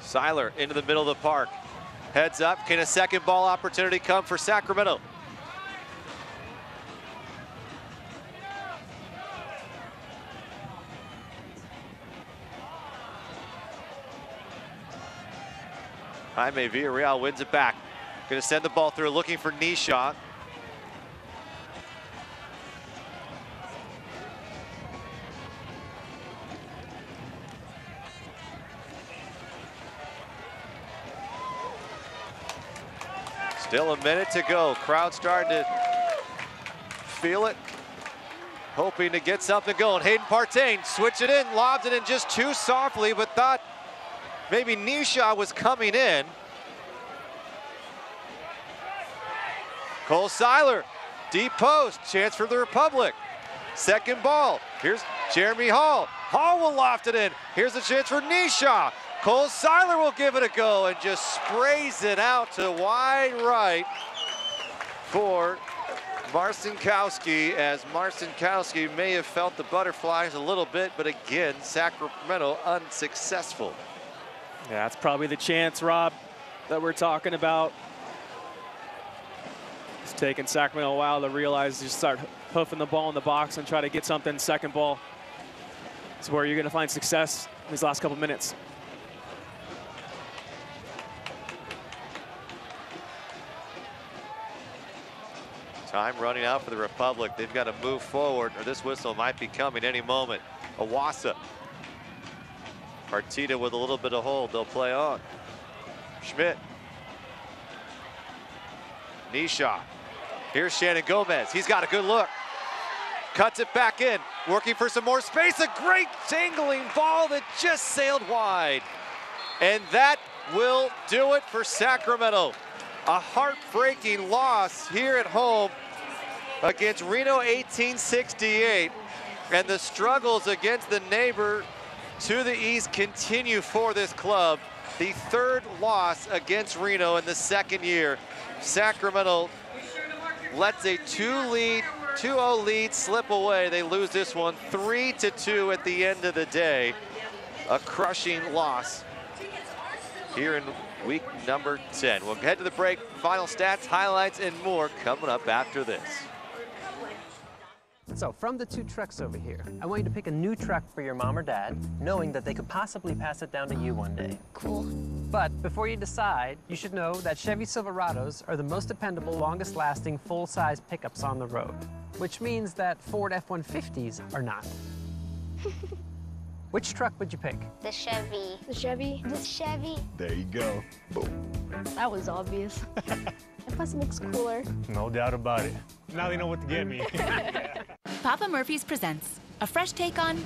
Seiler into the middle of the park. Heads up, can a second ball opportunity come for Sacramento? Jaime Villarreal wins it back. Gonna send the ball through, looking for knee shot. Still a minute to go. Crowd starting to feel it. Hoping to get something going. Hayden Partain, switch it in, lobs it in just too softly, but thought maybe Nisha was coming in. Cole Seiler, deep post, chance for the Republic. Second ball, here's Jeremy Hall. Hall will loft it in. Here's a chance for Nisha. Cole Seiler will give it a go and just sprays it out to wide right for Marcinkowski, as Marcinkowski may have felt the butterflies a little bit, but again, Sacramento unsuccessful. Yeah, that's probably the chance, Rob, that we're talking about. It's taken Sacramento a while to realize, just start hoofing the ball in the box and try to get something. Second ball is where you're going to find success in these last couple minutes. Time running out for the Republic. They've got to move forward, or this whistle might be coming any moment. Awasa. Partita with a little bit of hold. They'll play on. Schmidt. Nisha. Here's Shannon Gomez. He's got a good look. Cuts it back in. Working for some more space. A great dangling ball that just sailed wide. And that will do it for Sacramento. A heartbreaking loss here at home against Reno 1868. And the struggles against the neighbor to the east continue for this club. The third loss against Reno in the second year. Sacramento lets a 2-0 lead slip away. They lose this one 3-2 at the end of the day. A crushing loss here in week number 10. We'll head to the break. Final stats, highlights, and more coming up after this. So from the two trucks over here, I want you to pick a new truck for your mom or dad, knowing that they could possibly pass it down to you one day. Cool. But before you decide, you should know that Chevy Silverados are the most dependable, longest lasting, full-size pickups on the road, which means that Ford F-150s are not. Which truck would you pick? The Chevy. The Chevy. The Chevy. There you go. Boom. That was obvious. And plus it looks cooler. No doubt about it. Now they know what to get me. Papa Murphy's presents a fresh take on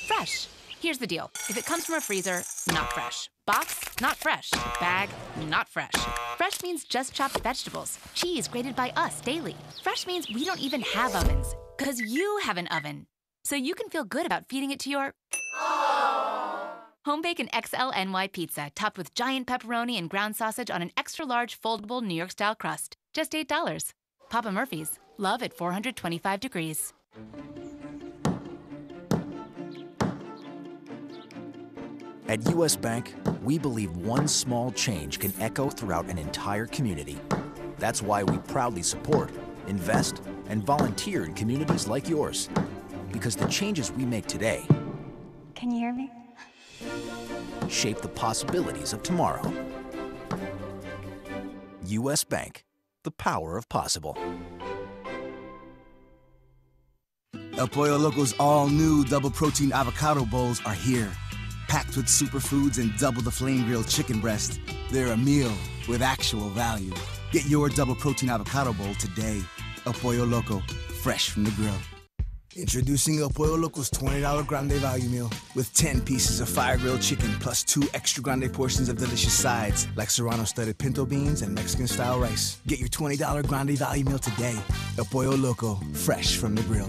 fresh. Here's the deal. If it comes from a freezer, not fresh. Box, not fresh. Bag, not fresh. Fresh means just chopped vegetables. Cheese grated by us daily. Fresh means we don't even have ovens, because you have an oven. So you can feel good about feeding it to your home bake an XL NY pizza topped with giant pepperoni and ground sausage on an extra large foldable New York style crust. Just $8. Papa Murphy's. Love at 425 degrees. At U.S. Bank, we believe one small change can echo throughout an entire community. That's why we proudly support, invest, and volunteer in communities like yours. Because the changes we make today Can you hear me? shape the possibilities of tomorrow. U.S. Bank, the power of possible. El Pollo Loco's all-new double protein avocado bowls are here. Packed with superfoods and double the flame grilled chicken breast. They're a meal with actual value. Get your double protein avocado bowl today. El Pollo Loco, fresh from the grill. Introducing El Pollo Loco's $20 grande value meal with 10 pieces of fire-grilled chicken plus 2 extra grande portions of delicious sides like Serrano-studded pinto beans and Mexican-style rice. Get your $20 grande value meal today. El Pollo Loco, fresh from the grill.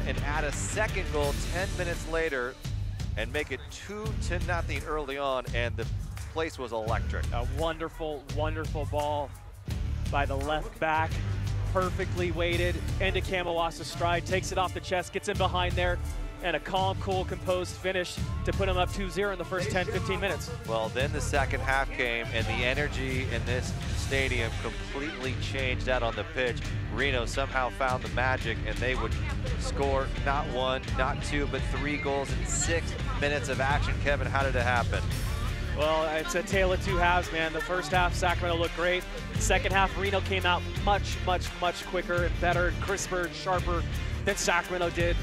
And add a second goal 10 minutes later and make it 2-0 early on, and the place was electric. A wonderful, wonderful ball by the left back, perfectly weighted into Camowasa's stride, takes it off the chest, gets in behind there, and a calm, cool, composed finish to put him up 2-0 in the first 10-15 minutes. Well, then the second half came, and the energy in this stadium completely changed out on the pitch. Reno somehow found the magic, and they would score not 1, not 2, but 3 goals in 6 minutes of action. Kevin, how did it happen? Well, it's a tale of two halves, man. The first half, Sacramento looked great. Second half, Reno came out much, much, much quicker and better, crisper and sharper than Sacramento did,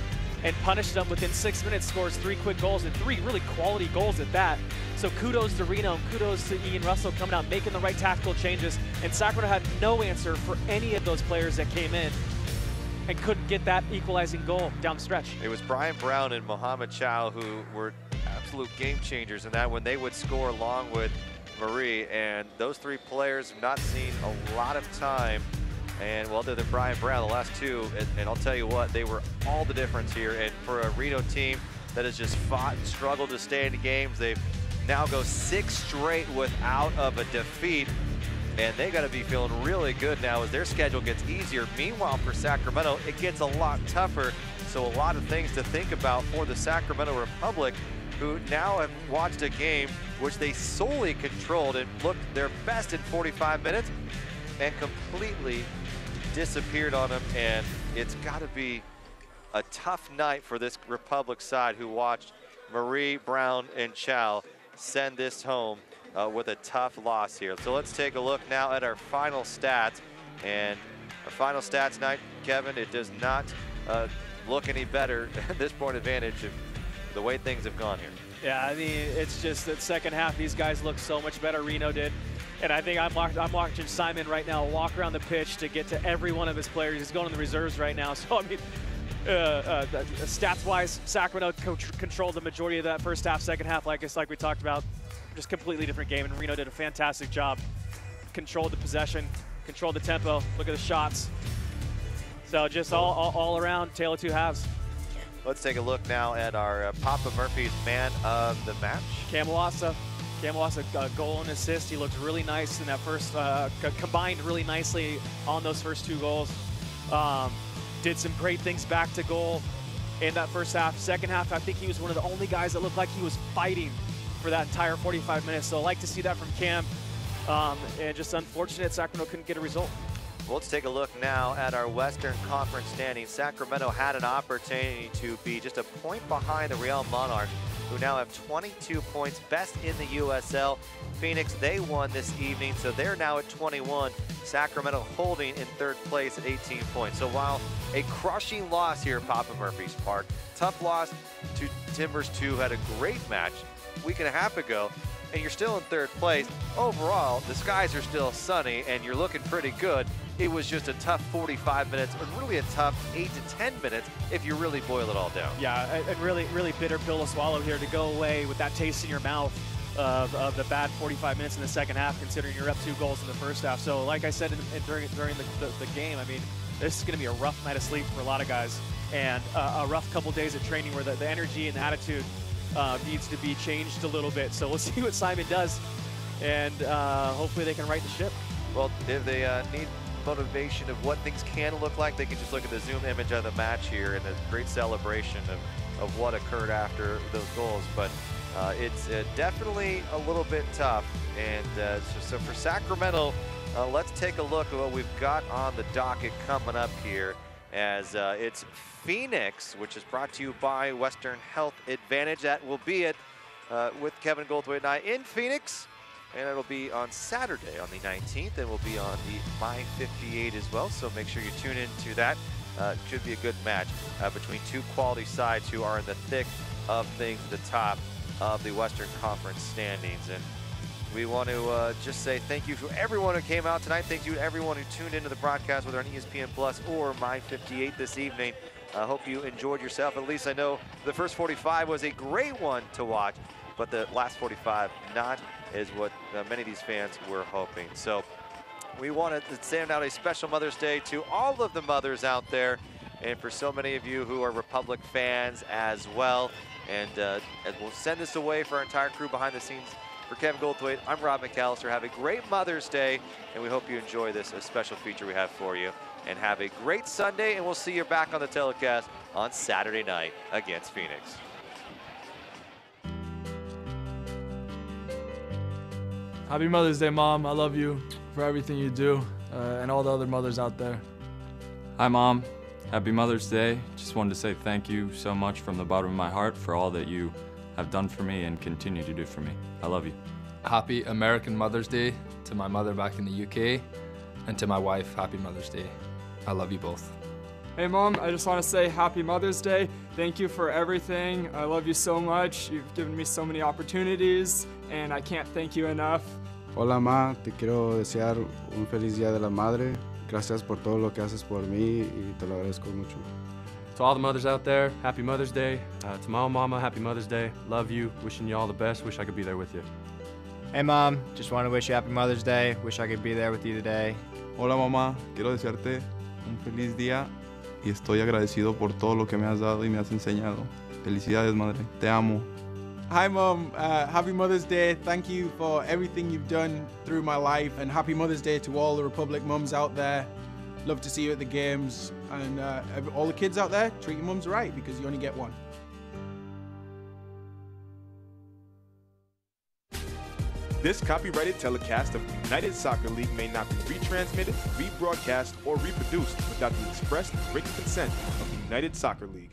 and punished them within 6 minutes, scores 3 quick goals and 3 really quality goals at that. So kudos to Reno, and kudos to Ian Russell coming out, making the right tactical changes, and Sacramento had no answer for any of those players that came in and couldn't get that equalizing goal down the stretch. It was Brian Brown and Mohamed Chow who were absolute game changers in that when they would score along with Marie, and those 3 players have not seen a lot of time. And well, other than Brian Brown, the last 2, and I'll tell you what, they were all the difference here. And for a Reno team that has just fought and struggled to stay in the games, they've now go 6 straight without of a defeat, and they got to be feeling really good now as their schedule gets easier. Meanwhile, for Sacramento, it gets a lot tougher, so a lot of things to think about for the Sacramento Republic, who now have watched a game which they solely controlled and looked their best in 45 minutes and completely disappeared on them. And it's got to be a tough night for this Republic side who watched Marie, Brown, and Chow send this home with a tough loss here. So let's take a look now at our final stats. And our final stats night, Kevin, it does not look any better at this point advantage of the way things have gone here. Yeah, I mean, it's just that second half, these guys look so much better, Reno did. And I think I'm watching Simon right now walk around the pitch to get to every one of his players. He's going in the reserves right now. So, I mean, stats-wise, Sacramento controlled the majority of that first half. Second half, like we talked about, just completely different game, and Reno did a fantastic job. Controlled the possession, controlled the tempo. Look at the shots. So just all around, tale of two halves. Let's take a look now at our Papa Murphy's man of the match. Camawasa, goal and assist. He looked really nice in that first, combined really nicely on those first 2 goals. Did some great things back to goal in that first half. Second half, I think he was one of the only guys that looked like he was fighting for that entire 45 minutes. So I like to see that from Cam. And just unfortunate Sacramento couldn't get a result. Well, let's take a look now at our Western Conference standings. Sacramento had an opportunity to be just a point behind the Real Monarchs, who now have 22 points, best in the USL. Phoenix, they won this evening, so they're now at 21. Sacramento holding in 3rd place at 18 points. So while a crushing loss here at Papa Murphy's Park, tough loss to Timbers 2, had a great match a week and a half ago, and you're still in 3rd place. Overall, the skies are still sunny, and you're looking pretty good. It was just a tough 45 minutes, and really a tough 8 to 10 minutes if you really boil it all down. Yeah, and really bitter pill to swallow here, to go away with that taste in your mouth of the bad 45 minutes in the second half, considering you're up 2 goals in the first half. So like I said during the game, I mean, this is going to be a rough night of sleep for a lot of guys, and a rough couple days of training where the energy and attitude needs to be changed a little bit. So we'll see what Simon does and hopefully they can right the ship. Well, if they need motivation of what things can look like, they can just look at the Zoom image of the match here and the great celebration of what occurred after those goals. But it's definitely a little bit tough. And so for Sacramento, let's take a look at what we've got on the docket coming up here, as it's Phoenix, which is brought to you by Western Health Advantage. That will be it with Kevin Goldthwait and I in Phoenix. And it'll be on Saturday on the 19th, and we'll be on the My 58 as well. So make sure you tune into that. Should be a good match between two quality sides who are in the thick of things at the top of the Western Conference standings. And we want to just say thank you to everyone who came out tonight. Thank you to everyone who tuned into the broadcast, whether on ESPN Plus or My 58 this evening. I hope you enjoyed yourself. At least I know the first 45 was a great one to watch, but the last 45 not is what many of these fans were hoping. So we want to send out a special Mother's Day to all of the mothers out there, and for so many of you who are Republic fans as well. And we'll send this away for our entire crew behind the scenes. For Kevin Goldthwait, I'm Rob McAllister. Have a great Mother's Day, and we hope you enjoy this special feature we have for you. And have a great Sunday, and we'll see you back on the telecast on Saturday night against Phoenix. Happy Mother's Day, Mom. I love you for everything you do, and all the other mothers out there. Hi, Mom. Happy Mother's Day. Just wanted to say thank you so much from the bottom of my heart for all that you have done for me and continue to do for me. I love you. Happy American Mother's Day to my mother back in the UK, and to my wife, happy Mother's Day. I love you both. Hey, Mom, I just want to say Happy Mother's Day. Thank you for everything. I love you so much. You've given me so many opportunities, and I can't thank you enough. Hola, Ma. Te quiero desear un feliz Día de la Madre. Gracias por todo lo que haces por mí y te lo agradezco mucho. To all the mothers out there, Happy Mother's Day. To my own mama, Happy Mother's Day. Love you. Wishing you all the best. Wish I could be there with you. Hey, Mom. Just want to wish you Happy Mother's Day. Wish I could be there with you today. Hola, mamá. Quiero desearte un feliz día y estoy agradecido por todo lo que me has dado y me has enseñado. Felicidades, madre. Te amo. Hi, Mum. Happy Mother's Day. Thank you for everything you've done through my life, and Happy Mother's Day to all the Republic mums out there. Love to see you at the games, and all the kids out there, treat your mums right, because you only get one. This copyrighted telecast of the United Soccer League may not be retransmitted, rebroadcast, or reproduced without the express written consent of the United Soccer League.